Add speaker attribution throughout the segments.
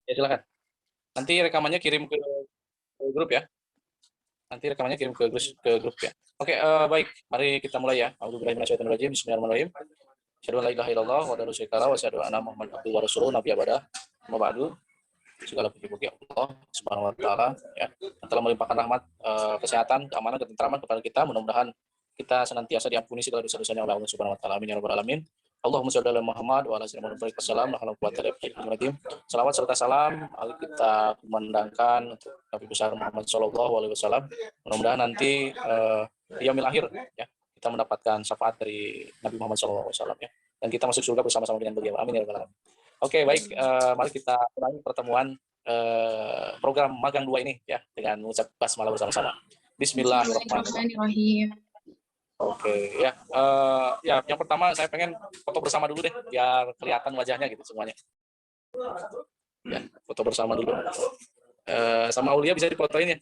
Speaker 1: Ya silakan. Nanti rekamannya kirim ke grup ya. Nanti rekamannya kirim ke grup ya. Oke, baik. Mari kita mulai ya. A'udzubillahi minasyaitonirrajim. Bismillahirrahmanirrahim. Asyhadu an la ilaha illallah wa la ilaha illallah wa asyhadu anna Muhammadan abduhu wa rasuluhu nabi abada. Amma ba'du. Segala puji bagi Allah Subhanahu wa taala ya. Yang telah melimpahkan rahmat, kesehatan, keamanan, ketentraman kepada kita. Mudah-mudahan kita senantiasa diampuni segala dosa-dosanya oleh Allah Subhanahu wa taala. Amin ya rabbal alamin. Allahumma shalli ala Muhammad wa ala sayyidina Muhammad Salawat serta salam mari kita kumandangkan untuk Nabi besar Muhammad sallallahu alaihi wasallam. Mudah-mudahan nanti di yaumil akhir ya kita mendapatkan syafaat dari Nabi Muhammad sallallahu alaihi wasallam ya. Dan kita masuk surga bersama-sama dengan beliau. Amin ya rabbal alamin. Oke, baik, mari kita mulai pertemuan program magang 2 ini ya dengan mengucap basmalah bersama-sama. Bismillahirrahmanirrahim. Oke, ya. Ya, yang pertama saya pengen foto bersama dulu deh, biar kelihatan wajahnya gitu semuanya. Ya, foto bersama dulu. Sama Aulia bisa difotoin ya.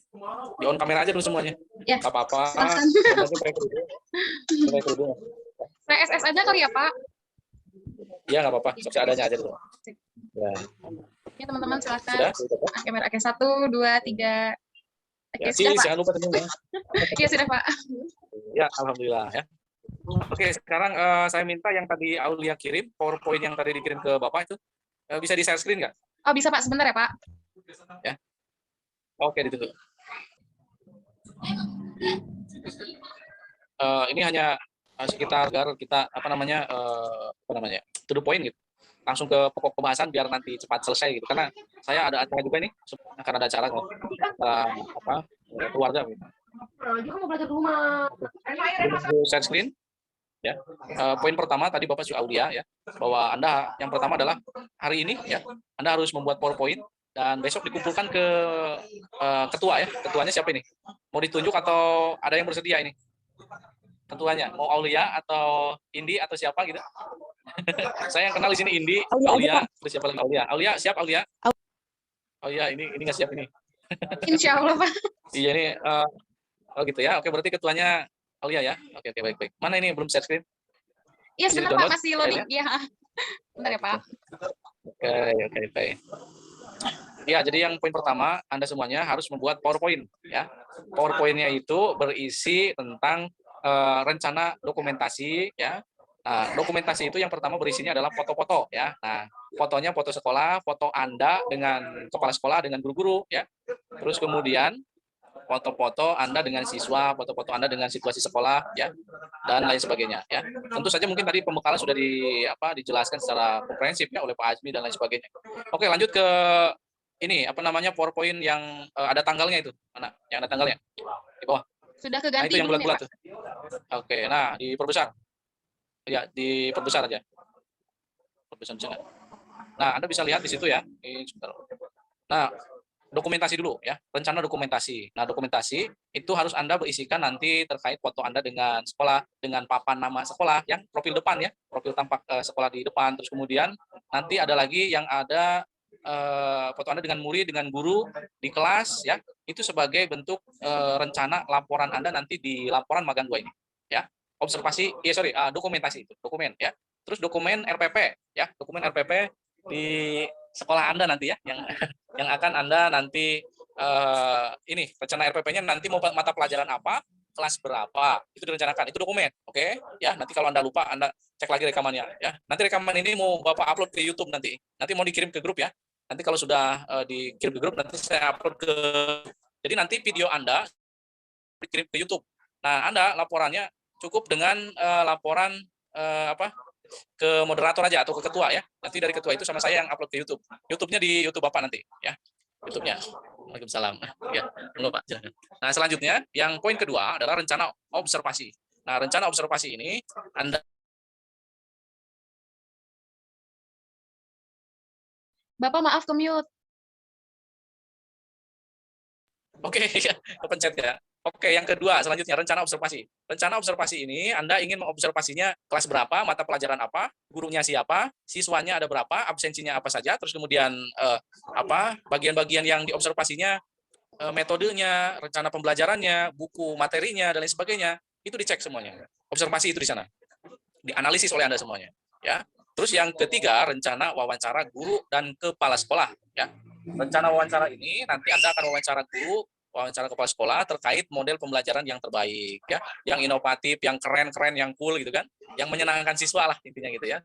Speaker 1: Di on kamera aja dulu semuanya.
Speaker 2: Ya.
Speaker 1: Gak apa-apa.
Speaker 2: Saya SS aja kali ya, Pak?
Speaker 1: Iya, nggak apa-apa. Seadanya aja dulu. Ya.
Speaker 2: Ya, teman-teman silakan. Kamera oke, 1, 2, 3. Oke,
Speaker 1: ya,
Speaker 2: sudah, Pak.
Speaker 1: Jangan lupa senyum ya.
Speaker 2: Iya, sudah, Pak.
Speaker 1: Ya, alhamdulillah ya. Oke, sekarang saya minta yang tadi Aulia kirim, PowerPoint yang tadi dikirim ke Bapak itu bisa di share screen nggak?
Speaker 2: Oh, bisa, Pak. Sebentar ya, Pak.
Speaker 1: Ya. Oke, ditutup. Ini hanya sekitar agar kita to the point gitu. Langsung ke pokok pembahasan biar nanti cepat selesai gitu. Karena saya ada acara juga nih, akan ada acara keluarga gitu. Share screen. Ya. Poin pertama tadi Bapak sudah Aulia ya, bahwa Anda yang pertama adalah hari ini ya, Anda harus membuat PowerPoint dan besok dikumpulkan ke ketua ya. Ketuanya siapa ini? Mau ditunjuk atau ada yang bersedia ini? Ketuanya mau Aulia atau Indi atau siapa gitu? Saya yang kenal di sini Indi, Aulia, terus siapa lagi? Aulia siap Aulia? Oh iya, ini nggak siap ini.
Speaker 2: Insya Allah, Pak.
Speaker 1: Iya ini, oh gitu ya. Oke, berarti ketuanya Aulia ya. Oke, baik. Mana ini belum share screen?
Speaker 2: Iya, sebentar Pak, masih loading. Iya. Bentar ya, Pak.
Speaker 1: Oke, baik. Ya, jadi yang poin pertama, Anda semuanya harus membuat PowerPoint ya. PowerPoint-nya itu berisi tentang rencana dokumentasi ya. Nah, dokumentasi itu yang pertama berisinya adalah foto-foto ya. Nah, fotonya foto sekolah, foto Anda dengan kepala sekolah, dengan guru-guru ya. Terus kemudian foto-foto Anda dengan siswa, foto-foto Anda dengan situasi sekolah ya, dan lain sebagainya ya. Tentu saja mungkin tadi pembekalan sudah dijelaskan secara komprehensif ya oleh Pak Azmi dan lain sebagainya. Oke, lanjut ke ini PowerPoint yang ada tanggalnya itu. Mana? Yang ada tanggalnya? Di bawah.
Speaker 2: Sudah keganti.
Speaker 1: Nah, itu yang bulat-bulat tuh. Oke, nah diperbesar. Ya, diperbesar aja. Perbesar bisa. Nah, Anda bisa lihat di situ ya. Ini sebentar. Nah, dokumentasi dulu ya, rencana dokumentasi. Nah, dokumentasi itu harus Anda berisikan nanti terkait foto Anda dengan sekolah, dengan papan nama sekolah, yang profil depan ya, profil tampak sekolah di depan. Terus kemudian nanti ada lagi yang ada foto Anda dengan murid, dengan guru di kelas ya, itu sebagai bentuk rencana laporan Anda nanti di laporan magang 2 ini ya. Dokumentasi itu, dokumen ya. Terus dokumen RPP ya, dokumen RPP di sekolah Anda nanti ya, yang akan Anda nanti ini rencana RPP-nya nanti mau mata pelajaran apa, kelas berapa, itu direncanakan, itu dokumen, oke? Ya, nanti kalau Anda lupa, Anda cek lagi rekamannya ya. Nanti rekaman ini mau Bapak upload ke YouTube nanti mau dikirim ke grup ya. Nanti kalau sudah dikirim ke grup, nanti saya upload ke, jadi nanti video Anda dikirim ke YouTube. Nah, Anda laporannya cukup dengan laporan ke moderator aja atau ke ketua ya. Nanti dari ketua itu sama saya yang upload ke YouTube. YouTube-nya di YouTube Bapak nanti ya. YouTube-nya. Waalaikumsalam. Ya, tunggu Pak. Nah, selanjutnya yang poin kedua adalah rencana observasi. Nah, rencana observasi ini Anda
Speaker 2: Bapak maaf ke mute.
Speaker 1: Oke, kepencet ya. Oke, yang kedua selanjutnya rencana observasi. Rencana observasi ini Anda ingin mengobservasinya kelas berapa, mata pelajaran apa, gurunya siapa, siswanya ada berapa, absensinya apa saja, terus kemudian bagian-bagian yang diobservasinya, metodenya, rencana pembelajarannya, buku materinya dan lain sebagainya, itu dicek semuanya. Observasi itu di sana. Dianalisis oleh Anda semuanya, ya. Terus yang ketiga, rencana wawancara guru dan kepala sekolah, ya. Rencana wawancara ini nanti Anda akan wawancara guru, wawancara kepala sekolah terkait model pembelajaran yang terbaik, ya, yang inovatif, yang keren-keren, yang cool gitu kan, yang menyenangkan siswa lah intinya gitu ya.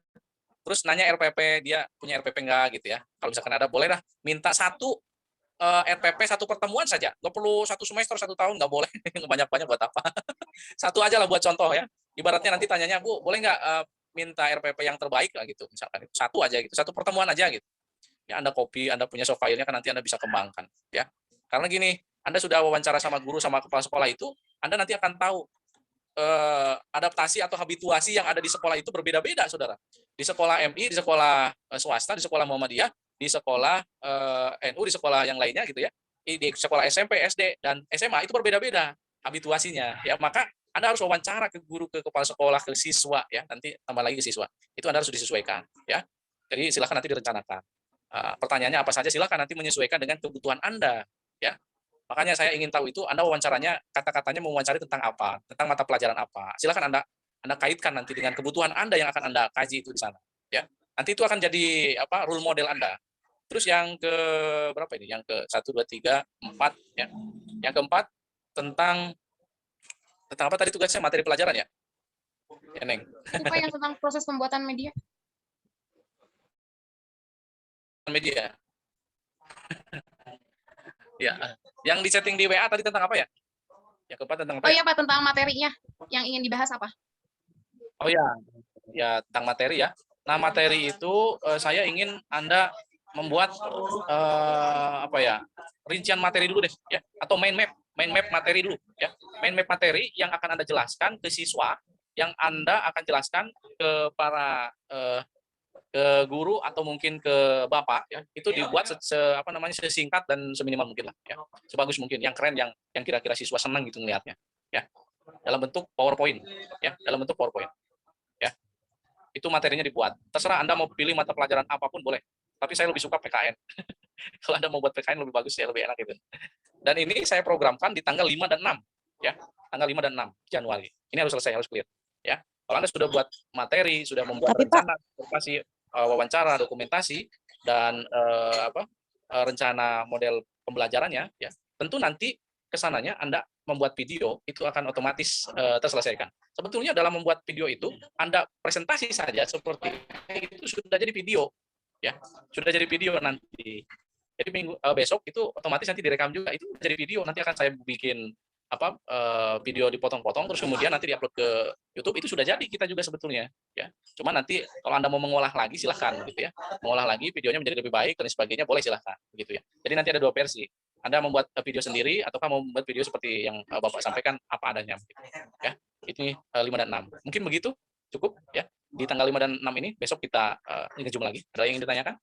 Speaker 1: Terus nanya RPP, dia punya RPP enggak gitu ya. Kalau misalkan ada, boleh lah minta satu RPP satu pertemuan saja. Nggak perlu satu semester, satu tahun, nggak boleh. Banyak-banyak buat apa. Satu aja lah buat contoh ya. Ibaratnya nanti tanyanya, Bu, boleh nggak minta RPP yang terbaik lah gitu. Misalkan satu aja gitu, satu pertemuan aja gitu. Ya Anda copy, Anda punya soft file-nya kan nanti Anda bisa kembangkan. Ya. Karena gini, Anda sudah wawancara sama guru, sama kepala sekolah itu, Anda nanti akan tahu adaptasi atau habituasi yang ada di sekolah itu berbeda-beda, saudara. Di sekolah MI, di sekolah swasta, di sekolah Muhammadiyah, di sekolah NU, di sekolah yang lainnya gitu ya, di sekolah SMP, SD, dan SMA itu berbeda-beda habituasinya. Ya, maka Anda harus wawancara ke guru, ke kepala sekolah, ke siswa ya, nanti tambah lagi ke siswa. Itu Anda harus disesuaikan ya. Jadi silakan nanti direncanakan. Pertanyaannya apa saja, silakan nanti menyesuaikan dengan kebutuhan Anda ya. Makanya saya ingin tahu itu Anda wawancaranya, kata-katanya mewawancari tentang apa, tentang mata pelajaran apa. Silakan Anda kaitkan nanti dengan kebutuhan Anda yang akan Anda kaji itu di sana, ya. Nanti itu akan jadi apa? Role model Anda. Terus yang ke berapa ini? Yang ke 1, 2, 3, 4 ya. Yang keempat tentang apa tadi tugasnya, materi pelajaran ya? Ya, Neng.
Speaker 2: Itu Pak yang tentang proses pembuatan media.
Speaker 1: Media. Ya. Yang di setting di WA tadi tentang apa ya? Yang keempat tentang apa
Speaker 2: Oh
Speaker 1: ya?
Speaker 2: iya Pak, tentang materinya yang ingin dibahas apa?
Speaker 1: Oh ya, ya tentang materi ya. Nah, materi itu saya ingin Anda membuat apa ya? Rincian materi dulu deh ya, atau mind map materi dulu ya. Mind map materi yang akan Anda jelaskan ke siswa, yang Anda akan jelaskan ke para ke guru atau mungkin ke Bapak ya. Itu dibuat apa namanya, sesingkat dan seminimal mungkin lah ya. Sebagus mungkin, yang keren, yang kira-kira siswa senang gitu melihatnya ya. Dalam bentuk PowerPoint ya, dalam bentuk PowerPoint. Ya, itu materinya dibuat. Terserah Anda mau pilih mata pelajaran apapun boleh. Tapi saya lebih suka PKN. Kalau Anda mau buat PKN lebih bagus ya, lebih enak gitu. Dan ini saya programkan di tanggal 5 dan 6 ya. Tanggal 5 dan 6 Januari. Ini harus selesai, harus clear ya. Kalau Anda sudah buat materi, sudah membuat rencana, wawancara, dokumentasi dan rencana model pembelajarannya ya. Tentu nanti kesananya Anda membuat video itu akan otomatis terselesaikan. Sebetulnya dalam membuat video itu, Anda presentasi saja seperti itu sudah jadi video, ya, sudah jadi video nanti. Jadi besok itu otomatis nanti direkam juga, itu jadi video. Nanti akan saya bikin video dipotong-potong, terus kemudian nanti diupload ke YouTube. Itu sudah jadi kita juga sebetulnya, ya. Cuma nanti kalau Anda mau mengolah lagi silahkan, gitu ya. Mengolah lagi videonya menjadi lebih baik dan sebagainya boleh silahkan, begitu ya. Jadi nanti ada dua versi. Anda membuat video sendiri ataukah mau membuat video seperti yang Bapak sampaikan apa adanya, ya. Ini 5 dan 6. Mungkin begitu cukup ya. Di tanggal 5 dan 6 ini besok kita ngejum lagi. Ada yang ingin ditanyakan?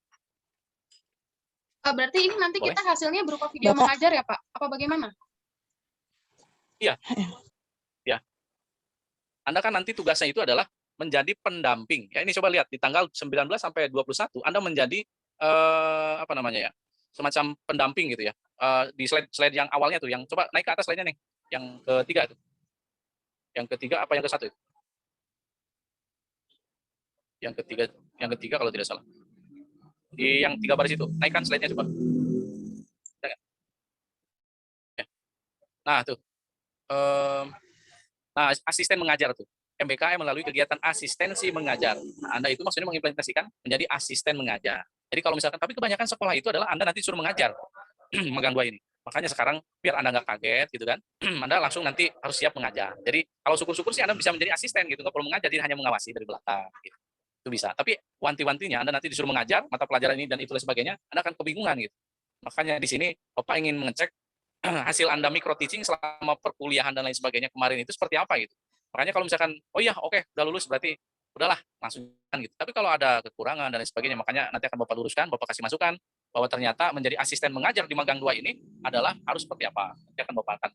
Speaker 2: Berarti ini nanti
Speaker 1: boleh?
Speaker 2: kita hasilnya berupa video
Speaker 3: Bapak.
Speaker 2: mengajar ya Pak? Apa bagaimana?
Speaker 1: Iya. Ya. Anda kan nanti tugasnya itu adalah menjadi pendamping. Ya, ini coba lihat di tanggal 19 sampai 21 Anda menjadi apa namanya ya? Semacam pendamping gitu ya. Di slide yang awalnya tuh, yang coba naik ke atas slide-nya nih. Yang ketiga tuh. Yang ketiga apa yang ke satu? Yang ketiga kalau tidak salah. Di yang 3 baris itu, naikkan slide-nya coba. Nah, tuh. Nah, asisten mengajar tuh. MBKM melalui kegiatan asistensi mengajar. Nah, Anda itu maksudnya mengimplementasikan menjadi asisten mengajar. Jadi kalau misalkan, tapi kebanyakan sekolah itu adalah Anda nanti suruh mengajar. Megang 2 ini. Makanya sekarang biar Anda nggak kaget gitu kan, Anda langsung nanti harus siap mengajar. Jadi kalau syukur-syukur sih Anda bisa menjadi asisten gitu, nggak perlu mengajar, jadi hanya mengawasi dari belakang. Gitu. Itu bisa. Tapi wanti-wantinya Anda nanti disuruh mengajar mata pelajaran ini dan itu dan sebagainya, Anda akan kebingungan gitu. Makanya di sini Bapak ingin mengecek hasil Anda micro teaching selama perkuliahan dan lain sebagainya kemarin itu seperti apa gitu. Makanya kalau misalkan, oh iya oke, udah lulus berarti udahlah langsung gitu. Tapi kalau ada kekurangan dan lain sebagainya, makanya nanti akan Bapak luruskan, Bapak kasih masukan bahwa ternyata menjadi asisten mengajar di magang 2 ini adalah harus seperti apa. Nanti akan Bapak akan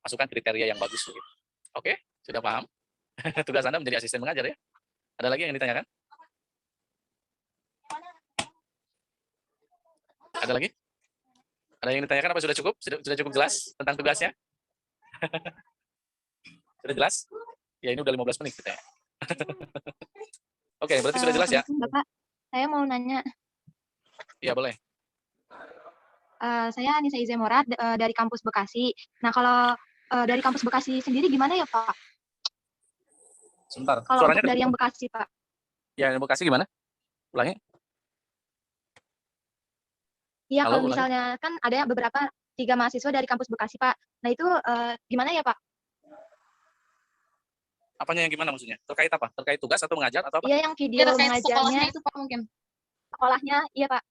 Speaker 1: masukkan kriteria yang bagus gitu. Oke, sudah paham? Tugas Anda menjadi asisten mengajar ya. Ada lagi yang ditanyakan? Ada lagi? Ada yang ditanyakan apa sudah cukup? Sudah cukup jelas tentang tugasnya? Sudah jelas? Ya ini udah 15 menit kita ya. Oke, berarti sudah jelas ya?
Speaker 3: Bapak, saya mau nanya.
Speaker 1: Iya, boleh.
Speaker 3: Saya Anissa Izemora dari kampus Bekasi. Nah, kalau dari kampus Bekasi sendiri gimana ya, Pak?
Speaker 1: Sebentar,
Speaker 3: Kalau
Speaker 1: suaranya
Speaker 3: untuk dari yang Bekasi, Pak.
Speaker 1: Ya, yang Bekasi gimana? Ulangi.
Speaker 3: Iya,
Speaker 1: Halo,
Speaker 3: kalau
Speaker 1: ulangi.
Speaker 3: misalnya kan ada beberapa 3 mahasiswa dari kampus Bekasi, Pak. Nah, itu gimana ya, Pak?
Speaker 1: Apanya yang gimana maksudnya? Terkait apa? Terkait tugas atau mengajar atau apa?
Speaker 3: Iya, yang video
Speaker 2: terkait
Speaker 3: mengajarnya.
Speaker 2: sekolahnya itu Pak mungkin.
Speaker 3: Sekolahnya, iya Pak.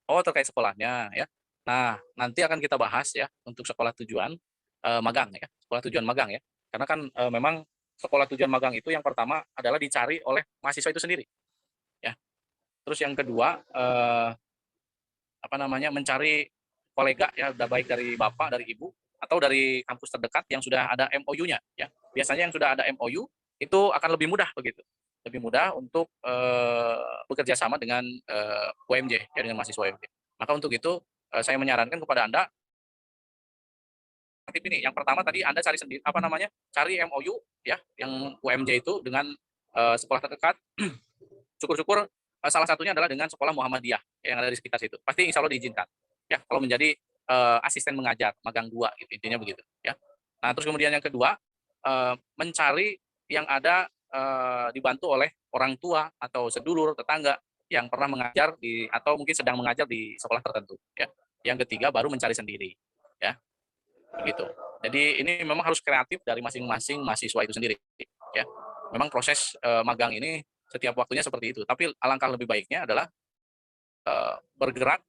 Speaker 1: Oh, terkait sekolahnya ya. Nah, nanti akan kita bahas ya untuk sekolah tujuan magang ya. Sekolah tujuan magang ya. Karena kan memang sekolah tujuan magang itu yang pertama adalah dicari oleh mahasiswa itu sendiri. Ya. Terus yang kedua mencari kolega ya, baik dari Bapak, dari Ibu atau dari kampus terdekat yang sudah ada MOU-nya ya. Biasanya yang sudah ada MOU itu akan lebih mudah begitu. Lebih mudah untuk bekerja sama dengan UMJ ya, dengan mahasiswa UMJ. Maka untuk itu saya menyarankan kepada Anda ini. Yang pertama tadi Anda cari sendiri cari MOU ya yang UMJ itu dengan sekolah terdekat. Syukur-syukur salah satunya adalah dengan sekolah Muhammadiyah yang ada di sekitar situ. Pasti insya Allah diizinkan. Ya, kalau menjadi asisten mengajar magang 2 gitu, intinya begitu ya. Nah, terus kemudian yang kedua mencari yang ada dibantu oleh orang tua atau sedulur, tetangga yang pernah mengajar atau mungkin sedang mengajar di sekolah tertentu ya. Yang ketiga baru mencari sendiri ya. Begitu. Jadi ini memang harus kreatif dari masing-masing mahasiswa itu sendiri ya. Memang proses magang ini setiap waktunya seperti itu. Tapi alangkah lebih baiknya adalah bergerak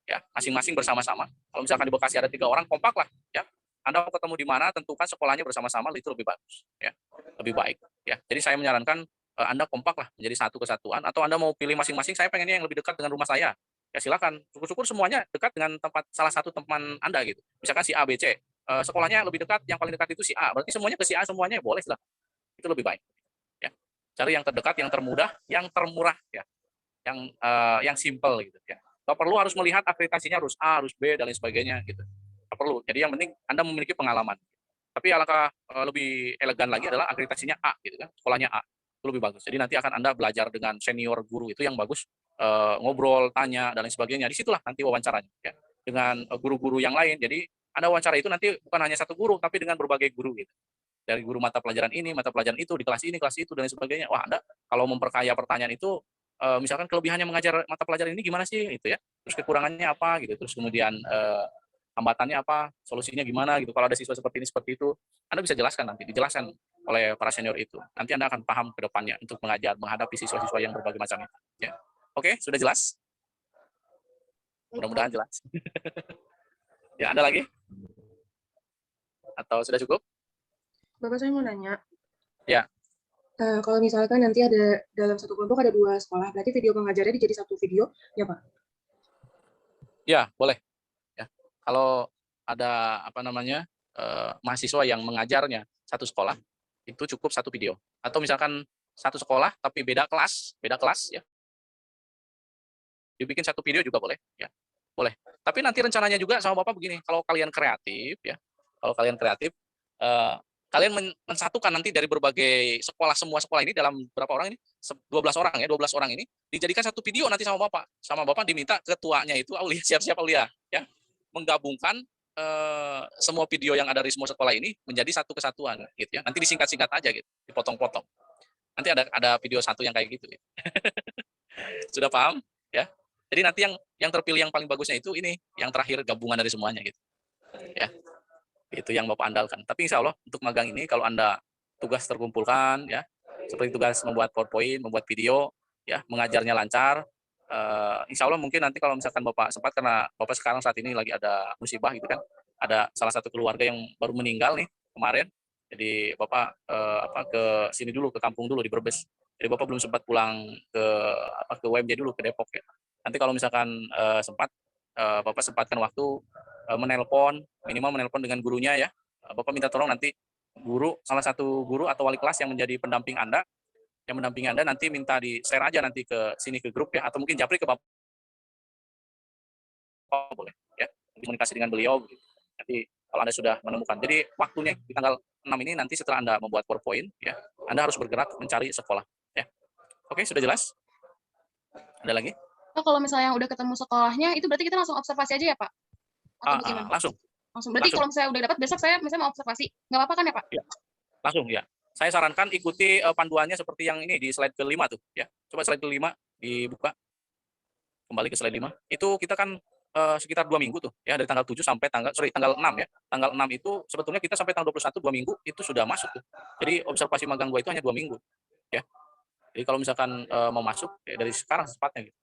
Speaker 1: ya masing-masing bersama-sama. Kalau misalkan di Bekasi ada 3 orang, kompak lah ya. Anda mau ketemu di mana, tentukan sekolahnya bersama-sama, itu lebih bagus ya, lebih baik ya. Jadi saya menyarankan Anda kompak lah menjadi satu kesatuan, atau Anda mau pilih masing-masing, saya pengennya yang lebih dekat dengan rumah saya. Ya silakan. Syukur-syukur semuanya dekat dengan salah satu teman Anda gitu. Misalkan si A, B, C, sekolahnya lebih dekat, yang paling dekat itu si A. Berarti semuanya ke si A semuanya, boleh lah. Itu lebih baik. Ya. Cari yang terdekat, yang termudah, yang termurah ya. Yang simple gitu ya. Nggak perlu harus melihat akreditasinya harus A, harus B dan lain sebagainya gitu. Nggak perlu. Jadi yang penting Anda memiliki pengalaman. Tapi alangkah lebih elegan lagi adalah akreditasinya A gitu kan, sekolahnya A. Itu lebih bagus. Jadi nanti akan Anda belajar dengan senior guru itu yang bagus, ngobrol, tanya dan lain sebagainya. Disitulah nanti wawancaranya ya. Dengan guru-guru yang lain. Jadi Anda wawancara itu nanti bukan hanya satu guru, tapi dengan berbagai guru gitu. Dari guru mata pelajaran ini, mata pelajaran itu, di kelas ini, kelas itu, dan lain sebagainya. Wah, Anda kalau memperkaya pertanyaan itu, misalkan kelebihannya mengajar mata pelajaran ini gimana sih, gitu ya. Terus kekurangannya apa, gitu. Terus kemudian hambatannya apa, solusinya gimana, gitu. Kalau ada siswa seperti ini, seperti itu, Anda bisa jelaskan nanti, dijelaskan oleh para senior itu. Nanti Anda akan paham ke depannya untuk mengajar, menghadapi siswa-siswa yang berbagai macam itu. Ya. Oke, sudah jelas? Mudah-mudahan jelas. Ya, ada lagi? Atau sudah cukup?
Speaker 4: Bapak, saya mau nanya.
Speaker 1: Ya.
Speaker 4: Kalau misalkan nanti ada dalam satu kelompok ada 2 sekolah, berarti video pengajarnya jadi satu video, ya Pak?
Speaker 1: Ya, boleh. Ya. Kalau ada mahasiswa yang mengajarnya satu sekolah, itu cukup satu video. Atau misalkan satu sekolah tapi beda kelas ya. Dibikin satu video juga boleh, ya. Boleh. Tapi nanti rencananya juga sama Bapak begini, kalau kalian kreatif ya, kalian mensatukan nanti dari berbagai sekolah, semua sekolah ini dalam berapa orang ini? 12 orang ya, 12 orang ini dijadikan satu video nanti sama Bapak. Sama Bapak diminta ketuanya itu Aulia, siap-siap Aulia ya, menggabungkan semua video yang ada di semua sekolah ini menjadi satu kesatuan gitu ya. Nanti disingkat-singkat aja gitu, dipotong-potong. Nanti ada video satu yang kayak gitu ya. Sudah paham ya? Jadi nanti yang terpilih yang paling bagusnya itu ini, yang terakhir gabungan dari semuanya gitu. Ya. Itu yang Bapak andalkan. Tapi insya Allah untuk magang ini kalau Anda tugas terkumpulkan ya, seperti tugas membuat PowerPoint, membuat video, ya, mengajarnya lancar, insya Allah mungkin nanti kalau misalkan Bapak sempat, karena Bapak sekarang saat ini lagi ada musibah gitu kan, ada salah satu keluarga yang baru meninggal nih kemarin, jadi Bapak ke sini dulu, ke kampung dulu di Brebes. Jadi Bapak belum sempat pulang ke UMJ dulu, ke Depok ya. Nanti kalau misalkan sempat, Bapak sempatkan waktu minimal menelpon dengan gurunya ya. Bapak minta tolong nanti salah satu guru atau wali kelas yang menjadi pendamping Anda, yang mendampingi Anda, nanti minta di-share aja nanti ke sini ke grup ya, atau mungkin japri ke Bapak boleh ya, komunikasi dengan beliau gitu. Nanti kalau Anda sudah menemukan. Jadi waktunya di tanggal 6 ini nanti setelah Anda membuat PowerPoint ya, Anda harus bergerak mencari sekolah ya. Oke, sudah jelas? Ada lagi?
Speaker 2: Oh, kalau misalnya yang udah ketemu sekolahnya, itu berarti kita langsung observasi aja ya, Pak? Atau bagaimana?
Speaker 1: Langsung.
Speaker 2: Langsung. Berarti
Speaker 1: Langsung.
Speaker 2: kalau misalnya udah dapat, besok saya misalnya mau observasi. Nggak apa-apa kan ya, Pak?
Speaker 1: Ya, langsung ya. Saya sarankan ikuti panduannya seperti yang ini di slide ke-5 tuh ya. Coba slide ke-5 dibuka. Kembali ke slide 5. Itu kita kan sekitar 2 minggu tuh ya, dari tanggal 7 sampai tanggal 6 ya. Tanggal 6 itu sebetulnya kita sampai tanggal 21 2 minggu itu sudah masuk tuh. Jadi observasi magang 2 itu hanya 2 minggu ya. Jadi kalau misalkan mau masuk ya dari sekarang sepatnya gitu.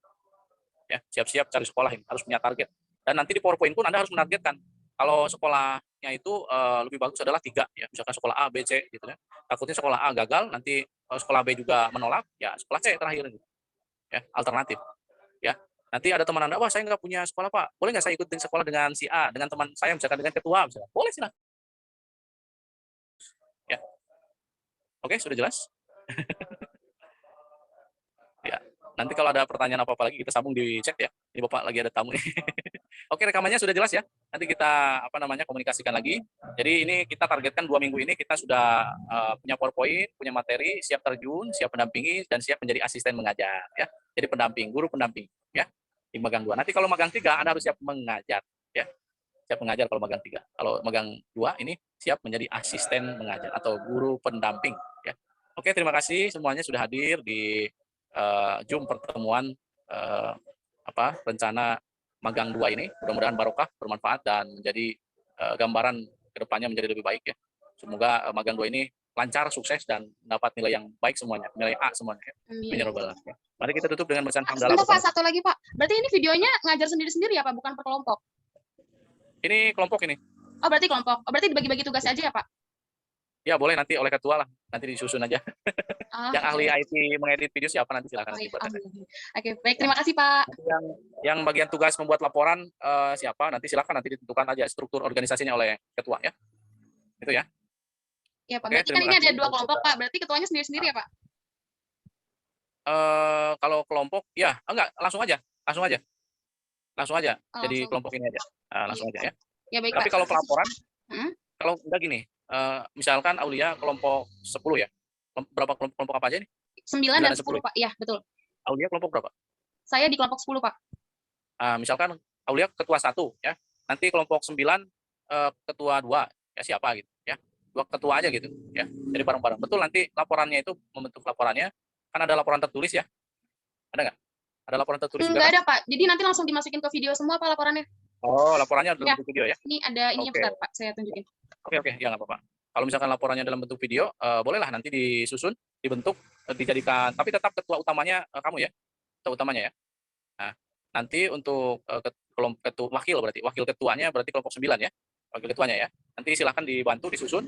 Speaker 1: Ya, siap-siap cari sekolah ini, harus punya target. Dan nanti di PowerPoint pun Anda harus menargetkan. Kalau sekolahnya itu lebih bagus adalah 3 ya, misalkan sekolah A, B, C gitu ya. Takutnya sekolah A gagal, nanti sekolah B juga menolak, ya sekolah C terakhir gitu. Ya, alternatif. Ya. Nanti ada teman Anda, wah saya nggak punya sekolah Pak, boleh nggak saya ikutin sekolah dengan si A, dengan teman saya misalkan dengan ketua misalkan. Boleh silakan. Ya. Oke, sudah jelas? Ya. Nanti kalau ada pertanyaan apa-apa lagi kita sambung di chat ya. Ini Bapak lagi ada tamu nih. Oke, rekamannya sudah jelas ya. Nanti kita komunikasikan lagi. Jadi ini kita targetkan 2 minggu ini kita sudah punya PowerPoint, punya materi, siap terjun, siap mendampingi dan siap menjadi asisten mengajar ya. Jadi pendamping, guru pendamping ya. Di magang 2. Nanti kalau magang 3 Anda harus siap mengajar ya. Siap mengajar kalau magang 3. Kalau magang 2 ini siap menjadi asisten mengajar atau guru pendamping ya. Oke, terima kasih semuanya sudah hadir di Zoom pertemuan rencana magang 2 ini. Mudah-mudahan barokah, bermanfaat dan menjadi gambaran kedepannya menjadi lebih baik ya. Semoga magang 2 ini lancar, sukses dan dapat nilai yang baik semuanya, nilai A semuanya. Ya. Mari kita tutup dengan bacaan hamdalah.
Speaker 2: Sebentar Pak, satu lagi Pak. Berarti ini videonya ngajar sendiri-sendiri ya Pak, bukan per kelompok?
Speaker 1: Ini kelompok ini.
Speaker 2: Oh berarti kelompok. Oh berarti dibagi-bagi tugas aja ya Pak?
Speaker 1: Ya boleh nanti oleh ketua lah, nanti disusun aja. Yang ahli IT mengedit video siapa nanti silakan.
Speaker 2: Oke, baik, terima kasih Pak.
Speaker 1: Yang bagian tugas membuat laporan siapa nanti silakan nanti ditentukan aja struktur organisasinya oleh ketua ya. Itu ya.
Speaker 2: Ya Pak, berarti kan ini ada 2 kelompok Pak, berarti ketuanya sendiri-sendiri ya Pak?
Speaker 1: Kalau kelompok ya enggak, langsung aja. Jadi kelompok ini aja. Langsung aja ya.
Speaker 2: Ya baik
Speaker 1: Tapi
Speaker 2: Pak.
Speaker 1: kalau pelaporan, kalau enggak gini, misalkan Aulia kelompok 10 ya. Berapa kelompok apa aja nih?
Speaker 2: 9 dan 10 Pak, iya betul.
Speaker 1: Aulia kelompok berapa?
Speaker 2: Saya di kelompok 10 Pak.
Speaker 1: Misalkan Aulia ketua 1 ya. Nanti kelompok 9 ketua 2 ya siapa gitu ya. 2 ketua aja gitu ya. Jadi bareng-bareng. Betul nanti laporannya itu membentuk laporannya kan ada laporan tertulis ya. Ada nggak? Ada laporan tertulis juga?
Speaker 2: Enggak ada Pak. Jadi nanti langsung dimasukin ke video semua Pak laporannya.
Speaker 1: Oh, laporannya dalam bentuk video ya?
Speaker 2: Ini ada ininya bentar Pak, saya tunjukin.
Speaker 1: Oke, ya nggak apa-apa. Kalau misalkan laporannya dalam bentuk video, bolehlah nanti disusun, dibentuk, dijadikan, tapi tetap ketua utamanya kamu ya, ketua utamanya ya. Nah, nanti untuk ketua wakil ketuanya berarti kelompok 9 ya, wakil ketuanya ya. Nanti silahkan dibantu disusun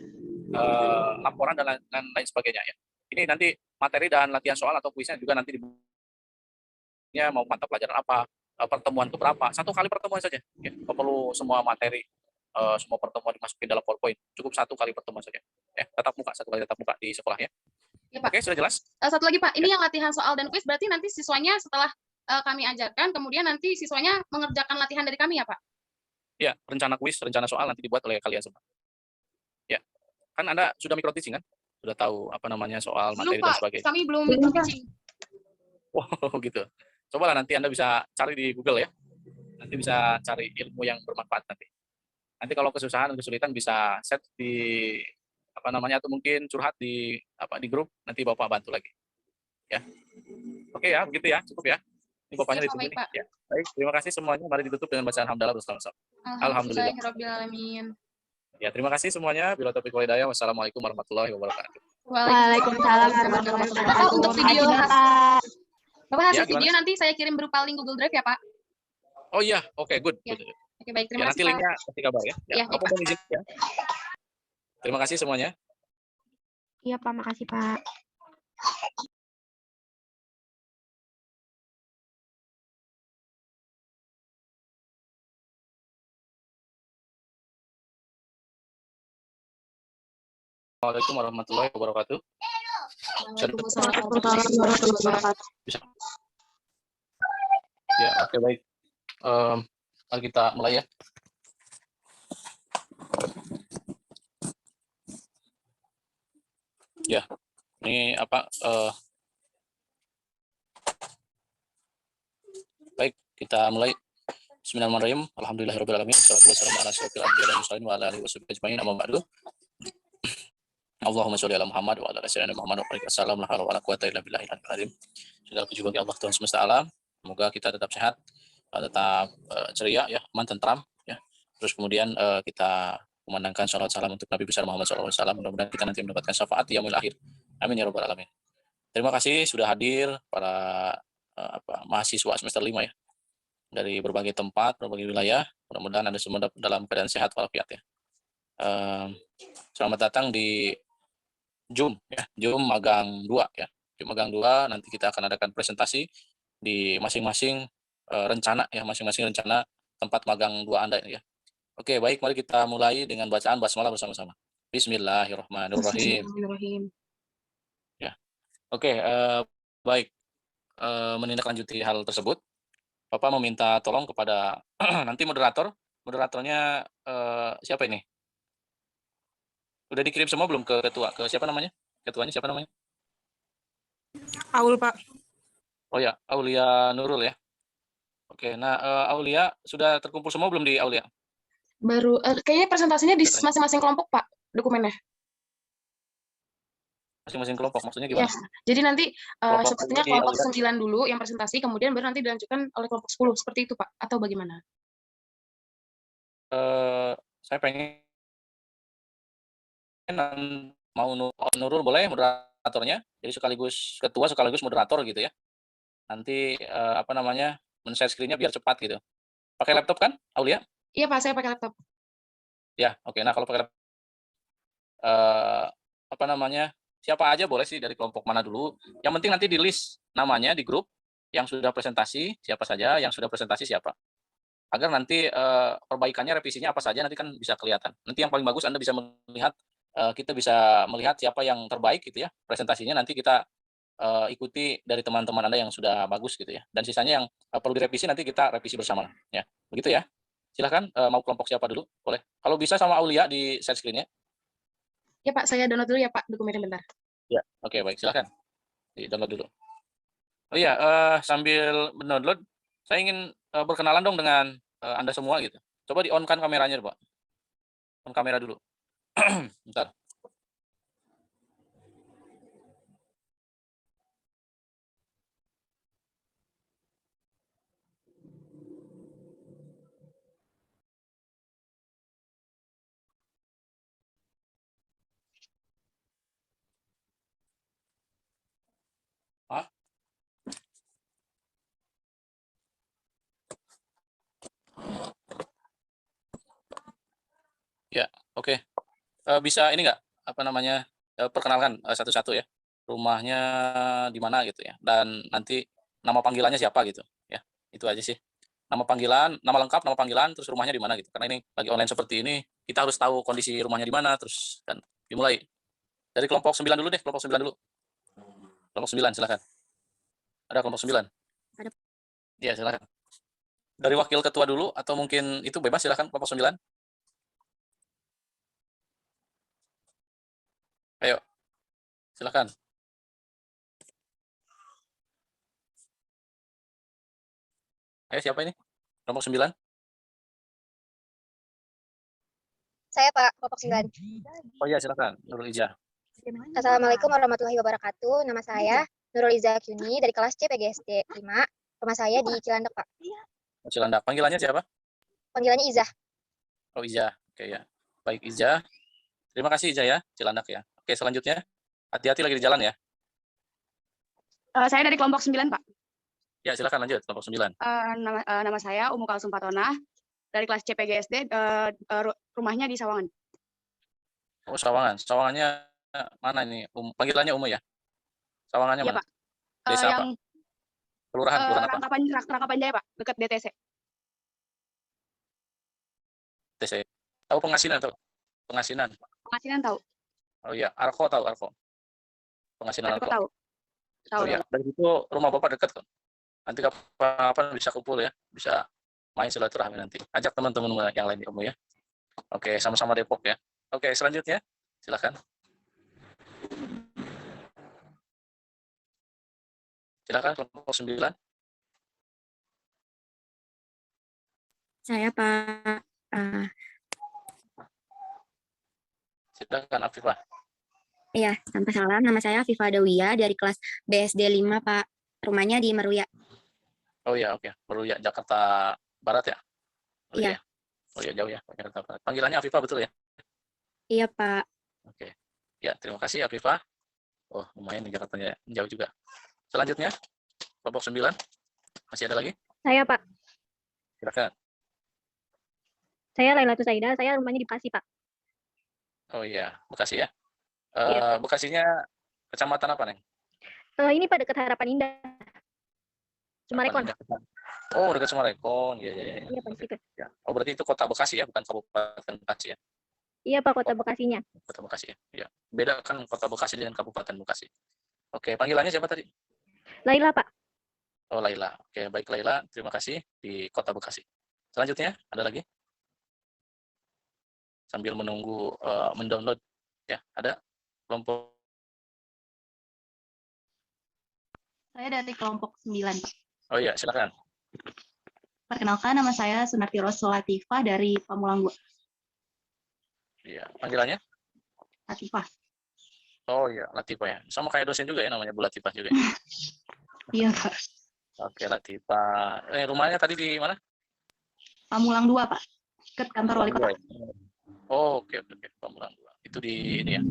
Speaker 1: laporan dan lain sebagainya ya. Ini nanti materi dan latihan soal atau kuisnya juga nanti mau mata pelajaran apa, pertemuan ke berapa, 1 kali pertemuan saja. Ya. Nggak perlu semua materi, semua pertemuan dimasukin dalam PowerPoint, cukup 1 kali pertemuan saja. Ya, 1 kali tatap muka di sekolah ya.
Speaker 2: Ya, Pak.
Speaker 1: Oke, sudah jelas?
Speaker 2: Satu lagi Pak, ini yang latihan soal dan kuis berarti nanti siswanya setelah kami ajarkan, kemudian nanti siswanya mengerjakan latihan dari kami ya Pak?
Speaker 1: Ya, rencana kuis, rencana soal nanti dibuat oleh kalian semua. Ya, kan Anda sudah micro teaching kan? Sudah tahu soal materi dan sebagainya.
Speaker 2: Kami belum micro teaching.
Speaker 1: Wow, gitu. Cobalah nanti Anda bisa cari di Google ya. Nanti bisa cari ilmu yang bermanfaat nanti. Nanti kalau kesulitan bisa set di atau mungkin curhat di grup, nanti Bapak bantu lagi. Ya. Oke ya, begitu ya, cukup ya. Ini Bapaknya ditunggu nih. Ya. Baik, terima kasih semuanya. Mari ditutup dengan bacaan hamdalah bersama-sama.
Speaker 2: Alhamdulillah.
Speaker 1: Ya, terima kasih semuanya. Bila taufiq wal hidayah. Wassalamualaikum warahmatullahi wabarakatuh.
Speaker 3: Waalaikumsalam warahmatullahi wabarakatuh.
Speaker 2: Bapak untuk video Bapak hasil
Speaker 1: Ya,
Speaker 2: video nanti saya kirim berupa link Google Drive ya Pak?
Speaker 1: Oh iya, oke, good.
Speaker 2: Ya. Oke, baik, terima kasih
Speaker 1: nanti linknya kasih kabar ya.
Speaker 2: Ya,
Speaker 1: Bapak mohon izin ya. Terima kasih semuanya.
Speaker 3: Iya Pak, makasih Pak.
Speaker 1: Assalamualaikum warahmatullahi wabarakatuh.
Speaker 2: Waalaikumsalam warahmatullahi wabarakatuh.
Speaker 1: Ya, oke baik. Mari kita mulai ya. Ya, ini baik. Kita mulai. Bismillahirrahmanirrahim. Alhamdulillahirabbil alamin. Wassalatu wassalamu ala asyrofil anbiya'i wal mursalin wa ala alihi washabihi ajmain. Amma ba'du. Allahumma sholli ala Muhammad wa ala ali sayyidina Muhammad wa barik wasallam la haula wala quwata illa billahil aliyil azim. Segala puji bagi Allah Tuhan semesta alam. Semoga kita tetap sehat, tetap ceria ya, aman tentram ya. Terus kemudian kita memandangkan shalawat salam untuk Nabi besar Muhammad SAW. Mudah-mudahan kita nanti mendapatkan syafaat di yaumil akhir. Amin ya rabbal alamin. Terima kasih sudah hadir para mahasiswa semester 5 ya. Dari berbagai tempat, berbagai wilayah. Mudah-mudahan Anda semua dalam keadaan sehat walafiat ya. Selamat datang di Zoom ya, Zoom magang 2 ya. Zoom magang 2 nanti kita akan adakan presentasi di masing-masing rencana ya, masing-masing rencana tempat magang 2 Anda ya. Oke, baik, mari kita mulai dengan bacaan basmalah bersama-sama. Bismillahirrahmanirrahim.
Speaker 2: Bismillahirrahmanirrahim.
Speaker 1: Ya. Oke, baik. Menindaklanjuti hal tersebut, Bapak meminta tolong kepada nanti moderatornya siapa ini? Udah dikirim semua belum ke ketua? Ke siapa namanya? Ketuanya siapa namanya?
Speaker 5: Aul, Pak.
Speaker 1: Oh ya, Aulia Nurul ya. Oke, nah Aulia sudah terkumpul semua belum di Aulia?
Speaker 2: Baru kayaknya presentasinya di masing-masing kelompok, Pak, dokumennya.
Speaker 1: Masing-masing kelompok maksudnya
Speaker 2: Ya,
Speaker 1: gimana?
Speaker 2: jadi nanti
Speaker 1: Kelompok
Speaker 2: sepertinya
Speaker 1: ini
Speaker 2: kelompok
Speaker 1: Aulia.
Speaker 2: 9 dulu yang presentasi, kemudian baru nanti dilanjutkan oleh kelompok 10. Seperti itu, Pak, atau bagaimana?
Speaker 1: Saya pengen mau Nurul boleh moderatornya, jadi sekaligus ketua sekaligus moderator gitu ya. Nanti men-share screen-nya biar cepat gitu. Pakai laptop kan, Aulia?
Speaker 2: Iya, Pak, saya pakai laptop.
Speaker 1: Ya, oke. Nah, kalau pakai laptop, siapa aja boleh sih, dari kelompok mana dulu. Yang penting nanti di list namanya di grup yang sudah presentasi siapa saja, yang sudah presentasi siapa. Agar nanti perbaikannya, revisinya apa saja nanti kan bisa kelihatan. Nanti yang paling bagus Anda bisa melihat, kita bisa melihat siapa yang terbaik gitu ya. Presentasinya nanti kita ikuti dari teman-teman Anda yang sudah bagus gitu ya. Dan sisanya yang perlu direvisi nanti kita revisi bersama ya. Begitu ya. Silahkan mau kelompok siapa dulu? Boleh. Kalau bisa sama Aulia di share screen-nya.
Speaker 2: Ya, Pak, saya download dulu ya, Pak, dokumennya bentar.
Speaker 1: Ya, oke, baik, silahkan di-download dulu. Oh iya, sambil mendownload, saya ingin berkenalan dong dengan Anda semua gitu. Coba di-on-kan kameranya, Pak. On kamera dulu. Bentar. Hah? Ya, oke. Bisa ini nggak, perkenalkan satu-satu ya. Rumahnya di mana gitu ya. Dan nanti nama panggilannya siapa gitu ya. Itu aja sih. Nama panggilan, nama lengkap, nama panggilan, terus rumahnya di mana gitu. Karena ini lagi online seperti ini, kita harus tahu kondisi rumahnya di mana, terus dan dimulai. Dari kelompok 9 dulu deh, kelompok 9 dulu. Kelompok 9, silakan. Ada kelompok 9?
Speaker 3: Ada.
Speaker 1: Iya, silakan. Dari wakil ketua dulu atau mungkin itu bebas, silakan kelompok 9. Ayo. Silakan. Ayo, siapa ini? Kelompok 9?
Speaker 6: Saya Pak, kelompok 9.
Speaker 1: Oh iya, silakan. Nurul Ijah.
Speaker 6: Assalamualaikum warahmatullahi wabarakatuh. Nama saya Nurul Iza Kyuni dari kelas C PGSD 5. Rumah saya di Cilandak, Pak.
Speaker 1: Cilandak. Panggilannya siapa?
Speaker 6: Panggilannya Izah.
Speaker 1: Oh, Ijah. Oke ya. Baik, Ijah. Terima kasih, Ijah ya. Cilandak ya. Oke, selanjutnya. Hati-hati lagi di jalan ya.
Speaker 5: Saya dari kelompok 9, Pak.
Speaker 1: Ya, silakan lanjut. Kelompok 9.
Speaker 5: Nama saya Umu Kalsum Patona dari kelas CPGSD, rumahnya di Sawangan.
Speaker 1: Oh, Sawangan. Sawangannya mana ini? Panggilannya Umu ya? Sawangannya
Speaker 5: Iya,
Speaker 1: mana?
Speaker 5: Pak.
Speaker 1: Desa
Speaker 5: Yang
Speaker 1: apa? Kelurahan apa?
Speaker 5: Rangkapan Jaya, Pak, dekat DTC.
Speaker 1: TC. Tahu Pengasinan tahu? Pengasinan.
Speaker 5: Pengasinan tahu?
Speaker 1: Oh iya, Arko tahu Arko. Pengasinan
Speaker 5: Aku
Speaker 1: Arko.
Speaker 5: tahu. Tahu.
Speaker 1: Oh iya, dari situ rumah Bapak dekat kok. Nanti kapan bisa kumpul ya, bisa main silaturahmi nanti. Ajak teman-teman yang lain di Umu ya. Oke, sama-sama Depok ya. Oke, selanjutnya silakan. Silakan kelompok 9.
Speaker 7: Saya Pak.
Speaker 1: Silakan Afifah.
Speaker 7: Iya, tanpa salah. Nama saya Afifah Dawiyah dari kelas BSD 5, Pak. Rumahnya di Meruya.
Speaker 1: Oh iya, oke. Meruya, Jakarta Barat ya?
Speaker 7: Iya.
Speaker 1: Ya. Oh iya, jauh ya, Jakarta Barat. Panggilannya Afifah betul ya?
Speaker 7: Iya, Pak.
Speaker 1: Oke. Ya, terima kasih Afifah. Oh, lumayan nih Jakartanya jauh juga. Selanjutnya, kelompok 9. Masih ada lagi?
Speaker 3: Saya, Pak.
Speaker 1: Silakan.
Speaker 3: Saya Lailatul Saida, saya rumahnya di Bekasi, Pak.
Speaker 1: Oh iya, Bekasi ya.
Speaker 3: Iya.
Speaker 1: Bekasinya kecamatan apa nih?
Speaker 3: Ini Pak dekat Harapan Indah. Sumarekon.
Speaker 1: Oh, dekat Sumarekon. Iya, iya, iya.
Speaker 3: Iya, Pak, situ.
Speaker 1: Ya. Oh, berarti itu kota Bekasi ya, bukan Kabupaten Bekasi ya?
Speaker 3: Iya, Pak, kota Bekasinya.
Speaker 1: Kota Bekasi ya. Ya. Beda kan kota Bekasi dengan Kabupaten Bekasi. Oke, panggilannya siapa tadi?
Speaker 3: Laila, Pak.
Speaker 1: Oh, Laila. Oke, baik Laila. Terima kasih di kota Bekasi. Selanjutnya, ada lagi? Sambil menunggu mendownload. Ya, ada kelompok.
Speaker 2: Saya dari kelompok 9, Pak.
Speaker 1: Oh iya, silakan.
Speaker 2: Perkenalkan, nama saya Sunarti Rosul Latifah dari Pamulang 2.
Speaker 1: Iya, panggilannya?
Speaker 2: Latifah.
Speaker 1: Oh iya, Latifah ya. Sama kayak dosen juga ya, namanya Bu Latifah juga ya.
Speaker 2: Iya, Pak.
Speaker 1: Oke, Latifah. Rumahnya tadi di mana?
Speaker 2: Pamulang 2, Pak. Dekat kantor wali kota.
Speaker 1: Oh, oke, oke. Pamulang 2. Itu di ini ya,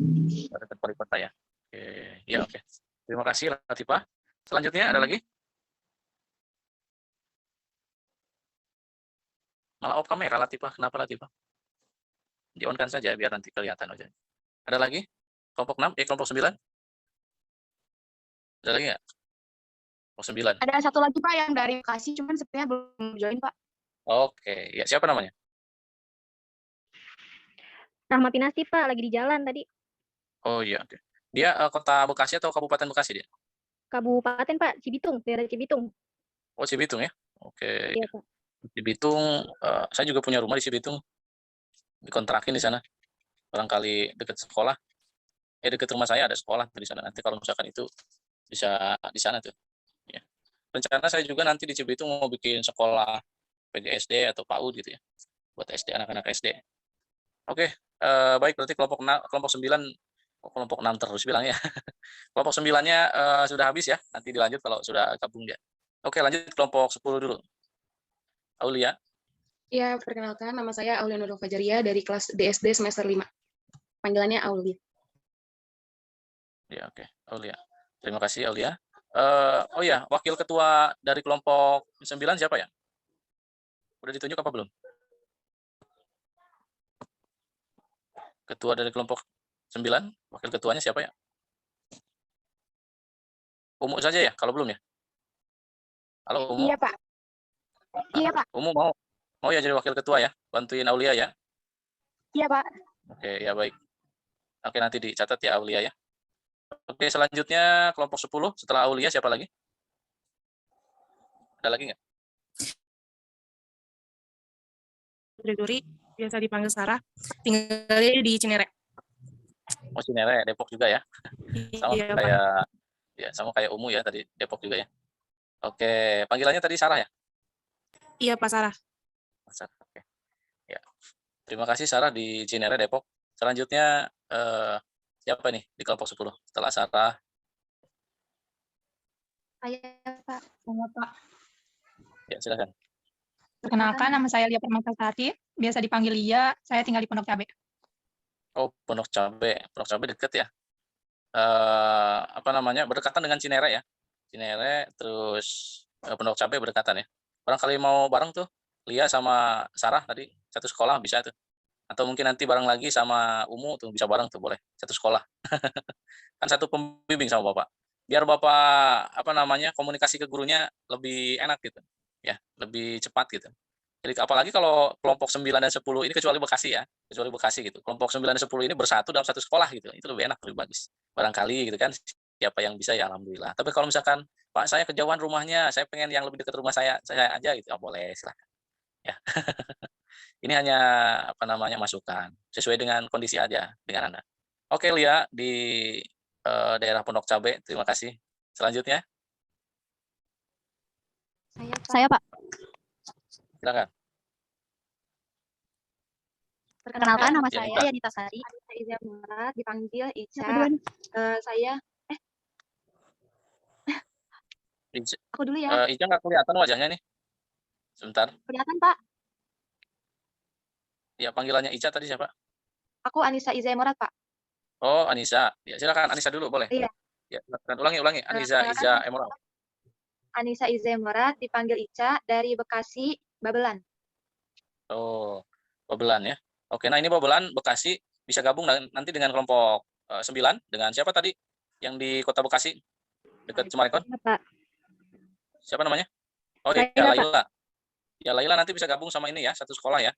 Speaker 1: dekat wali kota ya. Oke, ya oke. Terima kasih Latifah. Selanjutnya ada lagi? Malah off kamera Latifah. Kenapa Latifah? Di-on-kan saja biar nanti kelihatan aja. Ada lagi? Kelompok 6, kelompok 9? Ada lagi nggak? Kelompok 9.
Speaker 5: Ada satu lagi Pak yang dari Bekasi, cuman sepertinya belum join Pak.
Speaker 1: Oke, ya siapa namanya?
Speaker 3: Rahma Pinasti, Pak, lagi di jalan tadi.
Speaker 1: Oh iya, oke. Dia kota Bekasi atau Kabupaten Bekasi dia?
Speaker 3: Kabupaten, Pak, Cibitung, daerah Cibitung.
Speaker 1: Oh, Cibitung ya? Oke.
Speaker 3: Iya, Pak.
Speaker 1: Cibitung, saya juga punya rumah di Cibitung. Dikontrakin di sana. Barangkali dekat sekolah. Dekat rumah saya ada sekolah di sana. Nanti kalau misalkan itu bisa di sana tuh. Ya. Rencana saya juga nanti di Cibitung mau bikin sekolah PGSD atau PAUD gitu ya. Buat SD, anak-anak SD. Oke, baik berarti kelompok 9, kelompok 6 terus bilangnya. Kelompok 9-nya sudah habis ya. Nanti dilanjut kalau sudah gabung dia. Oke, lanjut kelompok 10 dulu. Aulia.
Speaker 4: Ya, perkenalkan, nama saya Aulia Nurul Fajaria dari kelas DSD semester 5. Panggilannya Aulia.
Speaker 1: Ya, oke. Aulia. Terima kasih, Aulia. Oh ya, wakil ketua dari kelompok 9 siapa ya? Udah ditunjuk apa belum? Ketua dari kelompok 9, wakil ketuanya siapa ya? Umu saja ya, kalau belum ya? Halo, Umu.
Speaker 5: Iya Pak. Iya Pak.
Speaker 1: Umu mau ya jadi wakil ketua ya? Bantuin Aulia ya?
Speaker 5: Iya Pak.
Speaker 1: Oke, ya baik. Oke, nanti dicatat ya Aulia ya. Oke, selanjutnya kelompok 10, setelah Aulia siapa lagi? Ada lagi nggak?
Speaker 8: Duri, biasa dipanggil Sarah, tinggalnya di Cinere.
Speaker 1: Oh, Cinere, Depok juga ya? Sama
Speaker 8: Iya, Pak.
Speaker 1: kayak ya, sama kayak Umu ya tadi, Depok juga ya. Oke, panggilannya tadi Sarah ya?
Speaker 8: Iya, Pak Sarah.
Speaker 1: Sarah, oke. Ya. Terima kasih Sarah di Cinere, Depok. Selanjutnya siapa nih di kelompok 10 setelah Sarah?
Speaker 2: Saya, Pak.
Speaker 8: Iya, Pak.
Speaker 1: Ya, silakan.
Speaker 9: Perkenalkan, nama saya Lia Permatasari, biasa dipanggil Lia, saya tinggal di Pondok Cabe.
Speaker 1: Oh, Pondok Cabe. Pondok Cabe deket ya? Apa namanya? Berdekatan dengan Cinere ya? Cinere, terus Pondok Cabe berdekatan ya? Barangkali mau bareng tuh, Lia sama Sarah tadi, satu sekolah bisa tuh. Atau mungkin nanti bareng lagi sama Umu tuh, bisa bareng tuh, boleh. Satu sekolah. Kan satu pembimbing sama Bapak. Biar Bapak, apa namanya, komunikasi ke gurunya lebih enak gitu. Ya, lebih cepat gitu. Jadi apalagi kalau kelompok 9 dan 10 ini kecuali Bekasi ya, kecuali Bekasi gitu. Kelompok 9 dan 10 ini bersatu dalam satu sekolah gitu. Itu lebih enak, lebih bagus. Barangkali gitu kan, siapa yang bisa ya alhamdulillah. Tapi kalau misalkan Pak saya kejauhan rumahnya, saya pengen yang lebih dekat rumah saya aja gitu. Oh, boleh silakan. Ya. Ini hanya apa namanya masukan, sesuai dengan kondisi aja dengan Anda. Oke, Lia di daerah Pondok Cabe, terima kasih. Selanjutnya,
Speaker 2: Saya, Pak.
Speaker 1: silakan.
Speaker 7: Perkenalkan, nama saya
Speaker 1: Yanita.
Speaker 7: Yanita Sari.
Speaker 3: Anissa Izia Murad, dipanggil
Speaker 7: Siapa
Speaker 3: Ica.
Speaker 7: duluan?
Speaker 3: Saya,
Speaker 1: Ica,
Speaker 3: aku dulu ya.
Speaker 1: Ica nggak kelihatan wajahnya nih. Sebentar.
Speaker 3: Kelihatan, Pak.
Speaker 1: Ya, panggilannya Ica tadi siapa?
Speaker 3: Aku Anissa Izia Murad, Pak.
Speaker 1: Oh, Anissa. Ya, silakan Anissa dulu boleh.
Speaker 3: Iya.
Speaker 1: Ya, silakan. Ulangi. Anissa
Speaker 3: perkenalkan,
Speaker 1: Iza Emerald.
Speaker 3: Anissa Izia Murad, dipanggil Ica, dari Bekasi, Babelan.
Speaker 1: Oh, Babelan ya. Oke, nah ini Babelan Bekasi bisa gabung nanti dengan kelompok 9 dengan siapa tadi yang di Kota Bekasi dekat Sumarekon?
Speaker 3: Iya, Pak.
Speaker 1: Siapa namanya? Oh,
Speaker 3: Laila,
Speaker 1: ya
Speaker 3: Pak.
Speaker 1: Laila. Ya Laila nanti bisa gabung sama ini ya, satu sekolah ya.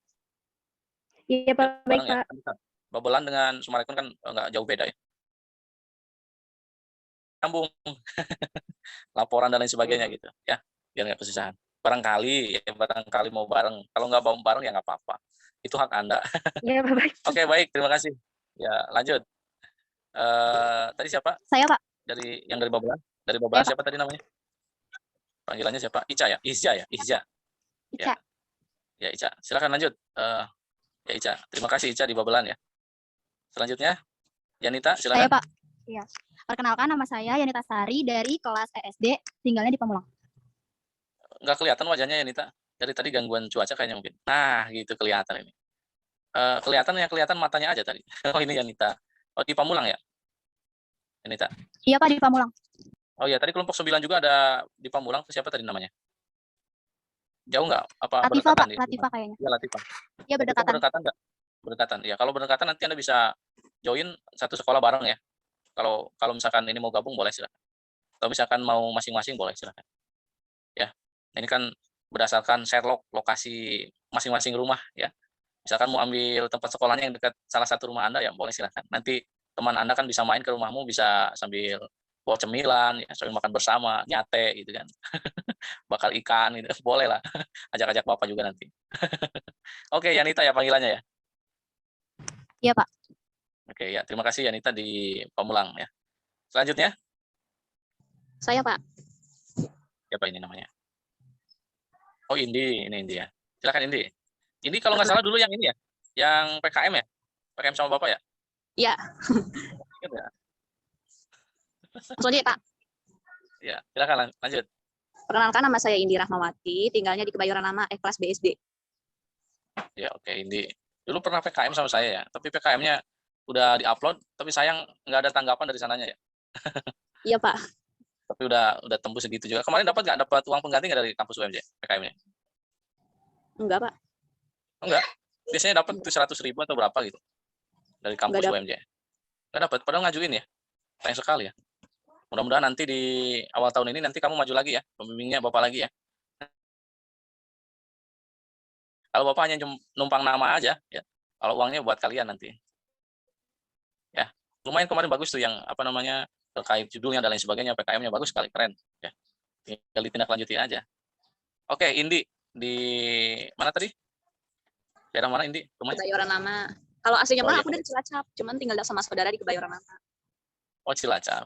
Speaker 3: Iya, Pak. Baik,
Speaker 1: Bareng ya.
Speaker 3: Pak.
Speaker 1: Babelan dengan Sumarekon kan nggak jauh beda ya. Sambung laporan dan lain sebagainya gitu ya, biar nggak kesusahan. Barangkali mau bareng. Kalau nggak mau bareng ya nggak apa-apa. Itu hak Anda.
Speaker 3: Iya, Pak. Baik.
Speaker 1: Oke, baik, terima kasih. Ya, lanjut. Tadi siapa?
Speaker 7: Saya, Pak.
Speaker 1: Dari Babelan? Dari Babelan
Speaker 7: Saya, Pak.
Speaker 1: siapa tadi namanya? Panggilannya siapa? Ica ya? Izja ya? Izja.
Speaker 3: Ica.
Speaker 1: Ya, Ica. Silakan lanjut. Ya, Ica. Terima kasih Ica di Babelan ya. Selanjutnya, Yanita,
Speaker 7: Saya,
Speaker 1: silakan.
Speaker 7: Pak. Iya. Perkenalkan, nama saya Yanita Sari dari kelas ESD, tinggalnya di Pamulang.
Speaker 1: Nggak kelihatan wajahnya Yanita. Dari tadi gangguan cuaca kayaknya mungkin. Nah, gitu kelihatan ini. Kelihatan matanya aja tadi. Oh, ini Yanita. Oh, di Pamulang ya? Yanita.
Speaker 7: Iya, Pak, di Pamulang.
Speaker 1: Oh ya, tadi kelompok 9 juga ada di Pamulang. Siapa tadi namanya? Jauh nggak? Apa
Speaker 7: Latifah,
Speaker 1: berdekatan?
Speaker 7: Pak. Latifah kayaknya.
Speaker 1: Ya, Latifah.
Speaker 7: Iya, berdekatan.
Speaker 1: Berdekatan nggak? Berdekatan. Ya, kalau berdekatan nanti Anda bisa join satu sekolah bareng ya. Kalau misalkan ini mau gabung boleh silakan. Atau misalkan mau masing-masing boleh silakan. Ya. Ini kan berdasarkan Sherlock lokasi masing-masing rumah ya. Misalkan mau ambil tempat sekolahnya yang dekat salah satu rumah Anda ya boleh silakan. Nanti teman Anda kan bisa main ke rumahmu, bisa sambil bawa cemilan, ya, sambil makan bersama, nyate gitu kan. Bakal ikan gitu. Boleh lah. Ajak-ajak Bapak juga nanti. Oke, Yanita ya panggilannya ya.
Speaker 7: Iya, Pak.
Speaker 1: Oke, ya terima kasih Yanita di Pamulang ya. Selanjutnya,
Speaker 7: Saya, Pak.
Speaker 1: siapa ini namanya? Oh, Indi, ini Indi ya. Silakan Indi. Indi kalau nggak salah dulu yang ini ya, yang PKM ya, PKM sama Bapak ya.
Speaker 7: Iya.
Speaker 1: Ingat ya?
Speaker 7: Langsung aja, Pak.
Speaker 1: Ya, silakan lanjut.
Speaker 7: Perkenalkan, nama saya Indi Rahmawati, tinggalnya di Kebayoran Lama, kelas BSD.
Speaker 1: Ya, oke Indi. Dulu pernah PKM sama saya ya, tapi PKM-nya udah diupload, tapi sayang nggak ada tanggapan dari sananya ya.
Speaker 7: Iya, Pak.
Speaker 1: Tapi udah tembus segitu juga. Kemarin nggak dapat uang pengganti nggak dari kampus UMJ PKM-nya?
Speaker 7: Enggak, Pak.
Speaker 1: Enggak. Biasanya dapat 100.000 atau berapa gitu dari kampus
Speaker 7: Nggak
Speaker 1: UMJ. Nggak dapat, padahal ngajuin ya. Sayang sekali ya. Mudah-mudahan nanti di awal tahun ini nanti kamu maju lagi ya, pembimbingnya Bapak lagi ya. Kalau Bapak hanya numpang nama aja ya. Kalau uangnya buat kalian nanti. Ya. Lumayan kemarin bagus tuh yang apa namanya terkait judulnya dan lain sebagainya, PKM-nya bagus sekali, keren ya. Tinggal ditindaklanjutin aja. Oke, Indi di mana tadi? Daerah mana Indi? Rumahnya?
Speaker 7: Kebayoran Lama. Kalau aslinya
Speaker 1: Oh,
Speaker 7: mah
Speaker 1: iya.
Speaker 7: aku dari Cilacap, cuman tinggal sama saudara di Kebayoran Lama.
Speaker 1: Oh, Cilacap.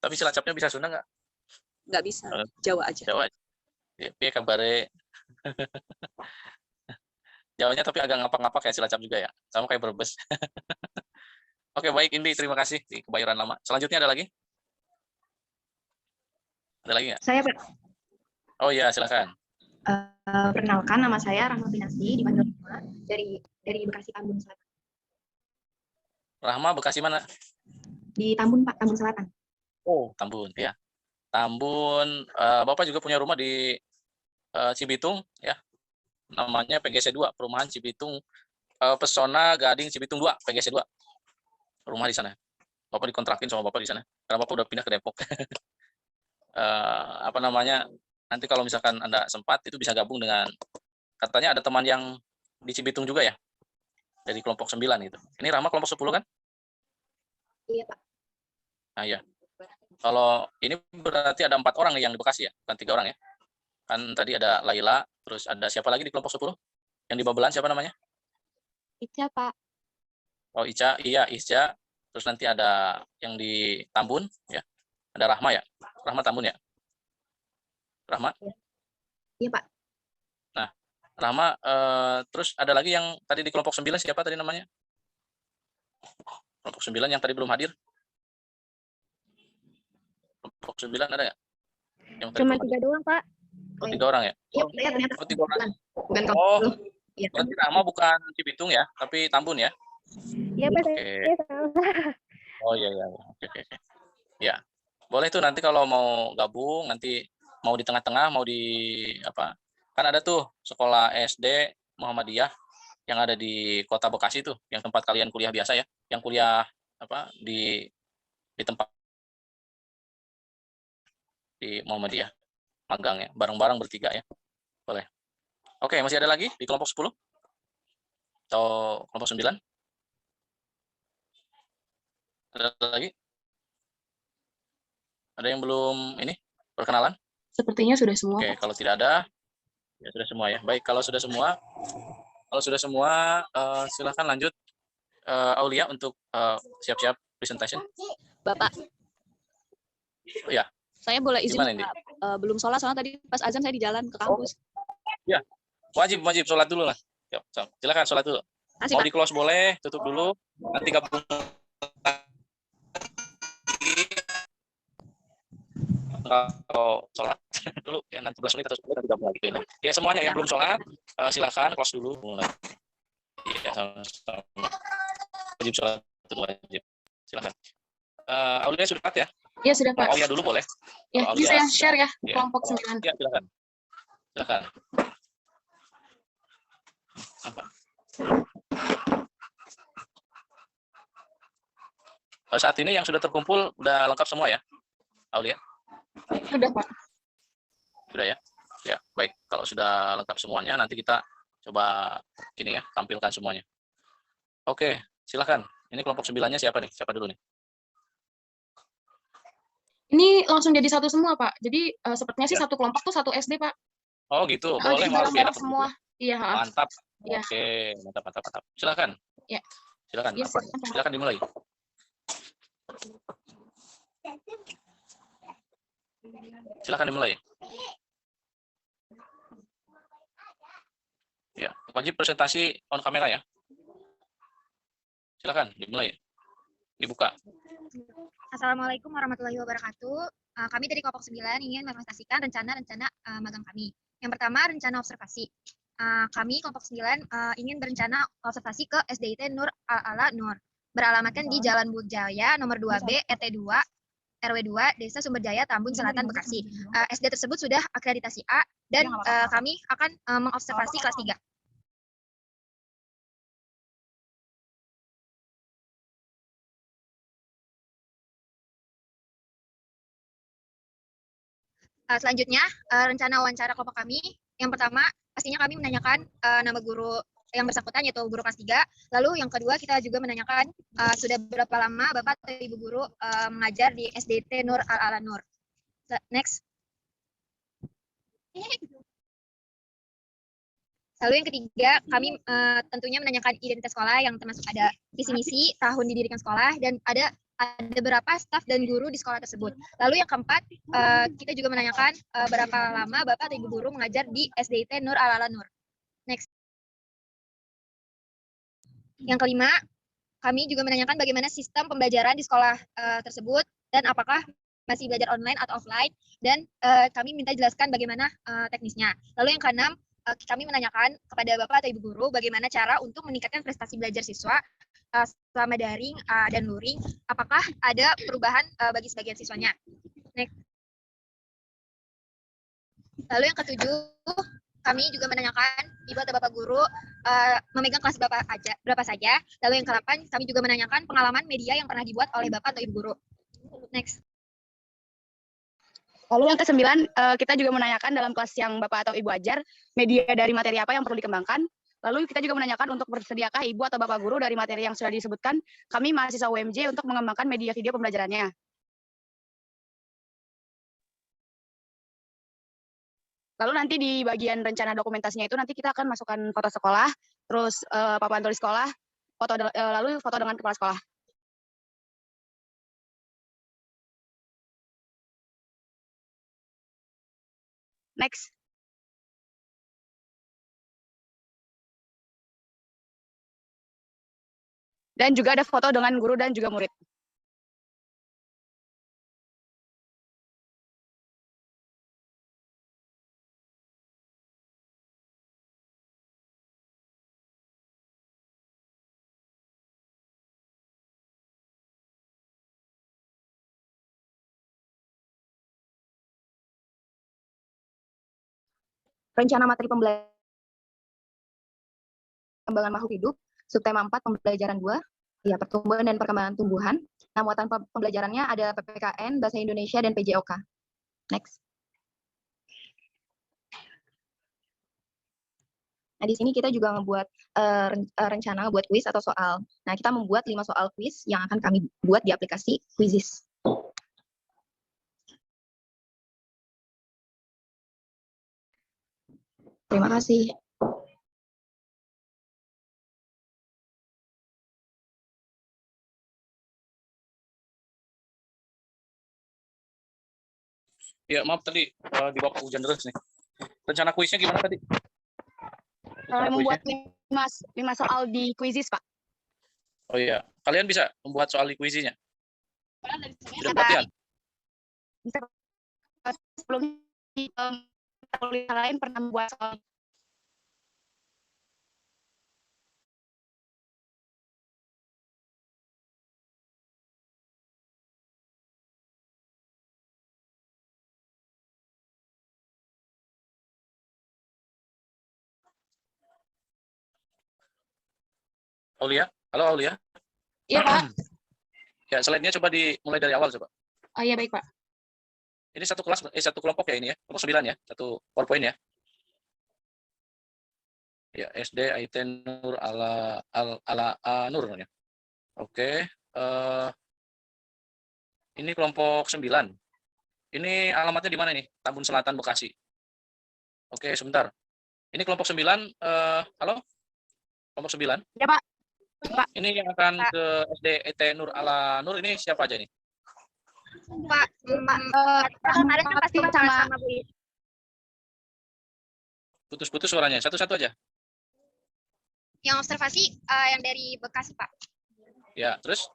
Speaker 1: Tapi Cilacapnya bisa Sunda nggak?
Speaker 7: Nggak bisa, Jawa aja.
Speaker 1: Jawa. Ya, piye kabare. Jawanya tapi agak ngapak-ngapak kayak Cilacap juga ya. Sama kayak Brebes. Oke, baik Indi, terima kasih di Kebayoran Lama. Selanjutnya ada lagi? Ada lagi nggak?
Speaker 3: Saya, Pak.
Speaker 1: Oh iya, silakan.
Speaker 3: Perkenalkan, nama saya Rahma Pinasi, dipanggil Rahma, dari Bekasi, Tambun Selatan.
Speaker 1: Rahma, Bekasi mana?
Speaker 3: Di Tambun, Pak. Tambun Selatan.
Speaker 1: Oh, Tambun ya. Tambun, Bapak juga punya rumah di Cibitung ya. Namanya PGC 2, Perumahan Cibitung Pesona Gading Cibitung 2, PGC 2. Rumah di sana. Bapak dikontrakin sama Bapak di sana. Karena Bapak udah pindah ke Depok. Apa namanya? Nanti kalau misalkan Anda sempat itu bisa gabung dengan, katanya ada teman yang di Cibitung juga ya. Dari kelompok 9 gitu. Ini Rahma kelompok 10 kan?
Speaker 3: Iya, Pak.
Speaker 1: Nah, ya. Kalau ini berarti ada 4 orang nih yang di Bekasi ya, bukan 3 orang ya. Kan tadi ada Laila, terus ada siapa lagi di kelompok 10? Yang di Babelan siapa namanya?
Speaker 3: Ica, Pak.
Speaker 1: Oh, Ica, iya Ica. Terus nanti ada yang di Tambun ya. Ada Rahma ya. Rahma Tambun ya. Rahma.
Speaker 3: Iya, Pak.
Speaker 1: Nah, Rama, terus ada lagi yang tadi di kelompok 9 siapa tadi namanya? Kelompok 9 yang tadi belum hadir? Kelompok 9 ada ya? Yang tadi
Speaker 6: Cuma
Speaker 1: belum
Speaker 6: 3
Speaker 1: hadir?
Speaker 6: doang, Pak.
Speaker 1: Oh, 3 orang ya?
Speaker 6: Iya, saya ternyata
Speaker 1: Oh, 3 orang.
Speaker 6: bukan
Speaker 1: Oh,
Speaker 6: kamu. Iya,
Speaker 1: berarti Rama bukan Cibitung ya, tapi Tambun ya?
Speaker 6: iya Pak,
Speaker 1: Oke.
Speaker 6: saya salah.
Speaker 1: Oh iya iya. Oke oke. Oke. Ya. Boleh tuh nanti kalau mau gabung, nanti mau di tengah-tengah, mau di apa? Kan ada tuh sekolah SD Muhammadiyah yang ada di Kota Bekasi tuh, yang tempat kalian kuliah biasa ya, yang kuliah apa di tempat di Muhammadiyah magang ya, bareng-bareng bertiga ya. Boleh. Oke, masih ada lagi di kelompok 10 atau kelompok 9? Ada lagi? Ada yang belum ini perkenalan?
Speaker 2: Sepertinya sudah semua,
Speaker 1: Oke,
Speaker 2: Pak.
Speaker 1: kalau tidak ada, ya sudah semua ya. Baik, kalau sudah semua, silakan lanjut Aulia untuk siap-siap presentation.
Speaker 5: Bapak,
Speaker 1: Oh, ya,
Speaker 5: saya boleh izin
Speaker 1: gimana ini?
Speaker 5: belum sholat soalnya tadi pas azan saya di jalan ke kampus.
Speaker 1: Ya, wajib sholat dulu lah. Yuk, silakan sholat dulu.
Speaker 5: Kasih,
Speaker 1: Mau
Speaker 5: Pak.
Speaker 1: di close boleh, tutup dulu. Nanti gabung lagi. Kalau sholat dulu ya nanti 11 menit atau 10 menit nanti gabung lagi. Ya semuanya yang belum sholat silakan close dulu. Iya sama-sama. Wajib sholat itu wajib. Silakan. Aulia sudah ya?
Speaker 2: Iya, sudah, Pak.
Speaker 1: Aulia dulu boleh.
Speaker 2: Ya,
Speaker 1: Kalau
Speaker 2: bisa
Speaker 1: Aulia
Speaker 2: ya share ya,
Speaker 1: ya.
Speaker 2: kelompok 9.
Speaker 1: Ya, silakan. Silakan. Apa? Saat ini yang sudah terkumpul udah lengkap semua ya, Aulia?
Speaker 2: Sudah, Pak.
Speaker 1: Sudah ya? Ya, baik. Kalau sudah lengkap semuanya, nanti kita coba ini ya, tampilkan semuanya. Oke, silakan. Ini kelompok 9-nya siapa nih? Siapa dulu nih?
Speaker 2: Ini langsung jadi satu semua, Pak. Jadi sepertinya sih
Speaker 1: Ya.
Speaker 2: satu kelompok tuh satu SD, Pak.
Speaker 1: Oh gitu,
Speaker 2: Jadi
Speaker 1: boleh malah beda
Speaker 2: bareng-bareng semua. Iya, ha.
Speaker 1: Mantap.
Speaker 2: Iya.
Speaker 1: Oke, mantap. Silakan.
Speaker 2: Ya.
Speaker 1: Silakan.
Speaker 2: Iya, silakan, Pak.
Speaker 1: Silakan dimulai. Silakan dimulai. Ya, wajib presentasi on kamera ya. Silakan dimulai. Dibuka.
Speaker 6: Assalamualaikum warahmatullahi wabarakatuh. Kami dari kelompok 9 ingin mempresentasikan rencana-rencana magang kami. Yang pertama, rencana observasi. Kami kelompok 9 ingin berencana observasi ke SDIT Nur Al-Ala Nur. Beralamatkan di Jalan Bujaya nomor 2B ET2 RW2 Desa Sumberjaya Tambun Selatan Bekasi. SD tersebut sudah akreditasi A dan kami akan mengobservasi kelas 3. Selanjutnya, rencana wawancara kelompok kami. Yang pertama, pastinya kami menanyakan nama guru yang bersangkutan, yaitu guru kelas 3. Lalu yang kedua, kita juga menanyakan sudah berapa lama Bapak atau Ibu guru mengajar di SDT Nur Al-Ala Nur. Next. Lalu yang ketiga, kami tentunya menanyakan identitas sekolah yang termasuk ada visi misi, tahun didirikan sekolah, dan ada berapa staf dan guru di sekolah tersebut. Lalu yang keempat, kita juga menanyakan berapa lama Bapak atau Ibu guru mengajar di SDIT Nur Al-Ala Nur. Next. Yang kelima, kami juga menanyakan bagaimana sistem pembelajaran di sekolah tersebut dan apakah masih belajar online atau offline, dan kami minta jelaskan bagaimana teknisnya. Lalu yang keenam, kami menanyakan kepada Bapak atau Ibu guru bagaimana cara untuk meningkatkan prestasi belajar siswa selama daring dan luring, apakah ada perubahan bagi sebagian siswanya. Next. Lalu yang ketujuh, kami juga menanyakan Ibu atau Bapak guru memegang kelas berapa saja. Lalu yang ke-8, kami juga menanyakan pengalaman media yang pernah dibuat oleh Bapak atau Ibu guru. Next.
Speaker 5: Lalu yang ke-9, kita juga menanyakan dalam kelas yang Bapak atau Ibu ajar, media dari materi apa yang perlu dikembangkan. Lalu kita juga menanyakan untuk bersediakah Ibu atau Bapak guru dari materi yang sudah disebutkan, kami mahasiswa UMJ untuk mengembangkan media video pembelajarannya. Lalu nanti di bagian rencana dokumentasinya itu nanti kita akan masukkan foto sekolah, terus papan tulis sekolah, lalu foto dengan kepala sekolah. Next. Dan juga ada foto dengan guru dan juga murid. Rencana materi pengembangan makhluk hidup, subtema 4, pembelajaran 2, ya, pertumbuhan dan perkembangan tumbuhan. Nah, muatan pembelajarannya ada PPKN, Bahasa Indonesia, dan PJOK. Next. Nah, di sini kita juga membuat rencana buat kuis atau soal. Nah, kita membuat 5 soal kuis yang akan kami buat di aplikasi Quizizz. Terima kasih.
Speaker 1: Ya, maaf tadi di bawah hujan terus nih. Rencana kuisnya gimana tadi?
Speaker 5: Membuat 5 soal di Quizizz, Pak.
Speaker 1: Oh iya, kalian bisa membuat soal di kuisinya? Sudah pelatihan?
Speaker 5: Bisa. Sebelumnya kuliah lain pernah membuat soal.
Speaker 1: Aulia? Halo Aulia?
Speaker 2: Iya, Pak.
Speaker 1: Ya, slide-nya coba dimulai dari awal coba.
Speaker 2: Oh iya, baik, Pak.
Speaker 1: Ini satu kelas, satu kelompok ya ini ya, kelompok 9 ya, satu PowerPoint ya. Ya, SD Aiten Nur ala Nur namanya. Oke, ini kelompok 9. Ini alamatnya di mana nih? Tambun Selatan, Bekasi. Oke, sebentar. Ini kelompok 9, halo? Kelompok 9.
Speaker 5: Ya, Pak. Pak.
Speaker 1: Ini yang akan ke SD Aiten Nur ala Nur ini siapa aja nih?
Speaker 6: Pak, kemarin kan pasti sama Bu.
Speaker 1: Putus-putus suaranya, satu-satu aja.
Speaker 6: Yang observasi yang dari Bekasi, Pak.
Speaker 1: Ya, terus?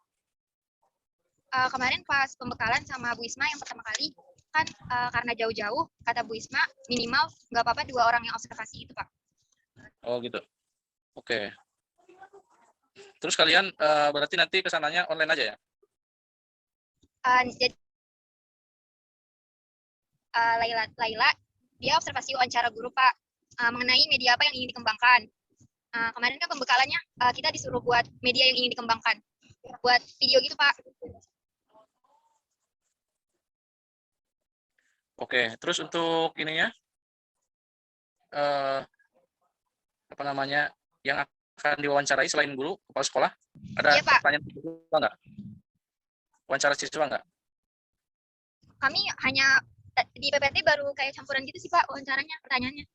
Speaker 6: Kemarin pas pembekalan sama Bu Isma yang pertama kali, kan karena jauh-jauh, kata Bu Isma, minimal nggak apa-apa 2 orang yang observasi itu, Pak.
Speaker 1: Oh gitu. Oke. Terus kalian berarti nanti kesananya online aja ya?
Speaker 6: Jadi, Laila, dia observasi wawancara guru, Pak, mengenai media apa yang ingin dikembangkan. Kemarin kan pembekalannya kita disuruh buat media yang ingin dikembangkan, buat video gitu, Pak.
Speaker 1: Oke, terus untuk ininya, apa namanya, yang akan diwawancarai selain guru, kepala sekolah, ada
Speaker 6: Iya, Pak.
Speaker 1: pertanyaan siswa nggak? Wawancara siswa nggak?
Speaker 6: Kami hanya di PPT baru kayak campuran gitu sih, Pak, wawancaranya, pertanyaannya.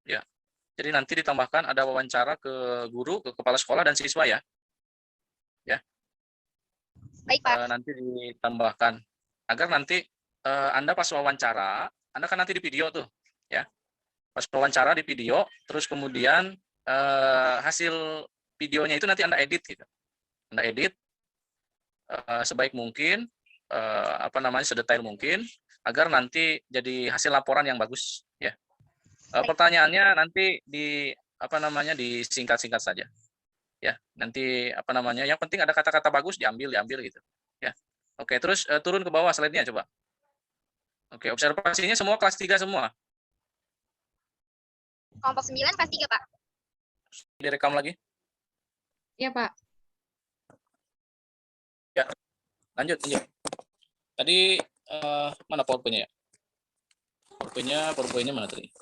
Speaker 1: Ya, jadi nanti ditambahkan ada wawancara ke guru, ke kepala sekolah, dan siswa ya? Ya.
Speaker 6: Baik, Pak.
Speaker 1: Nanti ditambahkan, agar nanti Anda pas wawancara, Anda kan nanti di video tuh, ya. Pas wawancara di video, terus kemudian hasil videonya itu nanti Anda edit gitu. Anda edit sebaik mungkin, apa namanya, sedetail mungkin, agar nanti jadi hasil laporan yang bagus, ya. Pertanyaannya nanti di apa namanya, disingkat-singkat saja, ya. Nanti apa namanya, yang penting ada kata-kata bagus diambil gitu, ya. Oke, terus turun ke bawah slide-nya coba. Oke, observasinya semua kelas 3 semua.
Speaker 6: Kelompok 9 kelas 3, Pak.
Speaker 1: Direkam lagi.
Speaker 2: Iya, Pak.
Speaker 1: Ya, lanjut. Tadi mana PowerPoint-nya ya? PowerPoint-nya mana tadi?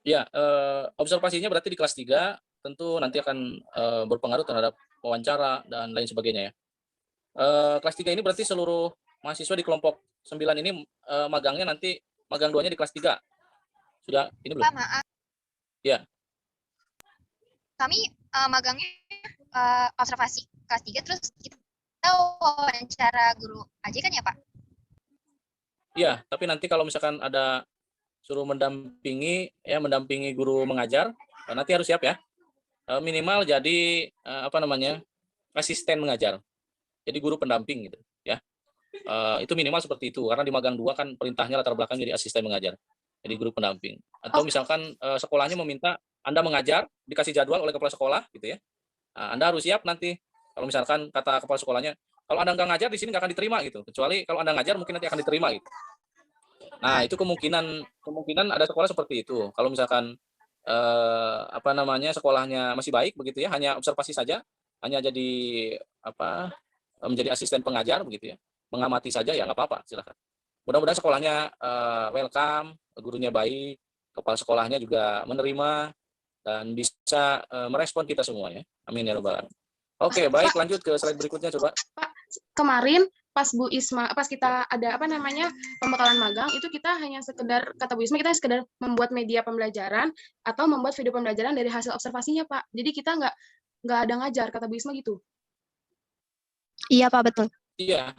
Speaker 1: Ya, observasinya berarti di kelas 3 tentu nanti akan berpengaruh terhadap wawancara dan lain sebagainya ya. Kelas 3 ini berarti seluruh mahasiswa di kelompok 9 ini magangnya nanti magang 2-nya di kelas 3. Sudah ini belum?
Speaker 6: Pak, maaf.
Speaker 1: Ya.
Speaker 6: Kami magangnya observasi kelas 3, terus kita wawancara guru aja kan ya, Pak?
Speaker 1: Iya, tapi nanti kalau misalkan ada suruh mendampingi guru mengajar, nanti harus siap ya. Minimal jadi asisten mengajar. Jadi guru pendamping gitu ya. Itu minimal seperti itu karena di magang 2 kan perintahnya latar belakang jadi asisten mengajar. Jadi guru pendamping. Atau misalkan sekolahnya meminta Anda mengajar, dikasih jadwal oleh kepala sekolah gitu ya. Anda harus siap nanti. Kalau misalkan kata kepala sekolahnya, kalau Anda nggak ngajar di sini nggak akan diterima gitu. Kecuali kalau Anda ngajar mungkin nanti akan diterima gitu. Nah, itu kemungkinan ada sekolah seperti itu. Kalau misalkan sekolahnya masih baik begitu ya, hanya observasi saja, hanya jadi menjadi asisten pengajar begitu ya, mengamati saja ya nggak apa-apa, silakan. Mudah-mudahan sekolahnya welcome, gurunya baik, kepala sekolahnya juga menerima dan bisa merespon kita semua ya. Amin ya rabbal alamin. Oke, baik, lanjut ke slide berikutnya coba.
Speaker 2: Pak, kemarin pas Bu Isma, pas kita ada pembekalan magang, itu kita hanya sekedar, kata Bu Isma, kita sekedar membuat media pembelajaran atau membuat video pembelajaran dari hasil observasinya, Pak. Jadi kita nggak ada ngajar, kata Bu Isma gitu.
Speaker 5: Iya, Pak, betul.
Speaker 1: Iya,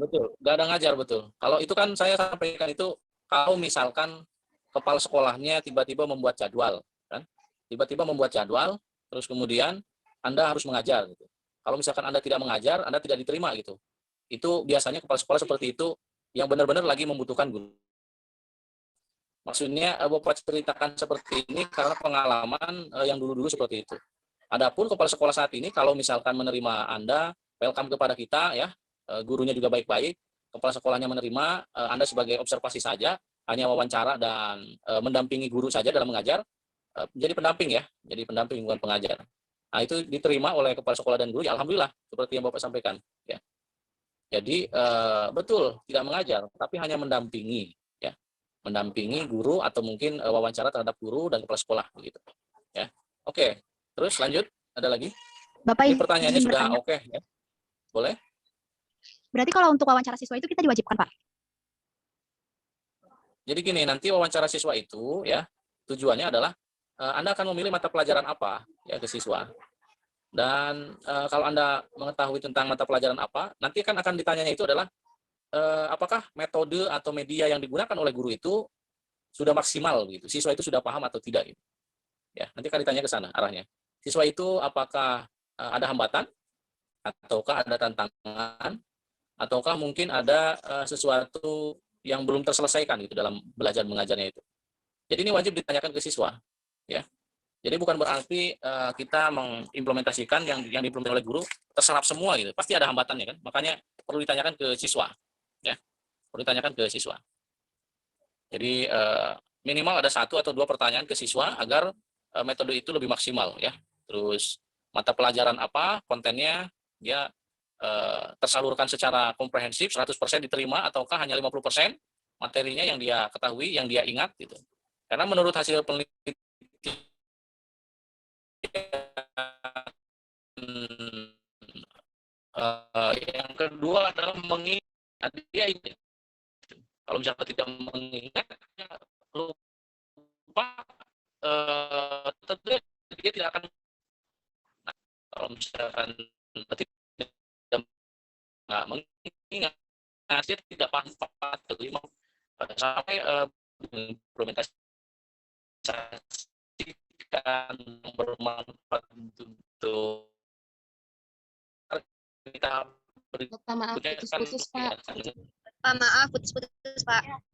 Speaker 1: betul. Nggak ada ngajar, betul. Kalau itu kan saya sampaikan itu, kalau misalkan kepala sekolahnya tiba-tiba membuat jadwal, kan? Tiba-tiba membuat jadwal, terus kemudian Anda harus mengajar. Gitu. Kalau misalkan Anda tidak mengajar, Anda tidak diterima gitu. Itu biasanya kepala sekolah seperti itu yang benar-benar lagi membutuhkan guru. Maksudnya Bapak ceritakan seperti ini karena pengalaman yang dulu-dulu seperti itu. Adapun kepala sekolah saat ini kalau misalkan menerima Anda, welcome kepada kita ya, gurunya juga baik-baik, kepala sekolahnya menerima Anda sebagai observasi saja, hanya wawancara dan mendampingi guru saja dalam mengajar, jadi pendamping ya, jadi pendamping bukan pengajar. Nah, itu diterima oleh kepala sekolah dan guru, ya alhamdulillah seperti yang Bapak sampaikan ya. Jadi betul tidak mengajar, tapi hanya mendampingi, ya, mendampingi guru atau mungkin wawancara terhadap guru dan kepala sekolah, begitu, ya. Oke, terus lanjut, ada lagi?
Speaker 5: Bapak,
Speaker 1: ini pertanyaannya sudah oke, ya, boleh?
Speaker 5: Berarti kalau untuk wawancara siswa itu kita diwajibkan, Pak?
Speaker 1: Jadi gini, nanti wawancara siswa itu, ya, tujuannya adalah Anda akan memilih mata pelajaran apa, ya, ke siswa. Dan kalau Anda mengetahui tentang mata pelajaran apa, nanti kan akan ditanyanya itu adalah apakah metode atau media yang digunakan oleh guru itu sudah maksimal gitu. Siswa itu sudah paham atau tidak gitu. Ya, nanti akan ditanya ke sana arahnya. Siswa itu apakah ada hambatan ataukah ada tantangan ataukah mungkin ada sesuatu yang belum terselesaikan gitu dalam belajar mengajarnya itu. Jadi ini wajib ditanyakan ke siswa, ya. Jadi bukan berarti kita mengimplementasikan yang diimplementasikan oleh guru terserap semua gitu. Pasti ada hambatannya kan. Makanya perlu ditanyakan ke siswa, ya. Perlu ditanyakan ke siswa. Jadi minimal ada 1 atau 2 pertanyaan ke siswa agar metode itu lebih maksimal, ya. Terus mata pelajaran apa, kontennya dia tersalurkan secara komprehensif 100% diterima ataukah hanya 50% materinya yang dia ketahui, yang dia ingat gitu. Karena menurut hasil penelitian yang kedua adalah mengingat dia ini. Kalau misalnya tidak mengingat, lupa, tentu dia tidak akan. Nah, kalau misalkan tidak mengingat, dia tidak paham sampai implementasikan bermanfaat untuk kita
Speaker 2: Bapak, maaf, putus-putus, Pak.
Speaker 6: Maaf, putus-putus, Pak.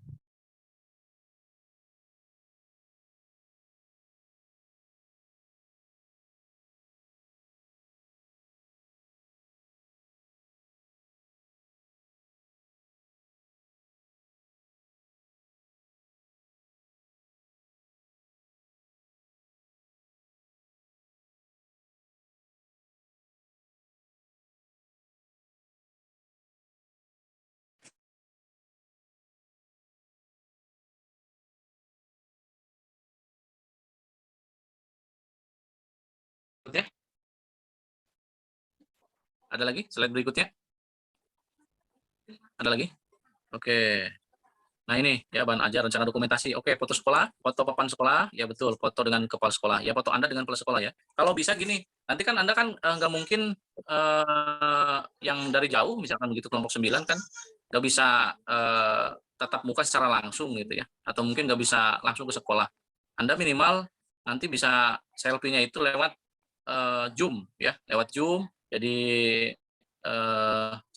Speaker 1: Ada lagi slide berikutnya? Ada lagi? Oke. Nah ini ya bahan ajar, rencana dokumentasi. Oke, foto sekolah, foto papan sekolah, ya betul, foto dengan kepala sekolah. Ya foto Anda dengan kepala sekolah ya. Kalau bisa gini, nanti kan Anda kan nggak mungkin yang dari jauh, misalkan begitu kelompok 9 kan nggak bisa tatap muka secara langsung gitu ya, atau mungkin nggak bisa langsung ke sekolah, Anda minimal nanti bisa selfie-nya itu lewat Zoom ya, lewat Zoom. Jadi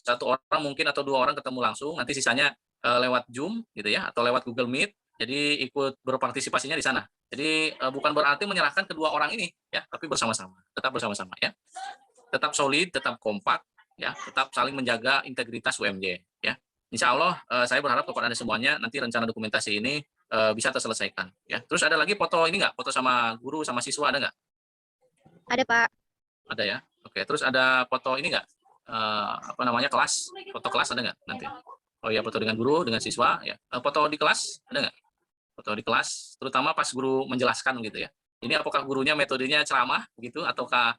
Speaker 1: satu orang mungkin atau 2 orang ketemu langsung, nanti sisanya lewat Zoom gitu ya, atau lewat Google Meet. Jadi ikut berpartisipasinya di sana. Jadi bukan berarti menyerahkan kedua orang ini ya, tapi bersama-sama, tetap bersama-sama ya. Tetap solid, tetap kompak ya, tetap saling menjaga integritas UMJ ya. Insya Allah saya berharap kepada Anda semuanya nanti rencana dokumentasi ini bisa terselesaikan ya. Terus ada lagi foto ini nggak? Foto sama guru sama siswa ada nggak?
Speaker 6: Ada, Pak.
Speaker 1: Ada ya. Oke, terus ada foto ini nggak? Apa namanya, kelas? Foto kelas ada nggak nanti? Oh ya, foto dengan guru, dengan siswa ya. Foto di kelas ada nggak? Foto di kelas, terutama pas guru menjelaskan gitu ya. Ini apakah gurunya metodenya ceramah begitu, ataukah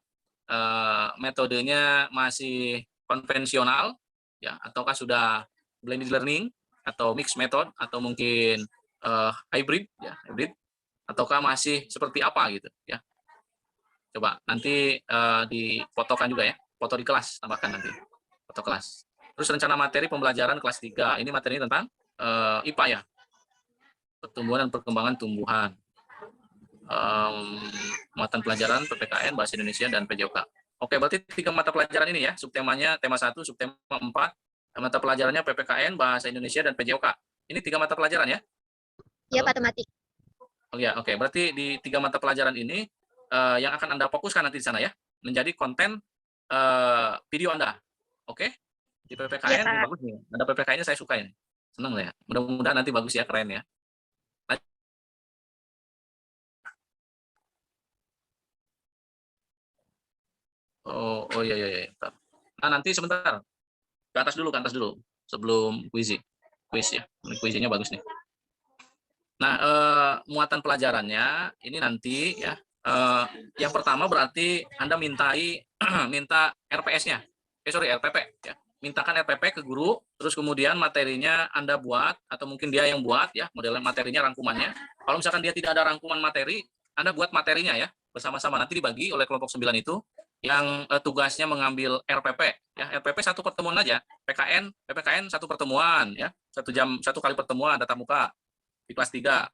Speaker 1: metodenya masih konvensional ya, ataukah sudah blended learning atau mixed method, atau mungkin hybrid ya, hybrid, ataukah masih seperti apa gitu ya. Coba nanti difotokan juga ya, foto di kelas, tambahkan nanti foto kelas. Terus rencana materi pembelajaran kelas 3, ini materinya tentang IPA ya, pertumbuhan dan perkembangan tumbuhan. Muatan pelajaran PPKN, Bahasa Indonesia, dan PJOK. Oke, berarti 3 mata pelajaran ini ya, subtemanya tema 1, subtema 4, mata pelajarannya PPKN, Bahasa Indonesia, dan PJOK. Ini 3 mata pelajaran ya?
Speaker 6: Iya, Pak, tematik.
Speaker 1: Oh ya, oke. Berarti di 3 mata pelajaran ini yang akan Anda fokuskan nanti di sana ya, menjadi konten video Anda. Oke? Di PPKN
Speaker 6: Iya, Pak.
Speaker 1: bagus nih. Ada PPKN-nya saya suka ini. Senang ya. Mudah-mudahan nanti bagus ya, keren ya. Oh iya, iya, iya. Nah, nanti sebentar. Ke atas dulu sebelum quiz ya. Ini quiznya bagus nih. Nah, muatan pelajarannya ini nanti ya. Yang pertama berarti Anda minta RPS-nya. RPP ya. Mintakan RPP ke guru, terus kemudian materinya Anda buat, atau mungkin dia yang buat ya, modelnya materinya, rangkumannya. Kalau misalkan dia tidak ada rangkuman materi, Anda buat materinya ya, bersama-sama. Nanti dibagi oleh kelompok 9 itu, yang tugasnya mengambil RPP ya. RPP 1 pertemuan aja. PPKN 1 pertemuan ya, 1 jam 1 kali pertemuan tatap muka di kelas 3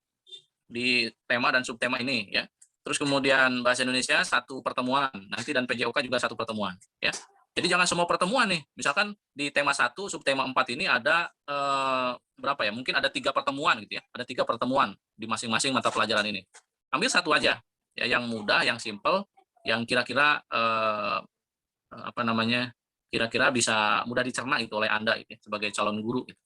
Speaker 1: di tema dan subtema ini ya. Terus kemudian Bahasa Indonesia 1 pertemuan nanti, dan PJOK juga 1 pertemuan ya. Jadi jangan semua pertemuan nih. Misalkan di tema 1 subtema 4 ini ada berapa ya? Mungkin ada 3 pertemuan gitu ya. Ada 3 pertemuan di masing-masing mata pelajaran ini. Ambil 1 aja ya, yang mudah, yang simple, yang kira-kira apa namanya, kira-kira bisa mudah dicerna itu oleh Anda gitu, sebagai calon guru gitu.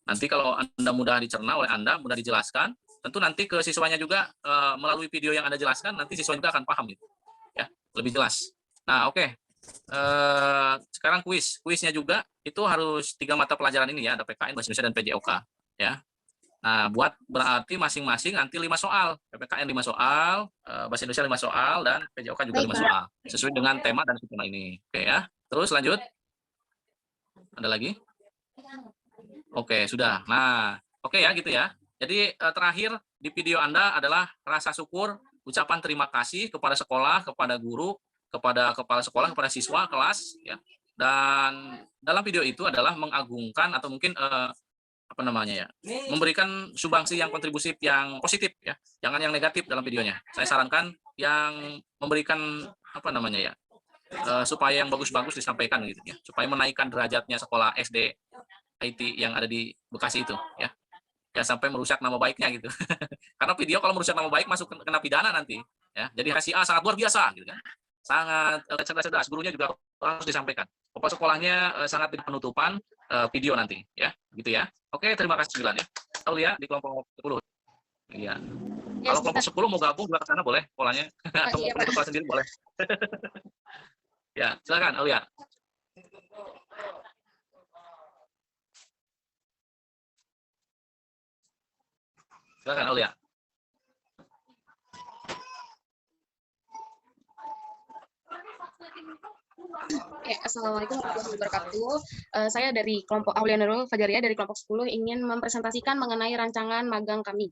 Speaker 1: Nanti kalau Anda mudah dicerna oleh Anda, mudah dijelaskan, tentu nanti ke siswanya juga melalui video yang Anda jelaskan, nanti siswa juga akan paham gitu ya, lebih jelas. Nah, oke. Sekarang kuisnya juga itu harus 3 mata pelajaran ini ya, ada PKN, Bahasa Indonesia, dan PJOK ya. Nah, buat berarti masing-masing nanti 5 soal. PPKN 5 soal, Bahasa Indonesia 5 soal, dan PJOK juga 5 soal. Sesuai dengan tema dan subtema ini. Oke ya. Terus lanjut. Ada lagi? Oke, sudah. Nah, oke ya gitu ya. Jadi terakhir di video Anda adalah rasa syukur, ucapan terima kasih kepada sekolah, kepada guru, kepada kepala sekolah, kepada siswa kelas ya. Dan dalam video itu adalah mengagungkan atau mungkin apa namanya ya, memberikan sumbangsi yang kontribusi yang positif ya, jangan yang negatif dalam videonya. Saya sarankan yang memberikan apa namanya ya, supaya yang bagus-bagus disampaikan gitu ya, supaya menaikkan derajatnya sekolah SD IT yang ada di Bekasi itu ya, jangan sampai merusak nama baiknya gitu. Karena video kalau merusak nama baik masuk kena pidana nanti ya. Jadi si A sangat luar biasa gitu kan, sangat cerdas, gurunya juga harus disampaikan. Kepala sekolahnya sangat tidak penutupan video nanti ya, gitu ya. Oke, terima kasih 9 ya. Tahu ya di kelompok 10. Iya. Kalau kelompok 10 mau gabung juga ke sana boleh polanya, atau mau ikut kelas sendiri boleh. Ya, silakan Aulia. Silakan Aulia.
Speaker 2: Ya, Assalamualaikum warahmatullahi wabarakatuh. Saya dari kelompok Aulia Nurul Fajaria dari kelompok 10 ingin mempresentasikan mengenai rancangan magang kami.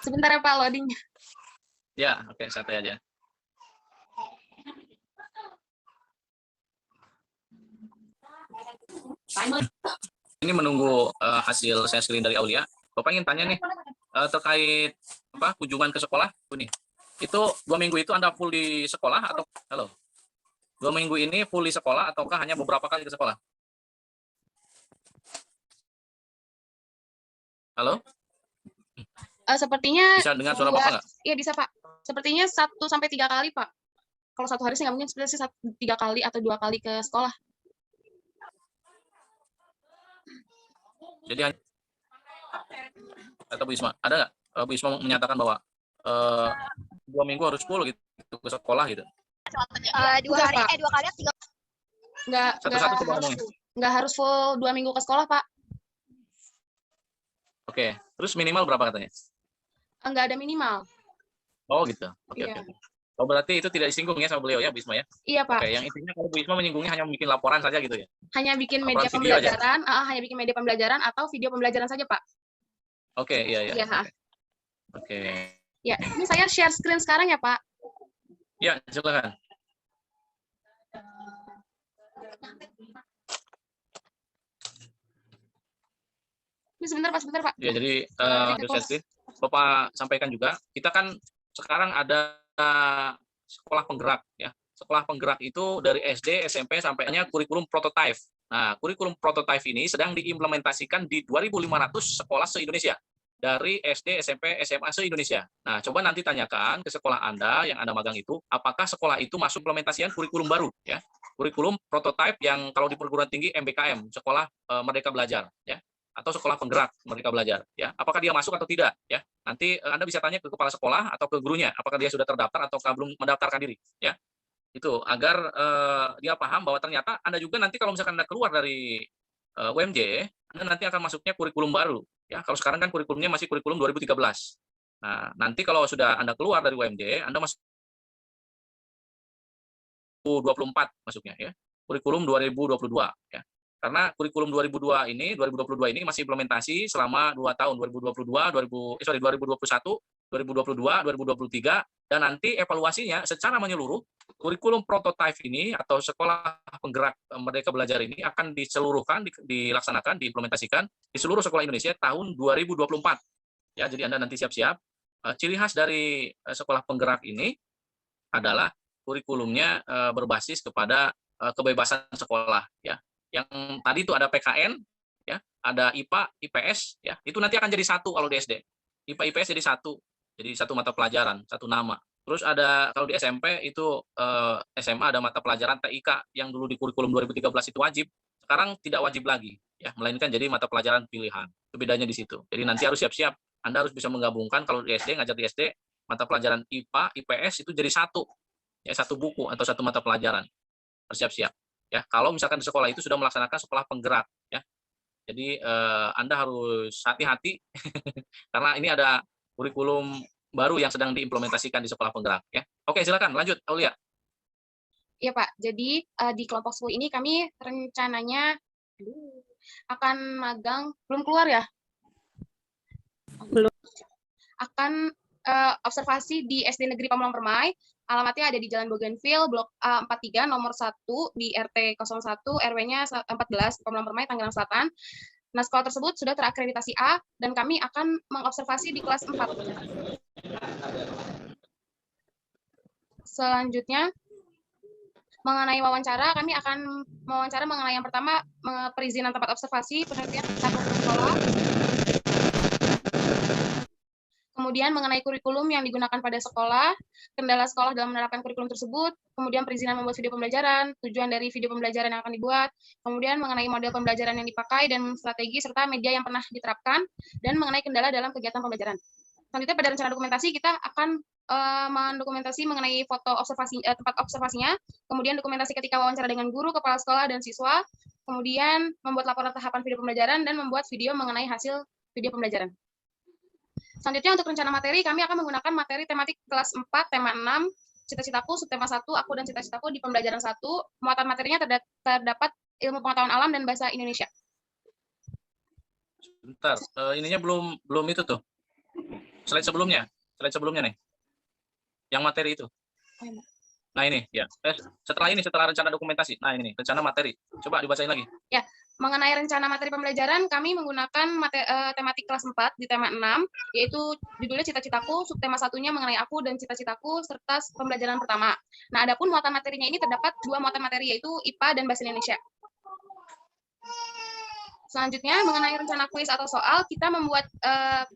Speaker 2: Sebentar ya Pak, loading.
Speaker 1: Ya, oke, santai aja. ini menunggu hasil saya screen dari Aulia. Bapak ingin tanya nih terkait kunjungan ke sekolah. Nih, itu 2 minggu itu Anda full di sekolah atau halo? 2 minggu ini full di sekolah ataukah hanya beberapa kali ke sekolah? Halo?
Speaker 2: Sepertinya
Speaker 1: Bisa dengar suara Bapak nggak?
Speaker 2: Iya bisa Pak. Sepertinya 1 sampai 3 kali Pak. Kalau 1 hari sih nggak mungkin, sebenarnya 3 kali atau 2 kali ke sekolah.
Speaker 1: Jadi atau Bu Isma, ada nggak Bu Isma menyatakan bahwa 2 minggu harus full gitu ke sekolah gitu?
Speaker 6: 2 hari, 2 kali atau 3?
Speaker 1: Satu-satu coba ngomongin.
Speaker 2: Nggak harus full 2 minggu ke sekolah Pak.
Speaker 1: Oke, terus minimal berapa katanya?
Speaker 2: Nggak ada minimal.
Speaker 1: Oh gitu. Oke,
Speaker 2: Iya.
Speaker 1: oke. Oh berarti itu tidak disinggung ya sama beliau ya Bu Isma ya?
Speaker 2: Iya Pak.
Speaker 1: Oke, yang intinya kalau Bu Isma menyinggungnya hanya bikin laporan saja gitu ya?
Speaker 2: Hanya bikin
Speaker 1: Laporan
Speaker 2: media
Speaker 1: video aja?
Speaker 2: pembelajaran, hanya bikin media pembelajaran atau video pembelajaran saja Pak.
Speaker 1: Oke, iya.
Speaker 2: Iya.
Speaker 1: Oke.
Speaker 2: Ya, ini saya share screen sekarang ya Pak.
Speaker 1: Ya, silakan.
Speaker 2: Ini sebentar Pak.
Speaker 1: Ya, jadi Bapak sampaikan juga, kita kan sekarang ada sekolah penggerak ya. Sekolah penggerak itu dari SD, SMP sampainya kurikulum prototype. Nah, kurikulum prototype ini sedang diimplementasikan di 2.500 sekolah se-Indonesia. Dari SD, SMP, SMA se-Indonesia. Nah, coba nanti tanyakan ke sekolah Anda yang Anda magang itu, apakah sekolah itu masuk implementasian kurikulum baru ya. Kurikulum prototype yang kalau di perguruan tinggi MBKM, Sekolah Merdeka Belajar ya. Atau sekolah penggerak Merdeka Belajar ya. Apakah dia masuk atau tidak ya? Nanti Anda bisa tanya ke kepala sekolah atau ke gurunya apakah dia sudah terdaftar atau belum mendaftarkan diri ya. Itu agar dia paham bahwa ternyata Anda juga nanti kalau misalkan Anda keluar dari UMJ, Anda nanti akan masuknya kurikulum baru ya. Kalau sekarang kan kurikulumnya masih kurikulum 2013. Nah, nanti kalau sudah Anda keluar dari UMJ, Anda masuk 2024 masuknya ya. Kurikulum 2022 ya. Karena kurikulum 2022 ini masih implementasi selama 2 tahun 2021, 2022, 2023 dan nanti evaluasinya secara menyeluruh kurikulum prototype ini atau sekolah penggerak Merdeka Belajar ini akan dilaksanakan, diimplementasikan di seluruh sekolah Indonesia tahun 2024. Ya, jadi Anda nanti siap-siap. Ciri khas dari sekolah penggerak ini adalah kurikulumnya berbasis kepada kebebasan sekolah ya. Yang tadi itu ada PKN ya, ada IPA, IPS ya. Itu nanti akan jadi satu kalau di SD. IPA, IPS jadi satu. Jadi satu mata pelajaran, satu nama. Terus ada kalau di SMP itu SMA ada mata pelajaran TIK yang dulu di kurikulum 2013 itu wajib, sekarang tidak wajib lagi ya, melainkan jadi mata pelajaran pilihan. Itu bedanya di situ. Jadi nanti harus siap-siap. Anda harus bisa menggabungkan kalau di SD ngajar di SD mata pelajaran IPA, IPS itu jadi satu. Ya, satu buku atau satu mata pelajaran. Harus siap-siap. Ya, kalau misalkan di sekolah itu sudah melaksanakan sekolah penggerak ya. Jadi Anda harus hati-hati karena ini ada kurikulum baru yang sedang diimplementasikan di sekolah penggerak ya. Oke, silakan lanjut Aulia.
Speaker 2: Iya Pak, jadi di kelompok 10 ini kami rencananya akan magang, belum keluar ya?
Speaker 8: Belum.
Speaker 2: Akan observasi di SD Negeri Pamulang Permai, alamatnya ada di Jalan Bougainville, Blok A43, nomor 1, di RT 01, RW-nya 14, Pamulang Permai, Tangerang Selatan. Nah, sekolah tersebut sudah terakreditasi A, dan kami akan mengobservasi di kelas 4. Selanjutnya, mengenai wawancara, kami akan mewawancara mengenai yang pertama, perizinan tempat observasi, penelitian sekolah, kemudian mengenai kurikulum yang digunakan pada sekolah, kendala sekolah dalam menerapkan kurikulum tersebut, kemudian perizinan membuat video pembelajaran, tujuan dari video pembelajaran yang akan dibuat, kemudian mengenai model pembelajaran yang dipakai dan strategi serta media yang pernah diterapkan, dan mengenai kendala dalam kegiatan pembelajaran. Selanjutnya pada rencana dokumentasi kita akan mendokumentasi mengenai foto observasi tempat observasinya, kemudian dokumentasi ketika wawancara dengan guru, kepala sekolah, dan siswa, kemudian membuat laporan tahapan video pembelajaran, dan membuat video mengenai hasil video pembelajaran. Selanjutnya untuk rencana materi, kami akan menggunakan materi tematik kelas 4, tema 6, cita-citaku, subtema 1, aku dan cita-citaku di pembelajaran 1, muatan materinya terdapat ilmu pengetahuan alam dan bahasa Indonesia.
Speaker 1: Bentar, ininya belum itu tuh. Slide sebelumnya nih. Yang materi itu. Nah ini ya. Setelah rencana dokumentasi. Nah ini nih, rencana materi. Coba dibacain lagi.
Speaker 2: Ya, Mengenai rencana materi pembelajaran, kami menggunakan tematik kelas 4 di tema 6, yaitu judulnya Cita-citaku, subtema satunya mengenai aku dan cita-citaku, serta pembelajaran pertama. Nah, adapun muatan materinya ini terdapat 2 muatan materi, yaitu IPA dan Bahasa Indonesia. Selanjutnya, mengenai rencana kuis atau soal, kita membuat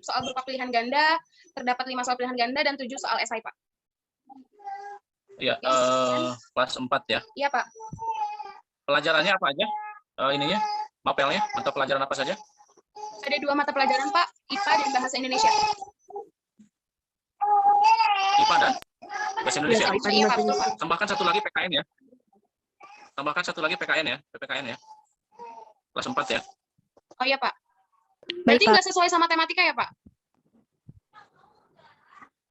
Speaker 2: soal berupa pilihan ganda, terdapat 5 soal pilihan ganda dan 7 soal esai, Pak.
Speaker 1: Iya, kelas 4 ya.
Speaker 2: Iya, Pak.
Speaker 1: Pelajarannya apa aja? Ininya, mapelnya, atau pelajaran apa saja?
Speaker 2: Ada 2 mata pelajaran, Pak, IPA dan Bahasa Indonesia.
Speaker 1: IPA dan Bahasa Indonesia.
Speaker 2: Iya, Pak, betul, Pak.
Speaker 1: Tambahkan satu lagi PKN ya. Tambahkan satu lagi PKN ya, PPKN ya. Kelas 4 ya.
Speaker 2: Oh iya, Pak.
Speaker 7: Baik,
Speaker 2: Berarti
Speaker 7: Pak.
Speaker 2: nggak sesuai sama tematika ya, Pak?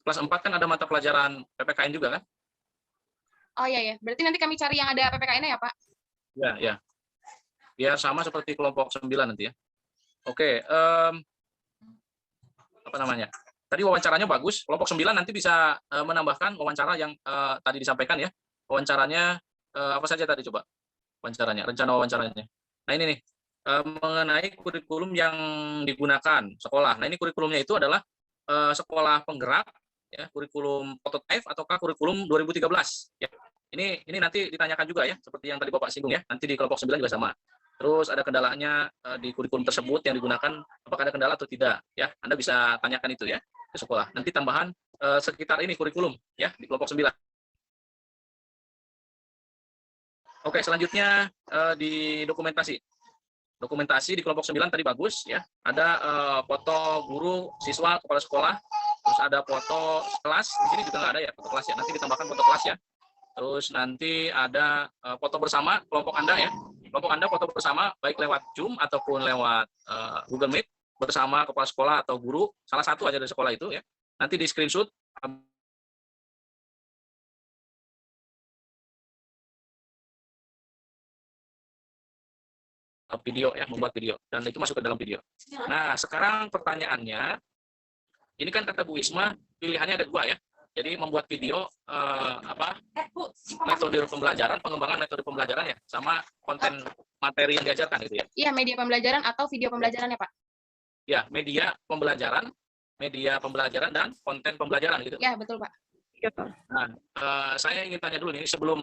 Speaker 1: Kelas 4 kan ada mata pelajaran PPKN juga kan?
Speaker 2: Oh iya, ya. Berarti nanti kami cari yang ada PPKN-nya ya, Pak?
Speaker 1: Ya, ya. Biar sama seperti kelompok 9 nanti ya. Oke, apa namanya? Tadi wawancaranya bagus. Kelompok 9 nanti bisa menambahkan wawancara yang tadi disampaikan ya. Wawancaranya apa saja tadi coba? Wawancaranya, rencana wawancaranya. Nah, ini nih. Mengenai kurikulum yang digunakan sekolah. Nah, ini kurikulumnya itu adalah sekolah penggerak ya, kurikulum prototipe ataukah kurikulum 2013 ya. Ini nanti ditanyakan juga ya, seperti yang tadi Bapak singgung ya. Nanti di kelompok 9 juga sama. Terus ada kendalanya di kurikulum tersebut yang digunakan, apakah ada kendala atau tidak ya. Anda bisa tanyakan itu ya ke sekolah. Nanti tambahan sekitar ini kurikulum ya di kelompok 9. Oke, selanjutnya di dokumentasi. Dokumentasi di kelompok 9 tadi bagus ya. Ada foto guru, siswa, kepala sekolah, terus ada foto kelas. Di sini juga nggak ada ya foto kelas ya. Nanti ditambahkan foto kelas ya. Terus nanti ada foto bersama kelompok Anda ya. Kelompok Anda foto bersama baik lewat Zoom ataupun lewat Google Meet bersama kepala sekolah atau guru, salah satu aja dari sekolah itu ya. Nanti di screenshot video ya, membuat video dan itu masuk ke dalam video. Nah, sekarang pertanyaannya, ini kan kata Bu Isma pilihannya ada 2 ya. Jadi membuat video metode pembelajaran, pengembangan metode pembelajaran ya, sama konten materi yang diajarkan gitu ya.
Speaker 2: Iya, media pembelajaran atau video pembelajaran ya, Pak?
Speaker 1: Ya, media pembelajaran dan konten pembelajaran gitu.
Speaker 2: Ya, betul, Pak.
Speaker 1: Nah, saya ingin tanya dulu nih sebelum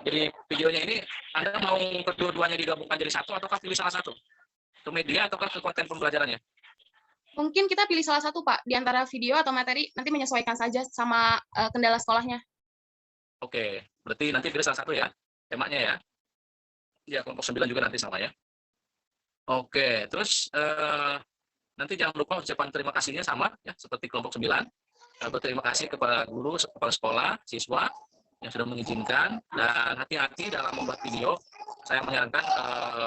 Speaker 1: jadi videonya ini, Anda mau kedua-duanya digabungkan jadi satu ataukah pilih salah satu? Ke media ataukah ke konten pembelajarannya?
Speaker 2: Mungkin kita pilih salah satu, Pak, di antara video atau materi, nanti menyesuaikan saja sama kendala sekolahnya.
Speaker 1: Oke, berarti nanti pilih salah satu ya, temanya ya. Ya, kelompok 9 juga nanti sama ya. Oke, terus nanti jangan lupa ucapan terima kasihnya sama ya, seperti kelompok 9. Berterima kasih kepada guru, kepala sekolah, siswa yang sudah mengizinkan, dan hati-hati dalam membuat video. Saya menyarankan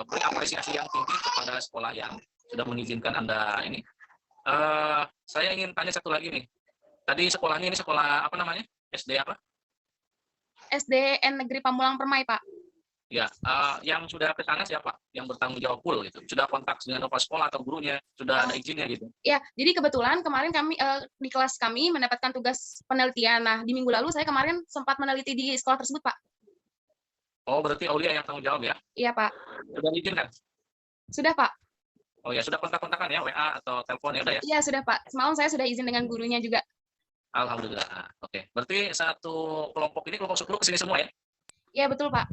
Speaker 1: beri apresiasi yang tinggi kepada sekolah yang sudah mengizinkan Anda ini. Saya ingin tanya satu lagi nih. Tadi sekolahnya ini sekolah apa namanya? SD apa?
Speaker 2: SDN Negeri Pamulang Permai, Pak.
Speaker 1: Ya, yang sudah ke sana siapa? Yang bertanggung jawab full gitu. Sudah kontak dengan kepala sekolah atau gurunya, sudah ada izinnya gitu.
Speaker 2: Ya, jadi kebetulan kemarin kami di kelas kami mendapatkan tugas penelitian. Nah, di minggu lalu saya kemarin sempat meneliti di sekolah tersebut, Pak.
Speaker 1: Oh, berarti Aulia yang tanggung jawab ya?
Speaker 2: Iya, Pak.
Speaker 1: Sudah izinkan?
Speaker 2: Sudah, Pak.
Speaker 1: Oh ya, sudah kontak-kontakan ya, WA atau telepon ya udah ya?
Speaker 2: Iya, sudah, Pak. Semalam saya sudah izin dengan gurunya juga.
Speaker 1: Alhamdulillah. Oke, berarti satu kelompok ini, kelompok 10 kesini semua ya?
Speaker 2: Iya, betul, Pak.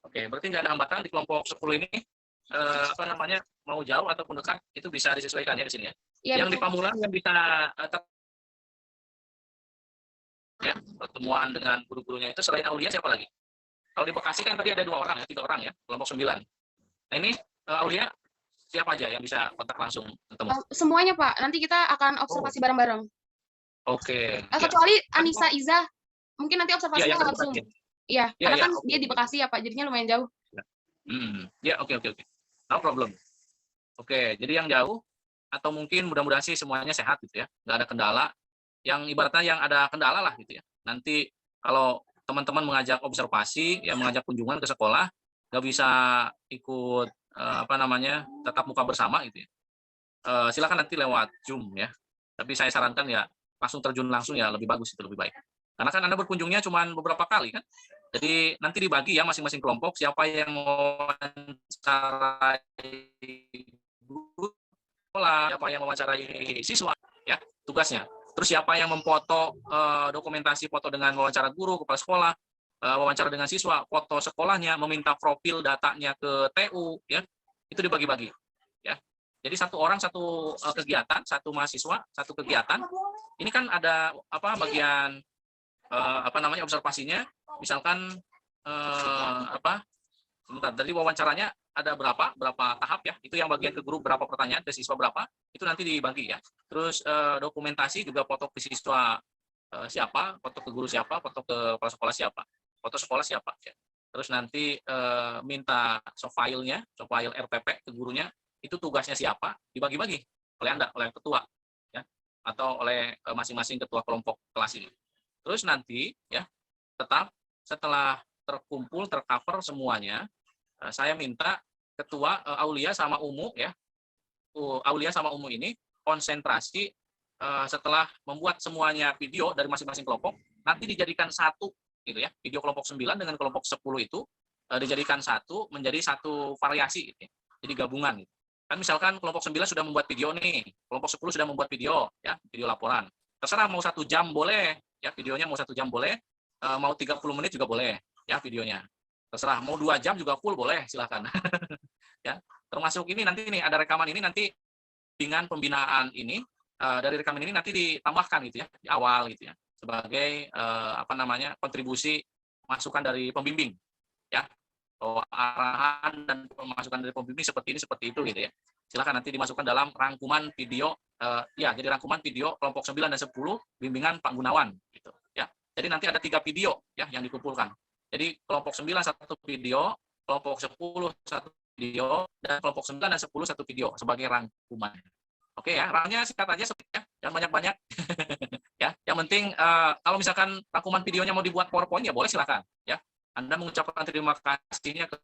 Speaker 1: Oke, berarti nggak ada hambatan di kelompok 10 ini, mau jauh ataupun dekat, itu bisa disesuaikan ya di sini ya?
Speaker 2: Iya,
Speaker 1: yang
Speaker 2: betul.
Speaker 1: di Pamulang yang bisa ya, pertemuan dengan guru-gurunya itu selain Aulia siapa lagi? Kalau di Bekasi kan tadi ada 2 orang ya, 3 orang ya, kelompok 9. Nah ini Aulia siapa aja yang bisa kontak langsung ketemu?
Speaker 2: Semuanya, Pak. Nanti kita akan observasi bareng-bareng.
Speaker 1: Oke.
Speaker 2: Kecuali Anissa Iza, mungkin nanti observasinya lewat Zoom. Iya,
Speaker 1: Ya,
Speaker 2: karena
Speaker 1: ya,
Speaker 2: kan
Speaker 1: oke.
Speaker 2: dia di Bekasi ya, Pak. Jadinya lumayan jauh.
Speaker 1: Ya, oke. No problem. Oke, jadi yang jauh atau mungkin mudah-mudahan sih semuanya sehat gitu ya, nggak ada kendala. Yang ibaratnya yang ada kendala lah gitu ya. Nanti kalau teman-teman mengajak observasi, ya mengajak kunjungan ke sekolah, nggak bisa ikut tatap muka bersama gitu ya. Silakan nanti lewat Zoom ya. Tapi saya sarankan ya langsung terjun langsung ya lebih bagus, itu lebih baik. Karena kan Anda berkunjungnya cuma beberapa kali kan. Jadi nanti dibagi ya masing-masing kelompok siapa yang mewawancarai guru sekolah, siapa yang mewawancarai siswa ya tugasnya. Terus siapa yang memfoto dokumentasi foto dengan wawancara guru, kepala sekolah, wawancara dengan siswa, foto sekolahnya, meminta profil datanya ke TU ya. Itu dibagi-bagi ya. Jadi satu orang satu kegiatan, satu mahasiswa satu kegiatan. Ini kan ada bagian observasinya. Misalkan dari wawancaranya ada berapa tahap ya, itu yang bagian ke grup berapa pertanyaan, ke siswa berapa, itu nanti dibagi ya. Terus dokumentasi juga foto ke siswa siapa, foto ke guru siapa, foto ke kepala sekolah siapa, foto sekolah siapa ya. Terus nanti minta soft file RPP ke gurunya, itu tugasnya siapa, dibagi-bagi oleh Anda, oleh ketua ya, atau oleh masing-masing ketua kelompok kelas ini. Terus nanti ya tetap setelah tercover semuanya, saya minta ketua Aulia sama Umu ya, Aulia sama Umu ini konsentrasi setelah membuat semuanya video dari masing-masing kelompok, nanti dijadikan satu gitu ya, video kelompok 9 dengan kelompok 10 itu dijadikan satu menjadi satu variasi gitu ya. Jadi gabungan gitu. Kan misalkan kelompok 9 sudah membuat video nih, kelompok 10 sudah membuat video ya, video laporan. Terserah mau 1 jam boleh ya, videonya mau 1 jam boleh, mau 30 menit juga boleh ya videonya. Terserah mau 2 jam juga full boleh, silakan. Ya, termasuk ini nanti nih ada rekaman ini nanti dengan pembinaan ini dari rekaman ini nanti ditambahkan gitu ya di awal gitu ya sebagai kontribusi masukan dari pembimbing ya. Arahan dan masukan dari pembimbing seperti ini seperti itu gitu ya. Silakan nanti dimasukkan dalam rangkuman video jadi rangkuman video kelompok 9 dan 10 bimbingan Pak Gunawan gitu ya. Jadi nanti ada 3 video ya yang dikumpulkan. Jadi kelompok 9 1 video, kelompok 10 1 video, dan kelompok 9 dan 10 1 video sebagai rangkuman. Oke ya, rangnya singkat aja ya, jangan banyak-banyak. Ya, yang penting kalau misalkan rangkuman videonya mau dibuat PowerPoint ya boleh silakan ya. Anda mengucapkan terima kasihnya ke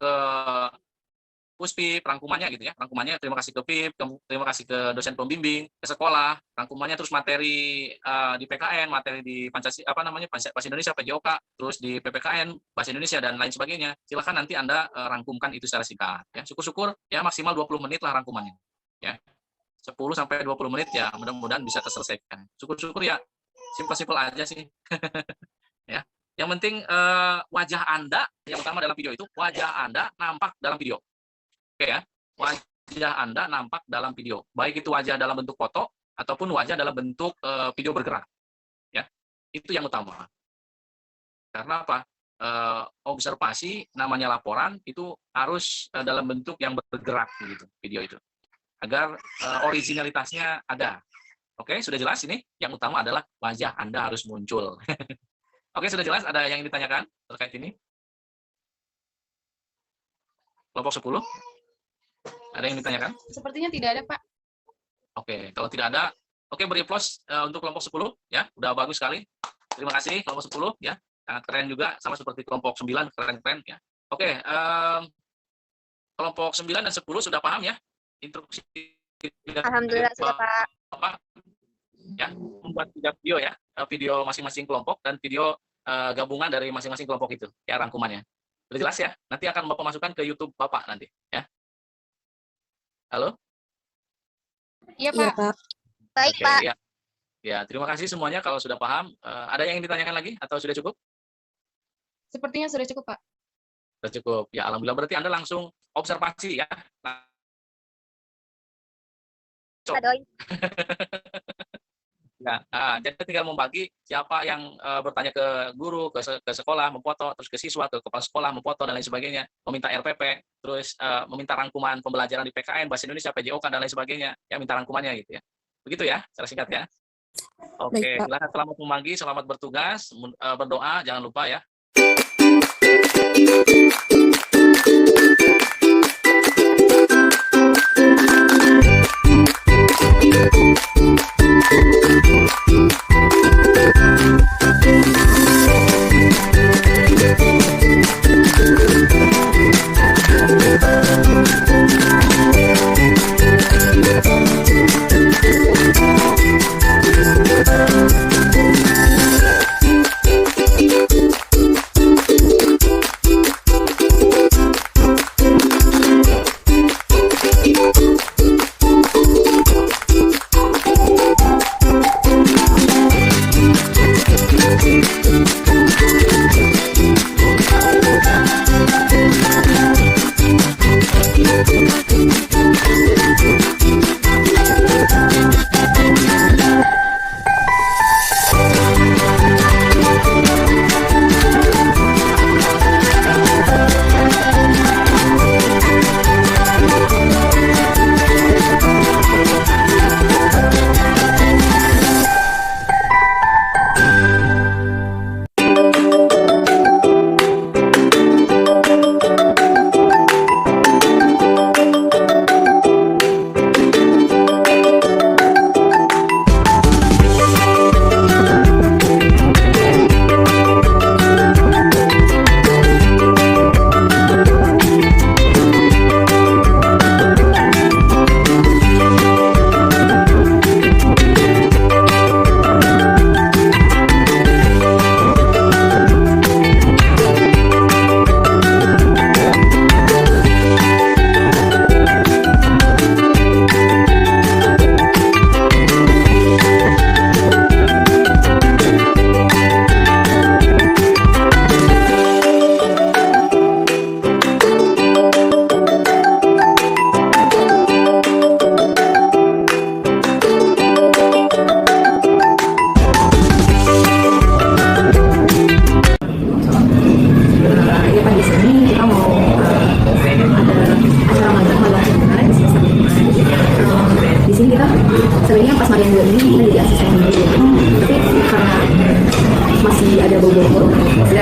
Speaker 1: Puspip, rangkumannya gitu ya. Rangkumannya terima kasih ke PIP, terima kasih ke dosen pembimbing, ke sekolah, rangkumannya terus materi di PKN, materi di Pancasila Bahasa Indonesia PJOK, terus di PPKN Bahasa Indonesia dan lain sebagainya. Silakan nanti Anda rangkumkan itu secara singkat ya. Syukur-syukur ya maksimal 20 menit lah rangkumannya. Ya. 10 sampai 20 menit ya, mudah-mudahan bisa terselesaikan. Syukur-syukur ya simpel-simpel aja sih. Ya. Yang penting wajah Anda yang utama dalam video itu, wajah Anda nampak dalam video. Oke ya, wajah Anda nampak dalam video. Baik itu wajah dalam bentuk foto ataupun wajah dalam bentuk video bergerak. Ya, itu yang utama. Karena apa? Observasi namanya laporan itu harus dalam bentuk yang bergerak gitu, video itu. Agar originalitasnya ada. Oke, sudah jelas ini? Yang utama adalah wajah Anda harus muncul. Oke, sudah jelas? Ada yang ditanyakan terkait ini? Kelompok 10? Ada yang ditanyakan?
Speaker 2: Sepertinya tidak ada, Pak.
Speaker 1: Oke, kalau tidak ada, oke beri applause untuk kelompok 10 ya. Udah bagus sekali. Terima kasih kelompok 10 ya. Sangat keren juga sama seperti kelompok 9, keren-keren ya. Oke, kelompok 9 dan 10 sudah paham ya? Instruksi.
Speaker 6: Alhamdulillah sudah, Pak.
Speaker 1: Ya, membuat video ya, video masing-masing kelompok dan video gabungan dari masing-masing kelompok itu ya rangkumannya. Sudah jelas ya? Nanti akan Bapak masukkan ke YouTube Bapak nanti ya. Halo?
Speaker 2: Iya, Pak.
Speaker 4: Pak.
Speaker 6: Baik,
Speaker 1: Oke,
Speaker 6: Pak.
Speaker 1: ya. Ya, terima kasih semuanya kalau sudah paham. Ada yang ditanyakan lagi atau sudah cukup?
Speaker 2: Sepertinya sudah cukup, Pak.
Speaker 1: Sudah cukup. Ya, alhamdulillah berarti Anda langsung observasi ya.
Speaker 6: Adoy.
Speaker 1: Ya, jadi tinggal membagi siapa yang bertanya ke guru, ke sekolah, memfoto, terus ke siswa, ke kepala sekolah, memfoto dan lain sebagainya, meminta RPP, terus meminta rangkuman pembelajaran di PKN, Bahasa Indonesia, PJOK dan lain sebagainya, ya minta rangkumannya gitu ya. Begitu ya, secara singkat ya. Oke,
Speaker 4: Baik, Pak.
Speaker 1: silakan selamat membagi, selamat bertugas, berdoa, jangan lupa ya.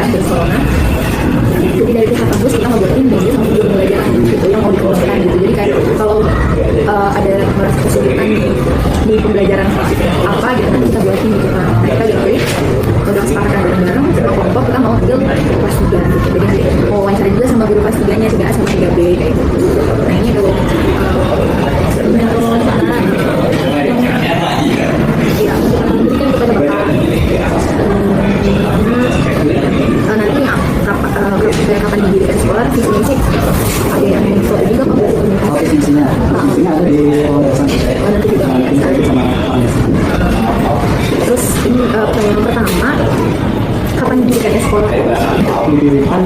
Speaker 10: virus corona. Jadi dari pihak kampus kita ngobrolin media sama video pembelajaran gitu yang mau dikeluarkan gitu. Jadi kayak kalau ada merasa kesulitan di pembelajaran apa gitu nanti kita buatin gitu kan. Nah kita gitu udah kesepakatan bareng-bareng sama kelompok kita mau ambil kelas 3 gitu. Jadi mau wawancara juga sama guru kelas 3-nya 3A sama 3B kayak gitu. Nah ini kalau wawancara ya berikan kepada Bapak nanti kapan didirikan sekolah visinya sih ada yang info juga kok visinya ada di nanti juga terus ini yang pertama kapan didirikan sekolah didirikan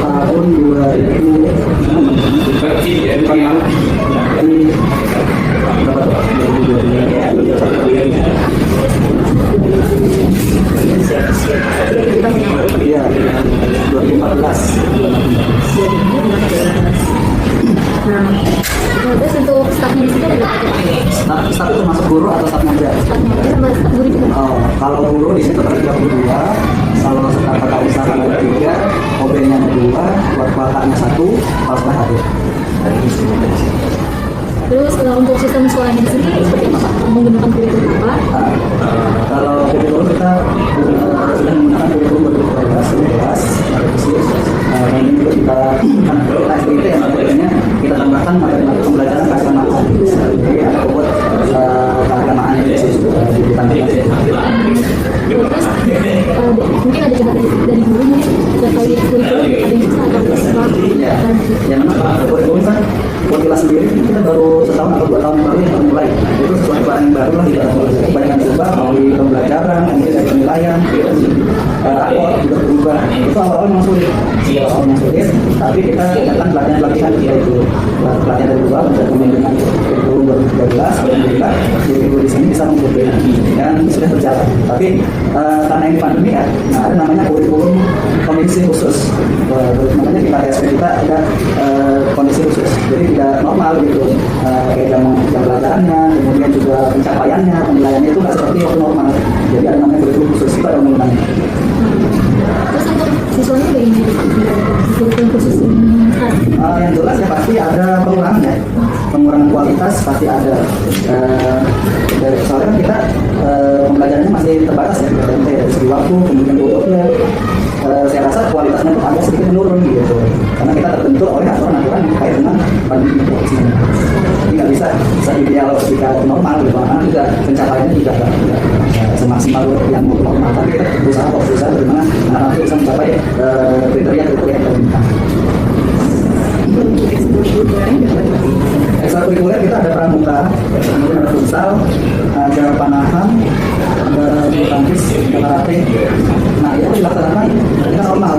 Speaker 10: tahun 2014. Nah, terus untuk stafnya di situ ada berapa? Staf itu masuk guru atau staf ngajar? Staf guru juga. Oh, kalau guru di situ ada 32, kalau staf tata usaha ada 3, OB-nya ada 2, buat pelakanya 1, kalau staf ada. Terus untuk sistem sekolahnya di sini seperti apa Pak? Menggunakan kurikulum apa? Kalau kurikulum kita sedang menggunakan kurikulum berkelas, dan ini juga kita SPT yang sebenarnya kita tambahkan materi pembelajaran keagamaan. Jadi ada buat keagamaan yang ditambahkan. Terus mungkin ada juga dari guru mungkin terkait kurikulum ada yang bisa atau ya, yang mana kurikulum kan kelas sendiri kita baru setahun atau 2 tahun baru yang mulai itu sesuatu yang baru lah kita banyak berubah melalui pembelajaran kemudian dari penilaian rapor juga berubah itu awal-awal memang sulit tapi kita datang pelatihan yaitu pelatihan dari luar untuk kemudian kurikulum 2013 dan kita di sini bisa membuat dan sudah berjalan tapi karena ini pandemi ya ada namanya kurikulum kondisi khusus makanya kita SP kita ada kondisi khusus jadi tidak normal gitu kayak jam pelajarannya kemudian juga pencapaiannya penilaiannya itu nggak seperti waktu normal jadi ada namanya kurikulum khusus kita yang menggunakan terus untuk siswanya bagaimana kurikulum khusus ini yang jelas ya pasti ada pengurangan kualitas pasti ada soalnya kita pembelajarannya masih terbatas ya dari segi waktu kemudian duduknya saya rasa kualitasnya tuh agak sedikit menurun gitu karena kita terbentur oleh aturan-aturan yang kait dengan pandemi ini jadi nggak bisa ideal ketika normal gitu karena juga pencapaiannya juga semaksimal yang normal tapi kita berusaha bagaimana anak-anak bisa mencapai kriteria yang kita minta. Ekstrakurikuler kita ada pramuka, kemudian ada futsal, ada panahan, ada bulu tangkis, ada karate. Nah itu dilaksanakan kita normal.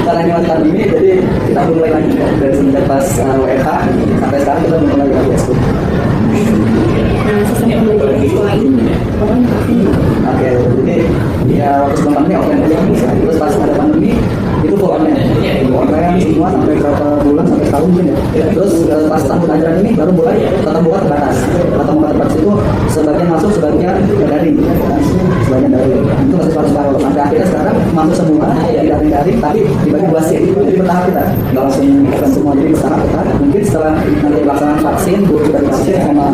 Speaker 10: Karena ini masih pandemi, jadi kita mulai lagi dari semenjak pas WFH sampai sekarang kita mulai lagi ekskul. Nah sistem pembelajaran di sekolah ini, pokoknya pasti. Oke, jadi ya waktu sebelum pandemi offline aja bisa. Terus pas ada pandemi itu full online semua sampai berapa bulan sampai setahun mungkin ya. Terus pas tahun ajaran ini baru mulai tatap muka terbatas. Tatap muka terbatas itu sebagian masuk sebagian daring. Sebagian daring. Itu masih paruh-paruh. Sampai akhirnya sekarang masuk semua tidak daring tapi dibagi 2 shift. Jadi bertahap kita. Nggak langsung meningkatkan semua jadi bertahap kita. Mungkin setelah nanti pelaksanaan vaksin, kita vaksin sama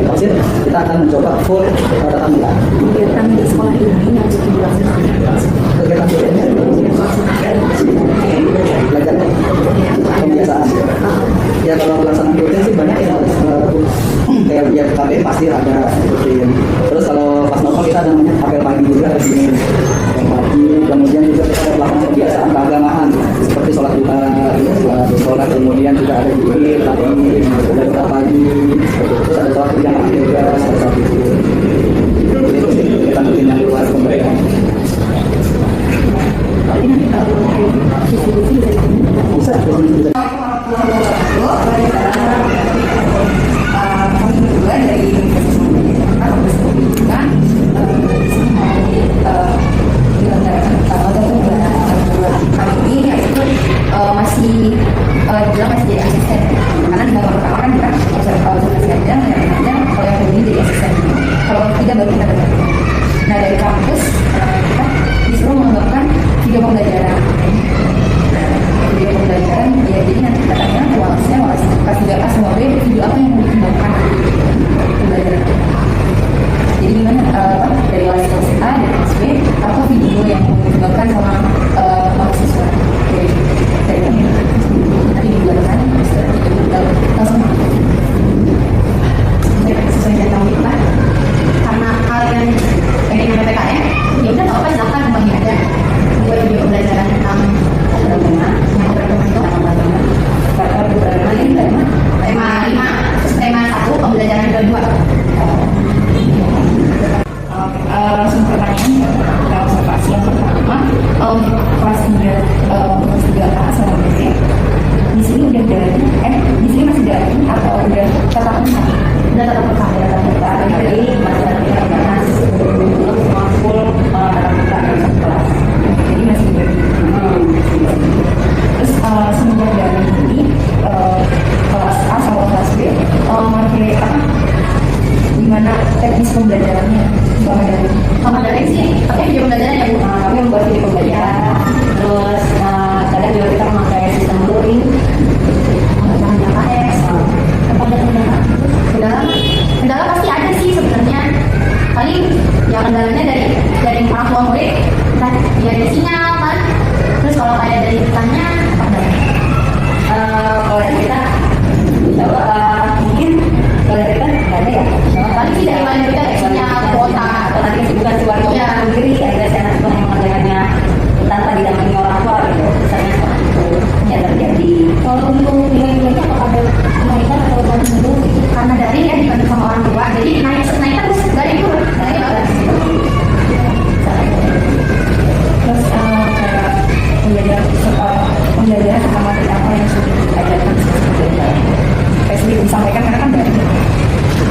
Speaker 10: vaksin, kita akan mencoba full tatap muka. Kegiatan di sekolah ini harus dilaksanakan. Kegiatan ini belajar kebiasaan ya kalau pelaksanaan rutin sih banyak ya kayak biar KP pasti ada rutin terus kalau pas normal kita ada namanya apel pagi juga di sini pagi kemudian juga kita ada pelaksanaan kebiasaan keagamaan seperti sholat duha sholat kemudian juga ada zikir pagi ada pagi terus ada sholat berjamaah juga seperti itu kita rutin yang luar pemberian tapi nanti kalau bisa kami juga dari masih jadi asisten karena di babak pertama kan kita observasi aja kalau yang ini jadi asisten kalau tidak baru kita nah dari kampus kita disuruh mengembangkan video pembelajaran
Speaker 11: jadi nanti katanya walasnya walas kelas 3A sama B video apa yang mau dikembangkan pembelajaran. Jadi gimana dari walas kelas A dan kelas B apa video yang mau dikembangkan sama mahasiswa dari kami nanti digunakan langsung sesuai dengan kami lah. Karena kalian pengen PPKM ya udah nggak apa silakan kembali aja buat video pembelajaran tentang agama yang beragama itu beragama ini tema 5 tema 1 pembelajaran kedua. Langsung pertanyaan kita observasi yang pertama kelas 3A sama B di sini udah dari di sini masih dari atau udah tetap muka? Udah tetap muka jadi masih ada panas belum semua full tatap muka dari satu kelas jadi masih dari terus semenjak dari ini kelas A sama kelas B pakai apa gimana teknis pembelajarannya sama dari sih pakai video pembelajaran ya Bu. Kami membuat video pembelajaran terus kadang juga kita memakai sistem luring caranya AS kendala pasti ada sih sebenarnya paling ya kendalanya dari orang tua murid kan ya dari sinyal kan terus kalau kayak dari kitanya kalau dari kita mungkin kalau dari kita nggak ada ya paling sih dari mana kita kayak sinyal kuota atau nanti kesibukan si warga ya sendiri ada channel yang mengerjakannya tanpa didampingi orang tua gitu misalnya seperti itu ya terjadi. Kalau untuk nilai-nilainya apakah ada kenaikan atau turun dulu karena dari ya dibantu sama orang tua jadi naik terus dari turun dari bagus terus kayak pembelajaran tentang materi apa yang sudah diajarkan kayak sudah disampaikan karena kan dari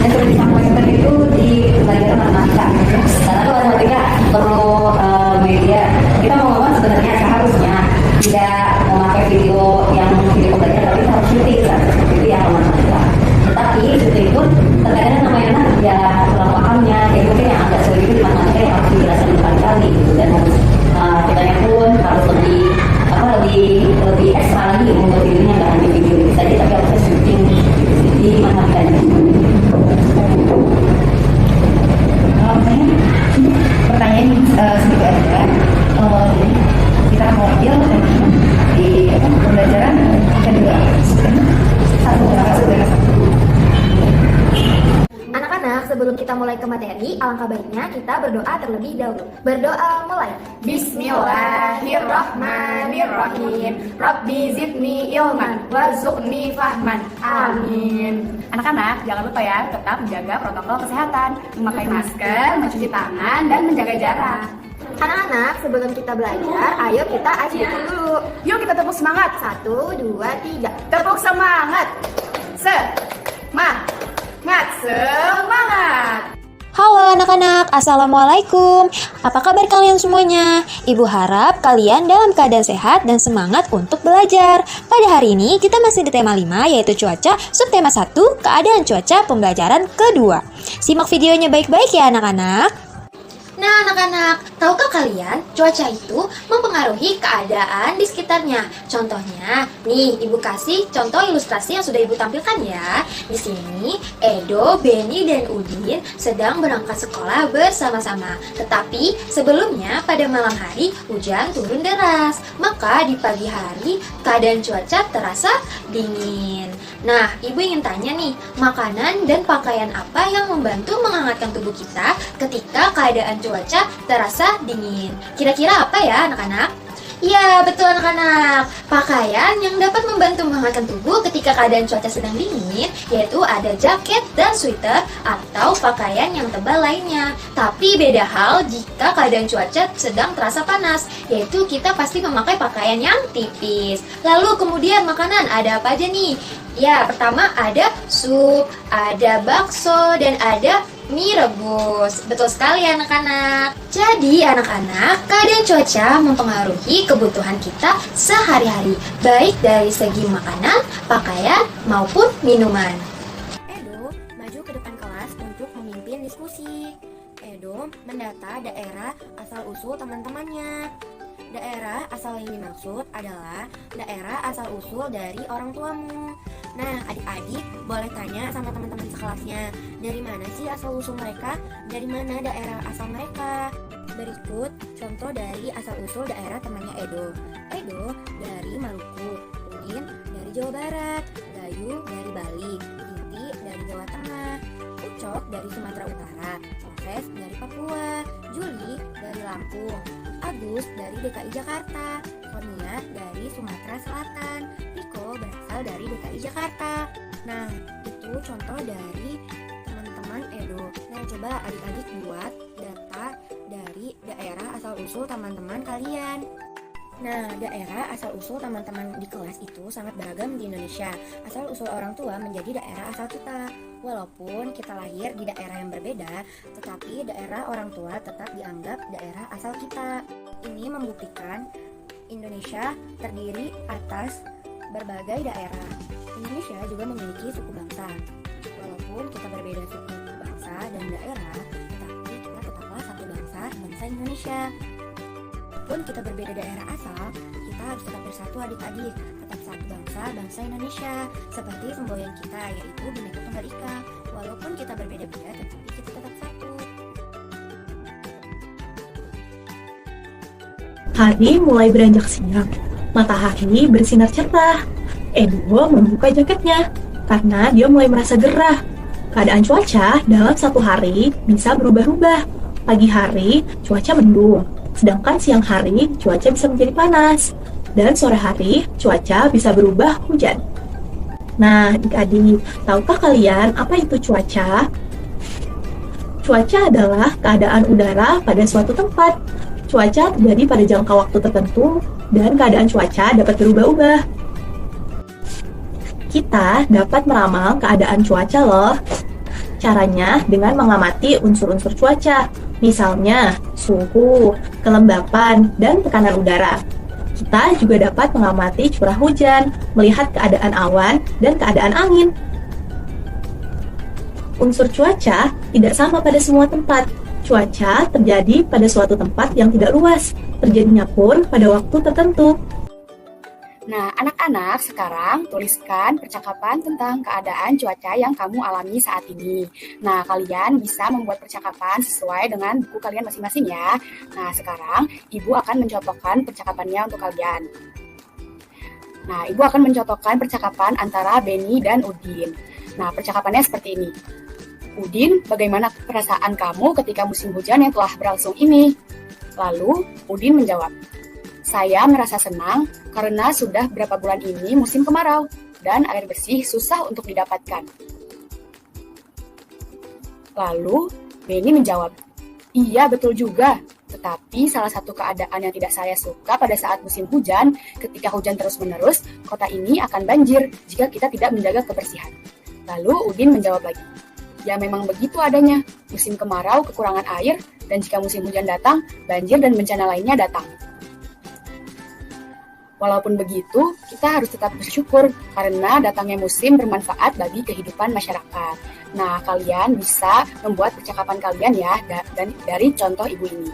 Speaker 11: yang sudah disampaikan itu di pelajaran matematika karena kalau matematika perlu media kita mau ngomong sebenarnya seharusnya tidak memakai video yang video pembelajaran tapi kita harus syuting kan seperti itu ya kalau matematika tetapi syuting pun terkadang namanya anak ya kurang pahamnya jadi mungkin yang agak sulit itu di matematika yang harus dijelaskan berkali-kali gitu dan harus kitanya pun harus lebih ekstra lagi untuk videonya nggak hanya video itu saja tapi harus syuting di matematikanya. Pertanyaan sedikit aja jadi kita mau ambil di pembelajaran kedua satu. Anak-anak, sebelum kita mulai ke materi, alangkah baiknya kita berdoa terlebih dahulu. Berdoa mulai. Bismillahirrahmanirrahim. Rabbi zidni ilman warzuqni fahman. Amin. Anak-anak, jangan lupa ya tetap menjaga protokol kesehatan, memakai masker, mencuci tangan, dan menjaga jarak. Anak-anak, sebelum kita belajar, ayo kita asyik dulu. Yuk kita tepuk semangat. 1, 2, 3. Tepuk semangat. Semangat.
Speaker 12: Halo anak-anak, Assalamualaikum. Apa kabar kalian semuanya? Ibu harap kalian dalam keadaan sehat dan semangat untuk belajar. Pada hari ini kita masih di tema 5 yaitu cuaca, subtema 1, keadaan cuaca pembelajaran kedua. Simak videonya baik-baik ya anak-anak.
Speaker 13: Nah anak-anak, tahukah kalian cuaca itu mempengaruhi keadaan di sekitarnya? Contohnya, nih ibu kasih contoh ilustrasi yang sudah ibu tampilkan ya. Di sini Edo, Beni, dan Udin sedang berangkat sekolah bersama-sama. Tetapi sebelumnya pada malam hari hujan turun deras. Maka di pagi hari keadaan cuaca terasa dingin. Nah, ibu ingin tanya nih, makanan dan pakaian apa yang membantu menghangatkan tubuh kita ketika keadaan cuaca terasa dingin? Kira-kira apa ya anak-anak? Ya, betul anak-anak. Pakaian yang dapat membantu menghangatkan tubuh ketika keadaan cuaca sedang dingin yaitu ada jaket dan sweater atau pakaian yang tebal lainnya. Tapi beda hal jika keadaan cuaca sedang terasa panas, yaitu kita pasti memakai pakaian yang tipis. Lalu kemudian makanan ada apa aja nih? Ya, pertama ada sup, ada bakso, dan ada mie rebus. Betul sekali anak-anak. Jadi anak-anak, keadaan cuaca mempengaruhi kebutuhan kita sehari-hari, baik dari segi makanan, pakaian, maupun minuman.
Speaker 14: Edo maju ke depan kelas untuk memimpin diskusi. Edo mendata daerah asal-usul teman-temannya. Daerah asal yang dimaksud adalah daerah asal-usul dari orang tuamu. Nah, adik-adik boleh tanya sama teman-teman sekelasnya, dari mana sih asal-usul mereka? Dari mana daerah asal mereka? Berikut contoh dari asal-usul daerah temannya Edo. Edo dari Maluku, Udin dari Jawa Barat, Gayu dari Bali, Titi dari Jawa Tengah, Ucok dari Sumatera Utara, Moses dari Papua, Juli dari Lampung, Agus dari DKI Jakarta, Sonia dari Sumatera Selatan, Piko berasal dari DKI Jakarta. Nah, itu contoh dari teman-teman Edo. Nah, coba adik-adik buat data dari daerah asal-usul teman-teman kalian. Nah, daerah asal-usul teman-teman di kelas itu sangat beragam di Indonesia. Asal-usul orang tua menjadi daerah asal kita. Walaupun kita lahir di daerah yang berbeda, tetapi daerah orang tua tetap dianggap daerah asal kita. Ini membuktikan Indonesia terdiri atas berbagai daerah. Indonesia juga memiliki suku bangsa. Walaupun kita berbeda suku bangsa dan daerah, tetapi kita tetaplah satu bangsa, bangsa Indonesia. Walaupun kita berbeda daerah asal, kita harus tetap bersatu adik-adik, tetap satu bangsa, bangsa Indonesia. Seperti semboyan kita, yaitu Bhinneka Tunggal Ika. Walaupun kita berbeda-beda, tetapi kita tetap satu.
Speaker 15: Hari mulai beranjak siang. Matahari bersinar cerah. Edo membuka jaketnya karena dia mulai merasa gerah. Keadaan cuaca dalam satu hari bisa berubah-ubah. Pagi hari cuaca mendung, sedangkan siang hari cuaca bisa menjadi panas. Dan sore hari cuaca bisa berubah hujan. Nah, adik-adik, tahukah kalian apa itu cuaca? Cuaca adalah keadaan udara pada suatu tempat. Cuaca terjadi pada jangka waktu tertentu dan keadaan cuaca dapat berubah-ubah. Kita dapat meramal keadaan cuaca loh. Caranya dengan mengamati unsur-unsur cuaca, misalnya suhu, kelembapan, dan tekanan udara. Kita juga dapat mengamati curah hujan, melihat keadaan awan, dan keadaan angin. Unsur cuaca tidak sama pada semua tempat. Cuaca terjadi pada suatu tempat yang tidak luas, terjadinya pun pada waktu tertentu.
Speaker 16: Nah, anak-anak sekarang tuliskan percakapan tentang keadaan cuaca yang kamu alami saat ini. Nah, kalian bisa membuat percakapan sesuai dengan buku kalian masing-masing ya. Nah, sekarang Ibu akan mencontohkan percakapannya untuk kalian. Nah, Ibu akan mencontohkan percakapan antara Beni dan Udin. Nah, percakapannya seperti ini. Udin, bagaimana perasaan kamu ketika musim hujan yang telah berlangsung ini? Lalu, Udin menjawab, saya merasa senang karena sudah berapa bulan ini musim kemarau dan air bersih susah untuk didapatkan. Lalu, Beni menjawab, iya betul juga, tetapi salah satu keadaan yang tidak saya suka pada saat musim hujan, ketika hujan terus-menerus, kota ini akan banjir jika kita tidak menjaga kebersihan. Lalu, Udin menjawab lagi, ya memang begitu adanya, musim kemarau kekurangan air, dan jika musim hujan datang, banjir dan bencana lainnya datang. Walaupun begitu, kita harus tetap bersyukur karena datangnya musim bermanfaat bagi kehidupan masyarakat. Nah, kalian bisa membuat percakapan kalian ya dari contoh Ibu ini.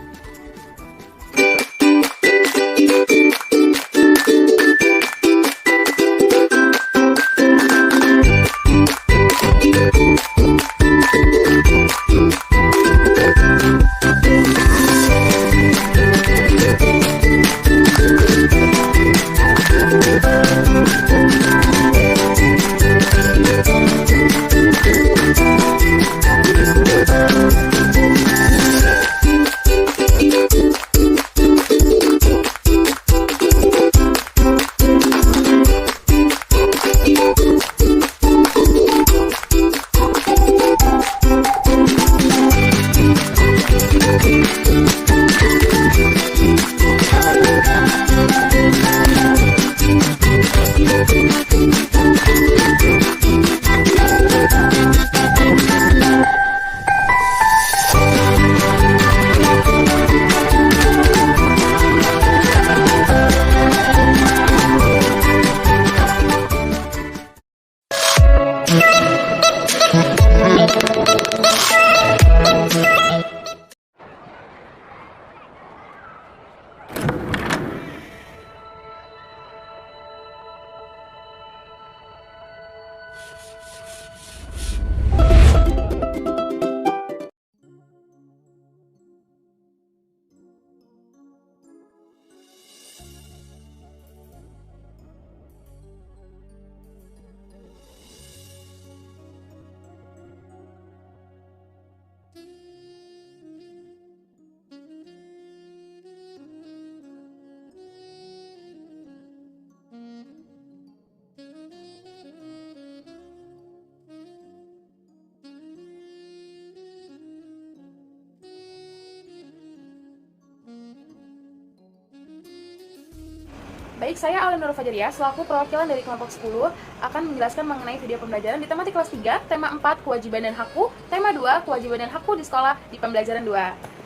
Speaker 17: Baik, saya Aulia Nurul Fajaria, selaku perwakilan dari kelompok 10, akan menjelaskan mengenai video pembelajaran di tematik kelas 3, tema 4, kewajiban dan hakku, tema 2, kewajiban dan hakku di sekolah di pembelajaran 2.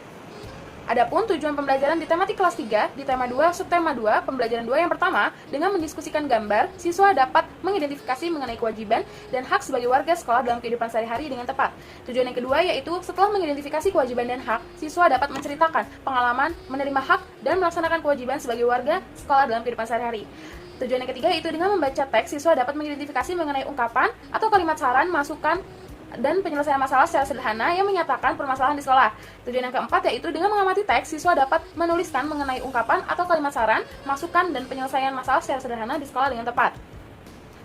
Speaker 17: Adapun tujuan pembelajaran di tematik kelas 3, di tema 2, subtema 2, pembelajaran 2 yang pertama, dengan mendiskusikan gambar, siswa dapat mengidentifikasi mengenai kewajiban dan hak sebagai warga sekolah dalam kehidupan sehari-hari dengan tepat. Tujuan yang kedua yaitu setelah mengidentifikasi kewajiban dan hak, siswa dapat menceritakan pengalaman, menerima hak, dan melaksanakan kewajiban sebagai warga sekolah dalam kehidupan sehari-hari. Tujuan yang ketiga yaitu dengan membaca teks, siswa dapat mengidentifikasi mengenai ungkapan atau kalimat saran, masukan, dan penyelesaian masalah secara sederhana yang menyatakan permasalahan di sekolah. Tujuan yang keempat yaitu dengan mengamati teks, siswa dapat menuliskan mengenai ungkapan atau kalimat saran, masukan, dan penyelesaian masalah secara sederhana di sekolah dengan tepat.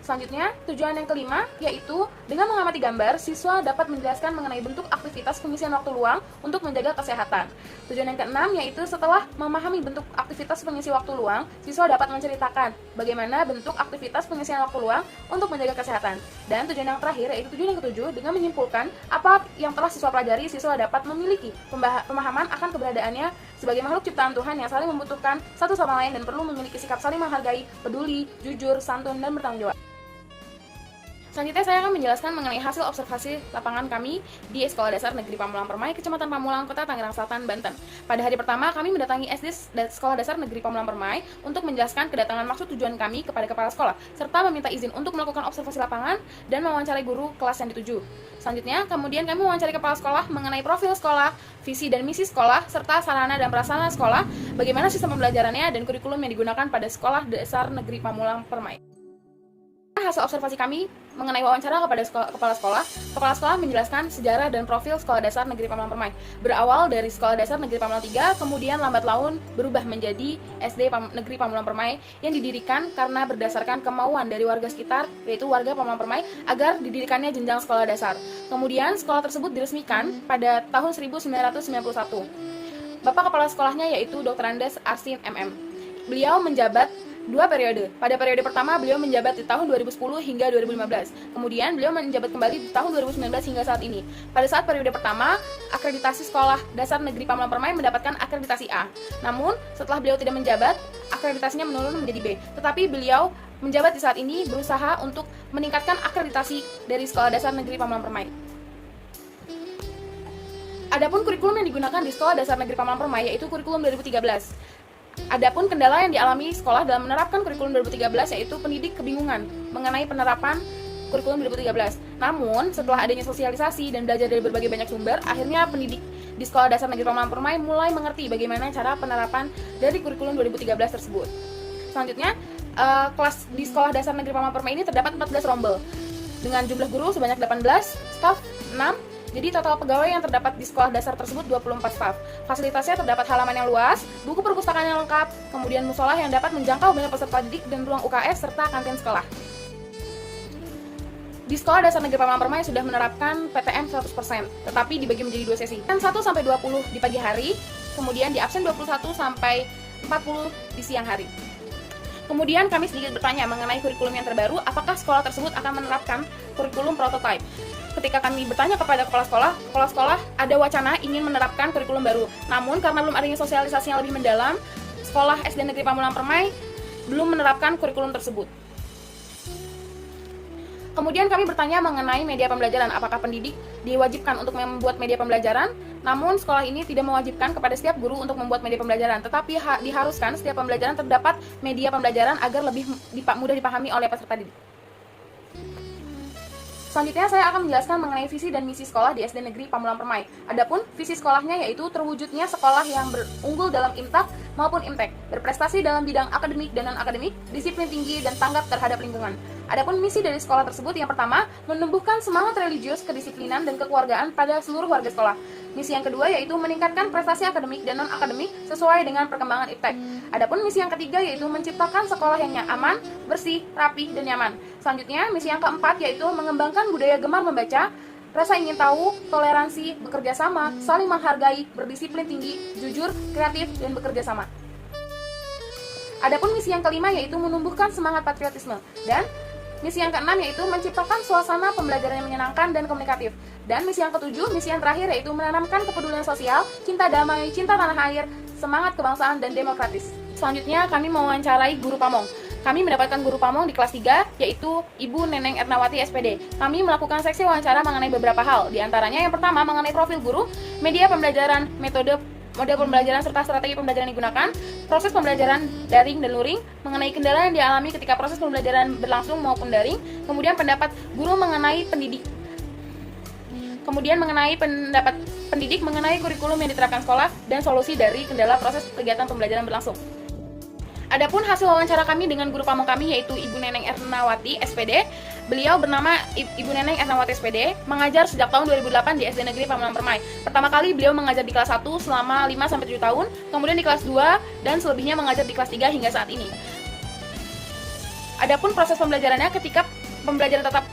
Speaker 17: Selanjutnya, tujuan yang kelima yaitu dengan mengamati gambar, siswa dapat menjelaskan mengenai bentuk aktivitas pengisian waktu luang untuk menjaga kesehatan. Tujuan yang keenam yaitu setelah memahami bentuk aktivitas pengisi waktu luang, siswa dapat menceritakan bagaimana bentuk aktivitas pengisian waktu luang untuk menjaga kesehatan. Dan tujuan yang terakhir yaitu tujuan yang ketujuh, dengan menyimpulkan apa yang telah siswa pelajari, siswa dapat memiliki pemahaman akan keberadaannya sebagai makhluk ciptaan Tuhan yang saling membutuhkan satu sama lain dan perlu memiliki sikap saling menghargai, peduli, jujur, santun, dan bertanggung jawab. Selanjutnya saya akan menjelaskan mengenai hasil observasi lapangan kami di Sekolah Dasar Negeri Pamulang Permai, Kecamatan Pamulang, Kota Tangerang Selatan, Banten. Pada hari pertama kami mendatangi SD Sekolah Dasar Negeri Pamulang Permai untuk menjelaskan kedatangan maksud tujuan kami kepada kepala sekolah, serta meminta izin untuk melakukan observasi lapangan dan mewawancarai guru kelas yang dituju. Selanjutnya, kemudian kami mewawancarai kepala sekolah mengenai profil sekolah, visi dan misi sekolah, serta sarana dan prasarana sekolah, bagaimana sistem pembelajarannya dan kurikulum yang digunakan pada Sekolah Dasar Negeri Pamulang Permai. Hasil observasi kami mengenai wawancara kepada kepala sekolah menjelaskan sejarah dan profil Sekolah Dasar Negeri Pamulang Permai. Berawal dari Sekolah Dasar Negeri Pamulang 3, kemudian lambat laun berubah menjadi SD Negeri Pamulang Permai yang didirikan karena berdasarkan kemauan dari warga sekitar, yaitu warga Pamulang Permai, agar didirikannya jenjang sekolah dasar. Kemudian sekolah tersebut diresmikan pada tahun 1991. Bapak kepala sekolahnya yaitu Dr. Andes Arsin MM. Beliau menjabat 2 periode. Pada periode pertama beliau menjabat di tahun 2010 hingga 2015. Kemudian beliau menjabat kembali di tahun 2019 hingga saat ini. Pada saat periode pertama, akreditasi Sekolah Dasar Negeri Pamulang Permai mendapatkan akreditasi A. Namun, setelah beliau tidak menjabat, akreditasinya menurun menjadi B. Tetapi beliau menjabat di saat ini berusaha untuk meningkatkan akreditasi dari Sekolah Dasar Negeri Pamulang Permai. Adapun kurikulum yang digunakan di Sekolah Dasar Negeri Pamulang Permai yaitu kurikulum 2013. Adapun kendala yang dialami sekolah dalam menerapkan kurikulum 2013 yaitu pendidik kebingungan mengenai penerapan kurikulum 2013. Namun, setelah adanya sosialisasi dan belajar dari berbagai banyak sumber, akhirnya pendidik di Sekolah Dasar Negeri Pamulang Permai mulai mengerti bagaimana cara penerapan dari kurikulum 2013 tersebut. Selanjutnya, kelas di Sekolah Dasar Negeri Pamulang Permai ini terdapat 14 rombel dengan jumlah guru sebanyak 18, staf 6. Jadi total pegawai yang terdapat di sekolah dasar tersebut 24 staf. Fasilitasnya terdapat halaman yang luas, buku perpustakaan yang lengkap, kemudian musola yang dapat menjangkau banyak peserta didik dan ruang UKS serta kantin sekolah. Di Sekolah Dasar Negeri Pamulang Permai sudah menerapkan PTM 100%, tetapi dibagi menjadi 2 sesi. 1-20 di pagi hari, kemudian di absen 21-40 di siang hari. Kemudian kami sedikit bertanya mengenai kurikulum yang terbaru, apakah sekolah tersebut akan menerapkan kurikulum prototype. Ketika kami bertanya kepada kepala sekolah ada wacana ingin menerapkan kurikulum baru. Namun karena belum adanya sosialisasi yang lebih mendalam, Sekolah SD Negeri Pamulang Permai belum menerapkan kurikulum tersebut. Kemudian kami bertanya mengenai media pembelajaran, apakah pendidik diwajibkan untuk membuat media pembelajaran? Namun sekolah ini tidak mewajibkan kepada setiap guru untuk membuat media pembelajaran, tetapi diharuskan setiap pembelajaran terdapat media pembelajaran agar lebih mudah dipahami oleh peserta didik. Selanjutnya saya akan menjelaskan mengenai visi dan misi sekolah di SD Negeri Pamulang Permai. Adapun visi sekolahnya yaitu terwujudnya sekolah yang unggul dalam IMTAK maupun IMTEK, berprestasi dalam bidang akademik dan non-akademik, disiplin tinggi dan tanggap terhadap lingkungan. Adapun misi dari sekolah tersebut yang pertama, menumbuhkan semangat religius, kedisiplinan, dan kekeluargaan pada seluruh warga sekolah. Misi yang kedua yaitu meningkatkan prestasi akademik dan non-akademik sesuai dengan perkembangan IPTEK. Adapun misi yang ketiga yaitu menciptakan sekolah yang aman, bersih, rapi, dan nyaman. Selanjutnya, misi yang keempat yaitu mengembangkan budaya gemar membaca, rasa ingin tahu, toleransi, bekerja sama, saling menghargai, berdisiplin tinggi, jujur, kreatif, dan bekerja sama. Adapun misi yang kelima yaitu menumbuhkan semangat patriotisme, dan misi yang keenam yaitu menciptakan suasana pembelajaran yang menyenangkan dan komunikatif. Dan misi yang ketujuh, misi yang terakhir yaitu menanamkan kepedulian sosial, cinta damai, cinta tanah air, semangat kebangsaan, dan demokratis. Selanjutnya kami mewawancarai guru pamong. Kami mendapatkan guru pamong di kelas 3, yaitu Ibu Neneng Ernawati SPD. Kami melakukan seksi wawancara mengenai beberapa hal. Di antaranya yang pertama mengenai profil guru, media pembelajaran, model pembelajaran serta strategi pembelajaran yang digunakan, proses pembelajaran daring dan luring, mengenai kendala yang dialami ketika proses pembelajaran berlangsung maupun daring, kemudian pendapat guru mengenai pendidik. Kemudian mengenai pendapat pendidik mengenai kurikulum yang diterapkan sekolah dan solusi dari kendala proses kegiatan pembelajaran berlangsung. Adapun hasil wawancara kami dengan guru pamong kami yaitu Ibu Neneng Ernawati SPD. Beliau bernama Ibu Neneng Ernawati SPD, mengajar sejak tahun 2008 di SD Negeri Pamulang Permai. Pertama kali beliau mengajar di kelas 1 selama 5-7 tahun, kemudian di kelas 2 dan selebihnya mengajar di kelas 3 hingga saat ini. Adapun proses pembelajarannya ketika pembelajaran tatap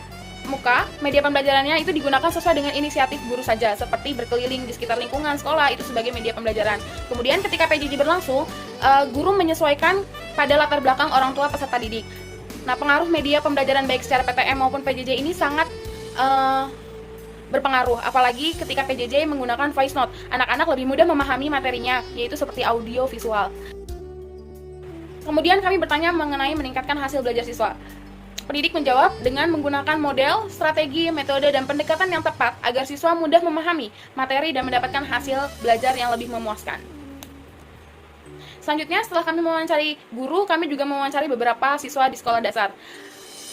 Speaker 17: muka, media pembelajarannya itu digunakan sesuai dengan inisiatif guru saja, seperti berkeliling di sekitar lingkungan sekolah itu sebagai media pembelajaran. Kemudian ketika PJJ berlangsung, guru menyesuaikan pada latar belakang orang tua peserta didik. Nah, pengaruh media pembelajaran baik secara PTM maupun PJJ ini sangat berpengaruh, apalagi ketika PJJ menggunakan voice note. Anak-anak lebih mudah memahami materinya, yaitu seperti audio visual. Kemudian kami bertanya mengenai meningkatkan hasil belajar siswa. Pendidik menjawab dengan menggunakan model, strategi, metode, dan pendekatan yang tepat agar siswa mudah memahami materi dan mendapatkan hasil belajar yang lebih memuaskan. Selanjutnya, setelah kami mewawancari guru, kami juga mewawancari beberapa siswa di sekolah dasar.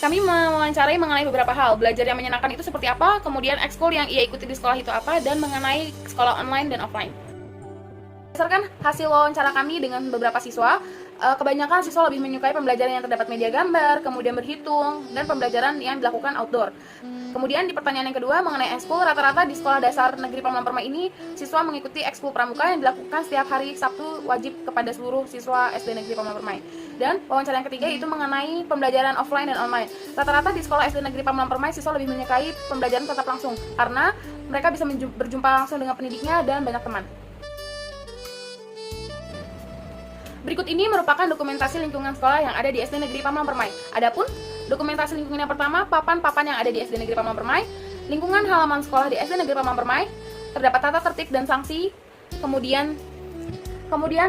Speaker 17: Kami mewawancarai mengenai beberapa hal, belajar yang menyenangkan itu seperti apa, kemudian ekskul yang ia ikuti di sekolah itu apa, dan mengenai sekolah online dan offline. Berdasarkan hasil wawancara kami dengan beberapa siswa, kebanyakan siswa lebih menyukai pembelajaran yang terdapat media gambar, kemudian berhitung, dan pembelajaran yang dilakukan outdoor. Kemudian di pertanyaan yang kedua mengenai ekskul, rata-rata di sekolah dasar negeri Pamulang Permai ini, siswa mengikuti ekskul pramuka yang dilakukan setiap hari Sabtu wajib kepada seluruh siswa SD negeri Pamulang Permai. Dan wawancara yang ketiga itu mengenai pembelajaran offline dan online. Rata-rata di sekolah SD negeri Pamulang Permai, siswa lebih menyukai pembelajaran tatap langsung, karena mereka bisa berjumpa langsung dengan pendidiknya dan banyak teman. Berikut ini merupakan dokumentasi lingkungan sekolah yang ada di SD Negeri Pamulang Permai. Adapun dokumentasi lingkungan yang pertama, papan-papan yang ada di SD Negeri Pamulang Permai, lingkungan halaman sekolah di SD Negeri Pamulang Permai, terdapat tata tertib dan sanksi, kemudian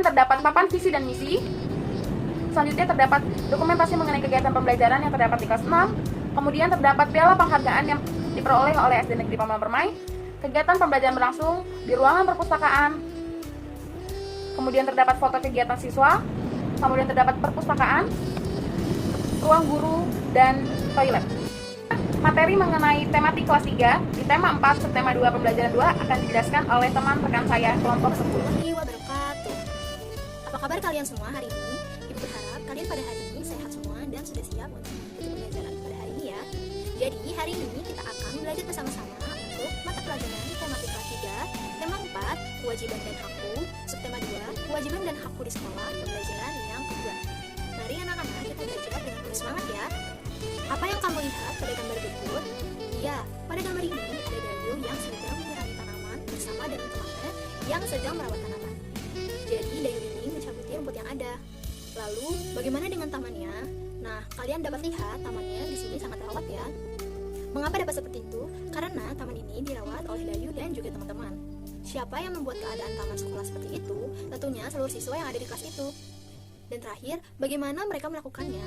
Speaker 17: terdapat papan visi dan misi. Selanjutnya terdapat dokumentasi mengenai kegiatan pembelajaran yang terdapat di kelas 6, kemudian terdapat piala penghargaan yang diperoleh oleh SD Negeri Pamulang Permai, kegiatan pembelajaran berlangsung di ruangan perpustakaan. Kemudian terdapat foto kegiatan siswa, kemudian terdapat perpustakaan, ruang guru, dan toilet. Materi mengenai tematik kelas 3 di tema 4 subtema 2 pembelajaran 2 akan dijelaskan oleh teman rekan saya kelompok 10.
Speaker 18: Wabarakatuh. Apa kabar kalian semua hari ini? Ibu berharap kalian pada hari ini sehat semua dan sudah siap untuk pembelajaran pada hari ini ya. Jadi hari ini kita akan belajar bersama-sama untuk mata pelajaran tematik kelas 3, tema 4, kewajiban dan hakku, subtema 2, kewajiban dan hakku di sekolah, pembelajaran yang kedua. Mari anak-anak kita belajar dengan penuh semangat ya. Apa yang kamu lihat pada gambar berikut? Ya, pada gambar ini ada Dayu yang sedang menyirami tanaman bersama dengan temannya yang sedang merawat tanaman. Jadi Dayu ini mencabuti rumput yang ada. Lalu, bagaimana dengan tamannya? Nah, kalian dapat lihat tamannya di sini sangat terawat ya. Mengapa dapat seperti itu? Karena taman ini dirawat oleh Dayu dan juga teman-teman. Siapa yang membuat keadaan taman sekolah seperti itu? Tentunya seluruh siswa yang ada di kelas itu. Dan terakhir, bagaimana mereka melakukannya?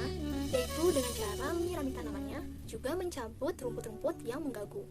Speaker 18: Yaitu dengan cara menyirami tanamannya, juga mencabut rumput-rumput yang mengganggu.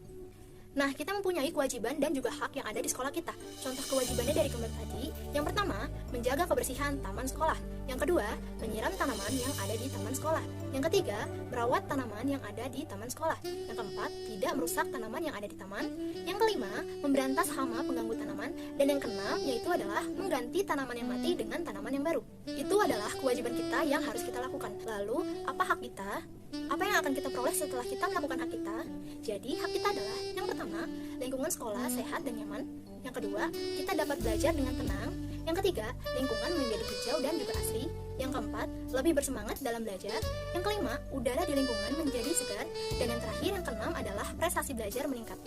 Speaker 18: Nah, kita mempunyai kewajiban dan juga hak yang ada di sekolah kita. Contoh kewajibannya dari gambar tadi, yang pertama, menjaga kebersihan taman sekolah. Yang kedua, menyiram tanaman yang ada di taman sekolah. Yang ketiga, merawat tanaman yang ada di taman sekolah. Yang keempat, tidak merusak tanaman yang ada di taman. Yang kelima, memberantas hama pengganggu tanaman. Dan yang keenam, yaitu adalah mengganti tanaman yang mati dengan tanaman yang baru. Itu adalah kewajiban kita yang harus kita lakukan. Lalu, apa hak kita? Apa yang akan kita peroleh setelah kita melakukan hak kita? Jadi, hak kita adalah yang pertama, lingkungan sekolah sehat dan nyaman. Yang kedua, kita dapat belajar dengan tenang. Yang ketiga, lingkungan menjadi hijau dan juga asri. Yang keempat, lebih bersemangat dalam belajar. Yang kelima, udara di lingkungan menjadi segar. Dan yang terakhir, yang keenam adalah prestasi belajar meningkat.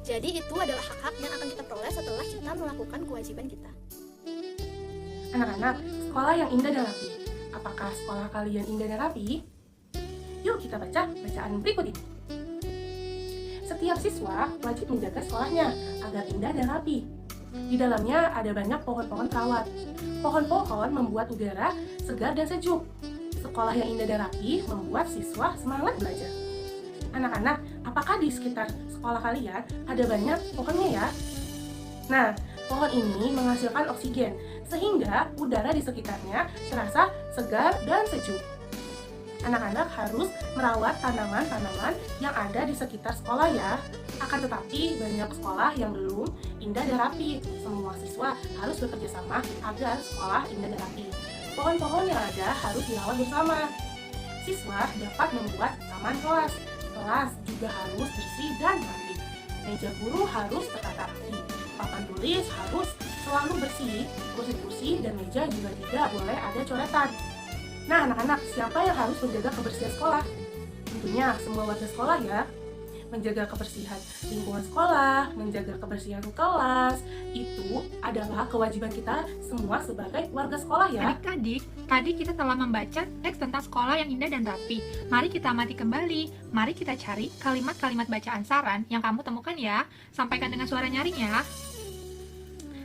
Speaker 18: Jadi, itu adalah hak-hak yang akan kita peroleh setelah kita melakukan kewajiban kita.
Speaker 8: Anak-anak, sekolah yang indah dan rapi. Apakah sekolah kalian indah dan rapi? Yuk kita baca bacaan berikut ini. Setiap siswa wajib menjaga sekolahnya agar indah dan rapi. Di dalamnya ada banyak pohon-pohon terawat. Pohon-pohon membuat udara segar dan sejuk. Sekolah yang indah dan rapi membuat siswa semangat belajar. Anak-anak, apakah di sekitar sekolah kalian ada banyak pohonnya ya? Nah, pohon ini menghasilkan oksigen, sehingga udara di sekitarnya terasa segar dan sejuk. Anak-anak harus merawat tanaman-tanaman yang ada di sekitar sekolah ya. Akan tetapi, banyak sekolah yang belum indah dan rapi. Semua siswa harus bekerja sama agar sekolah indah dan rapi. Pohon-pohon yang ada harus dirawat bersama. Siswa dapat membuat taman kelas. Kelas juga harus bersih dan rapi. Meja guru harus tertata rapi. Papan tulis harus selalu bersih. Kursi-kursi dan meja juga tidak boleh ada coretan. Nah, anak-anak, siapa yang harus menjaga kebersihan sekolah? Tentunya semua warga sekolah ya. Menjaga kebersihan lingkungan sekolah, menjaga kebersihan kelas, itu adalah kewajiban kita semua sebagai warga sekolah ya.
Speaker 19: Adik-adik, tadi kita telah membaca teks tentang sekolah yang indah dan rapi. Mari kita amati kembali. Mari kita cari kalimat-kalimat bacaan saran yang kamu temukan ya. Sampaikan dengan suara nyaring ya.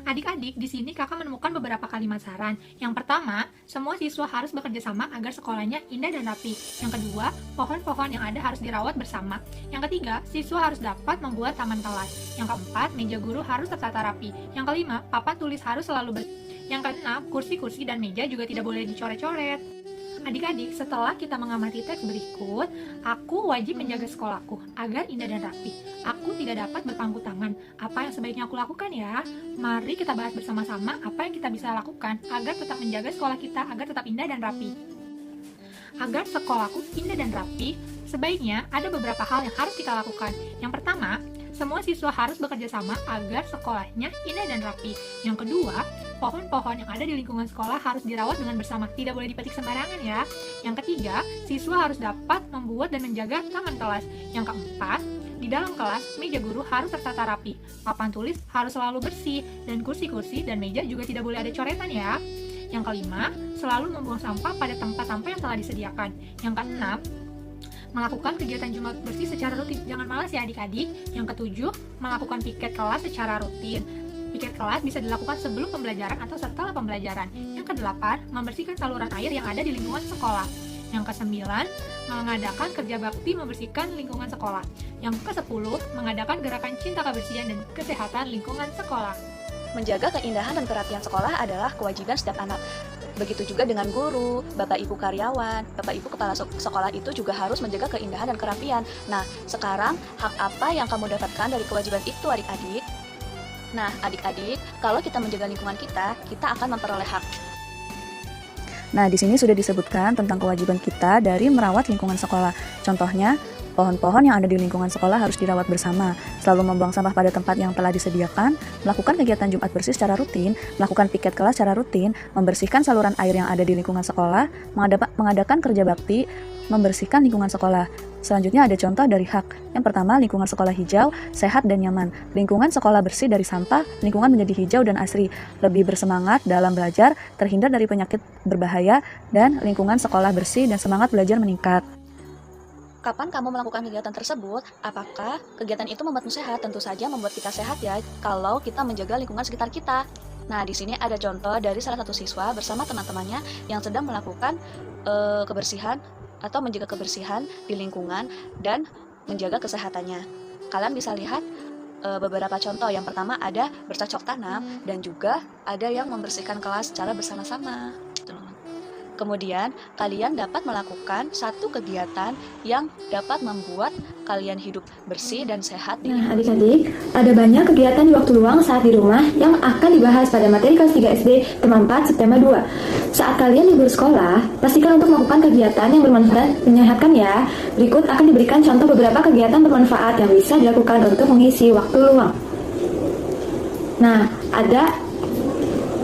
Speaker 19: Adik-adik, di sini kakak menemukan beberapa kalimat saran. Yang pertama, semua siswa harus bekerja sama agar sekolahnya indah dan rapi. Yang kedua, pohon-pohon yang ada harus dirawat bersama. Yang ketiga, siswa harus dapat membuat taman kelas. Yang keempat, meja guru harus tertata rapi. Yang kelima, papan tulis harus selalu bersih. Yang keenam, kursi-kursi dan meja juga tidak boleh dicoret-coret. Adik-adik, setelah kita mengamati teks berikut, aku wajib menjaga sekolahku agar indah dan rapi. Aku tidak dapat berpangku tangan. Apa yang sebaiknya aku lakukan ya? Mari kita bahas bersama-sama apa yang kita bisa lakukan agar tetap menjaga sekolah kita agar tetap indah dan rapi. Agar sekolahku indah dan rapi, sebaiknya ada beberapa hal yang harus kita lakukan. Yang pertama, semua siswa harus bekerja sama agar sekolahnya indah dan rapi. Yang kedua, pohon-pohon yang ada di lingkungan sekolah harus dirawat dengan bersama, tidak boleh dipetik sembarangan ya. Yang ketiga, siswa harus dapat membuat dan menjaga taman kelas. Yang keempat, di dalam kelas, meja guru harus tertata rapi, papan tulis harus selalu bersih, dan kursi-kursi dan meja juga tidak boleh ada coretan ya. Yang kelima, selalu membuang sampah pada tempat sampah yang telah disediakan. Yang keenam, melakukan kegiatan Jumat bersih secara rutin. Jangan malas ya adik-adik. Yang ketujuh, melakukan piket kelas secara rutin. Piket kelas bisa dilakukan sebelum pembelajaran atau setelah pembelajaran. Yang kedelapan, membersihkan saluran air yang ada di lingkungan sekolah. Yang kesembilan, mengadakan kerja bakti membersihkan lingkungan sekolah. Yang kesepuluh, mengadakan gerakan cinta kebersihan dan kesehatan lingkungan sekolah.
Speaker 20: Menjaga keindahan dan kerapian sekolah adalah kewajiban setiap anak. Begitu juga dengan guru, Bapak Ibu karyawan, Bapak Ibu kepala sekolah itu juga harus menjaga keindahan dan kerapian. Nah, sekarang hak apa yang kamu dapatkan dari kewajiban itu adik-adik? Nah, adik-adik, kalau kita menjaga lingkungan kita akan memperoleh hak. Nah, di sini sudah disebutkan tentang kewajiban kita dari merawat lingkungan sekolah. Contohnya, pohon-pohon yang ada di lingkungan sekolah harus dirawat bersama, selalu membuang sampah pada tempat yang telah disediakan, melakukan kegiatan Jumat bersih secara rutin, melakukan piket kelas secara rutin, membersihkan saluran air yang ada di lingkungan sekolah, mengadakan kerja bakti, membersihkan lingkungan sekolah. Selanjutnya ada contoh dari hak. Yang pertama, lingkungan sekolah hijau, sehat dan nyaman. Lingkungan sekolah bersih dari sampah, lingkungan menjadi hijau dan asri, lebih bersemangat dalam belajar, terhindar dari penyakit berbahaya, dan lingkungan sekolah bersih dan semangat belajar meningkat. Kapan kamu melakukan kegiatan tersebut? Apakah kegiatan itu membuatmu sehat? Tentu saja membuat kita sehat ya, kalau kita menjaga lingkungan sekitar kita. Nah, di sini ada contoh dari salah satu siswa bersama teman-temannya yang sedang melakukan kebersihan atau menjaga kebersihan di lingkungan dan menjaga kesehatannya. Kalian bisa lihat beberapa contoh. Yang pertama ada bercocok tanam dan juga ada yang membersihkan kelas secara bersama-sama. Kemudian, kalian dapat melakukan satu kegiatan yang dapat membuat kalian hidup bersih dan sehat.
Speaker 21: Nah, adik-adik, ada banyak kegiatan di waktu luang saat di rumah yang akan dibahas pada materi kelas 3 SD tema 4 Subtema 2. Saat kalian libur sekolah, pastikan untuk melakukan kegiatan yang bermanfaat menyehatkan ya. Berikut akan diberikan contoh beberapa kegiatan bermanfaat yang bisa dilakukan untuk mengisi waktu luang. Nah, ada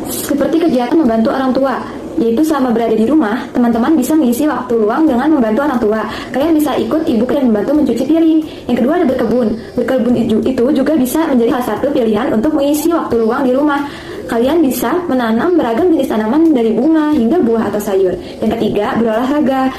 Speaker 21: seperti kegiatan membantu orang tua, yaitu selama berada di rumah, teman-teman bisa mengisi waktu luang dengan membantu orang tua. Kalian bisa ikut ibu dan membantu mencuci piring. Yang kedua ada berkebun. Berkebun itu juga bisa menjadi salah satu pilihan untuk mengisi waktu luang di rumah. Kalian bisa menanam beragam jenis tanaman dari bunga hingga buah atau sayur. Yang ketiga berolahraga.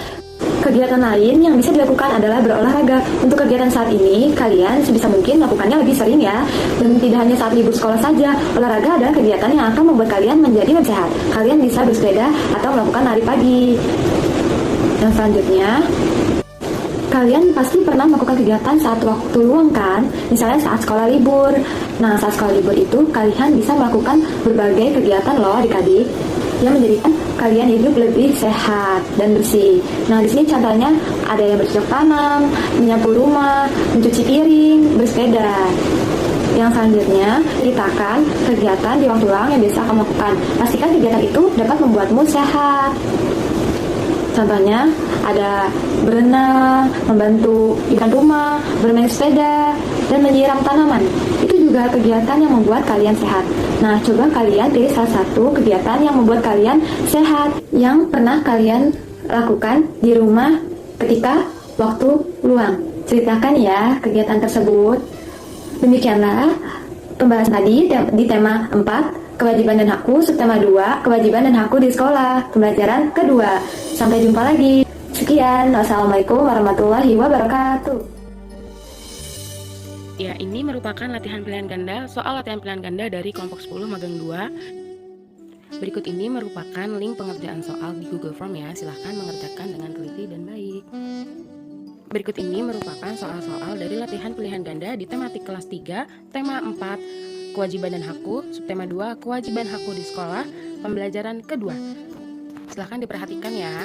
Speaker 21: Kegiatan lain yang bisa dilakukan adalah berolahraga. Untuk kegiatan saat ini, kalian sebisa mungkin melakukannya lebih sering ya. Dan tidak hanya saat libur sekolah saja, olahraga adalah kegiatan yang akan membuat kalian menjadi lebih sehat. Kalian bisa bersepeda atau melakukan lari pagi. Dan selanjutnya, kalian pasti pernah melakukan kegiatan saat waktu luang kan? Misalnya saat sekolah libur. Nah, saat sekolah libur itu kalian bisa melakukan berbagai kegiatan loh adik-adik yang menjadikan kalian hidup lebih sehat dan bersih. Nah, di sini contohnya ada yang bercocok tanam, menyapu rumah, mencuci piring, bersepeda. Yang selanjutnya, ceritakan kegiatan di waktu luang yang biasa kamu lakukan. Pastikan kegiatan itu dapat membuatmu sehat. Contohnya ada berenang, membantu ikan rumah, bermain sepeda, dan menyiram tanaman. Itu juga kegiatan yang membuat kalian sehat. Nah, coba kalian pilih salah satu kegiatan yang membuat kalian sehat yang pernah kalian lakukan di rumah ketika waktu luang. Ceritakan ya kegiatan tersebut. Demikianlah pembahasan tadi di tema 4. Kewajiban dan hakku, subtema 2, kewajiban dan hakku di sekolah, pembelajaran kedua. Sampai jumpa lagi. Sekian, wassalamualaikum warahmatullahi wabarakatuh.
Speaker 9: Ya, ini merupakan latihan pilihan ganda, soal latihan pilihan ganda dari kelompok 10 magang 2. Berikut ini merupakan link pengerjaan soal di Google Form ya, silahkan mengerjakan dengan teliti dan baik. Berikut ini merupakan soal-soal dari latihan pilihan ganda di tematik kelas 3, tema 4, kewajiban dan hakku, subtema 2, kewajiban hakku di sekolah, pembelajaran kedua. Silahkan diperhatikan ya.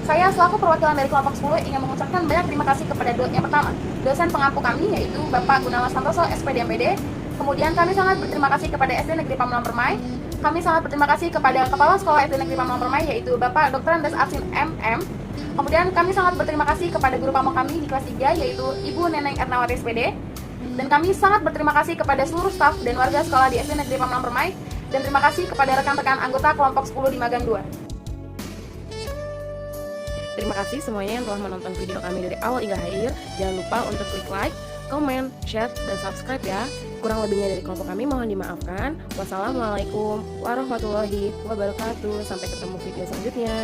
Speaker 17: Saya selaku perwakilan dari kelompok 10 ingin mengucapkan banyak terima kasih kepada yang pertama, dosen pengampu kami yaitu Bapak Gunawan Santoso, SPD MPD. Kemudian kami sangat berterima kasih kepada SD Negeri Pamulang Permai. Kami sangat berterima kasih kepada Kepala Sekolah SD Negeri Pamulang Permai yaitu Bapak Dr. Andes Arsin MM. Kemudian kami sangat berterima kasih kepada guru pamong kami di kelas 3 yaitu Ibu Neneng Ernawati SPD. Dan kami sangat berterima kasih kepada seluruh staf dan warga sekolah di SD Negeri Pamulang Permai. Dan terima kasih kepada rekan-rekan anggota kelompok 10 di Magang 2.
Speaker 9: Terima kasih semuanya yang telah menonton video kami dari awal hingga akhir. Jangan lupa untuk klik like, comment, share, dan subscribe ya. Kurang lebihnya dari kelompok kami mohon dimaafkan. Wassalamualaikum warahmatullahi wabarakatuh. Sampai ketemu video selanjutnya.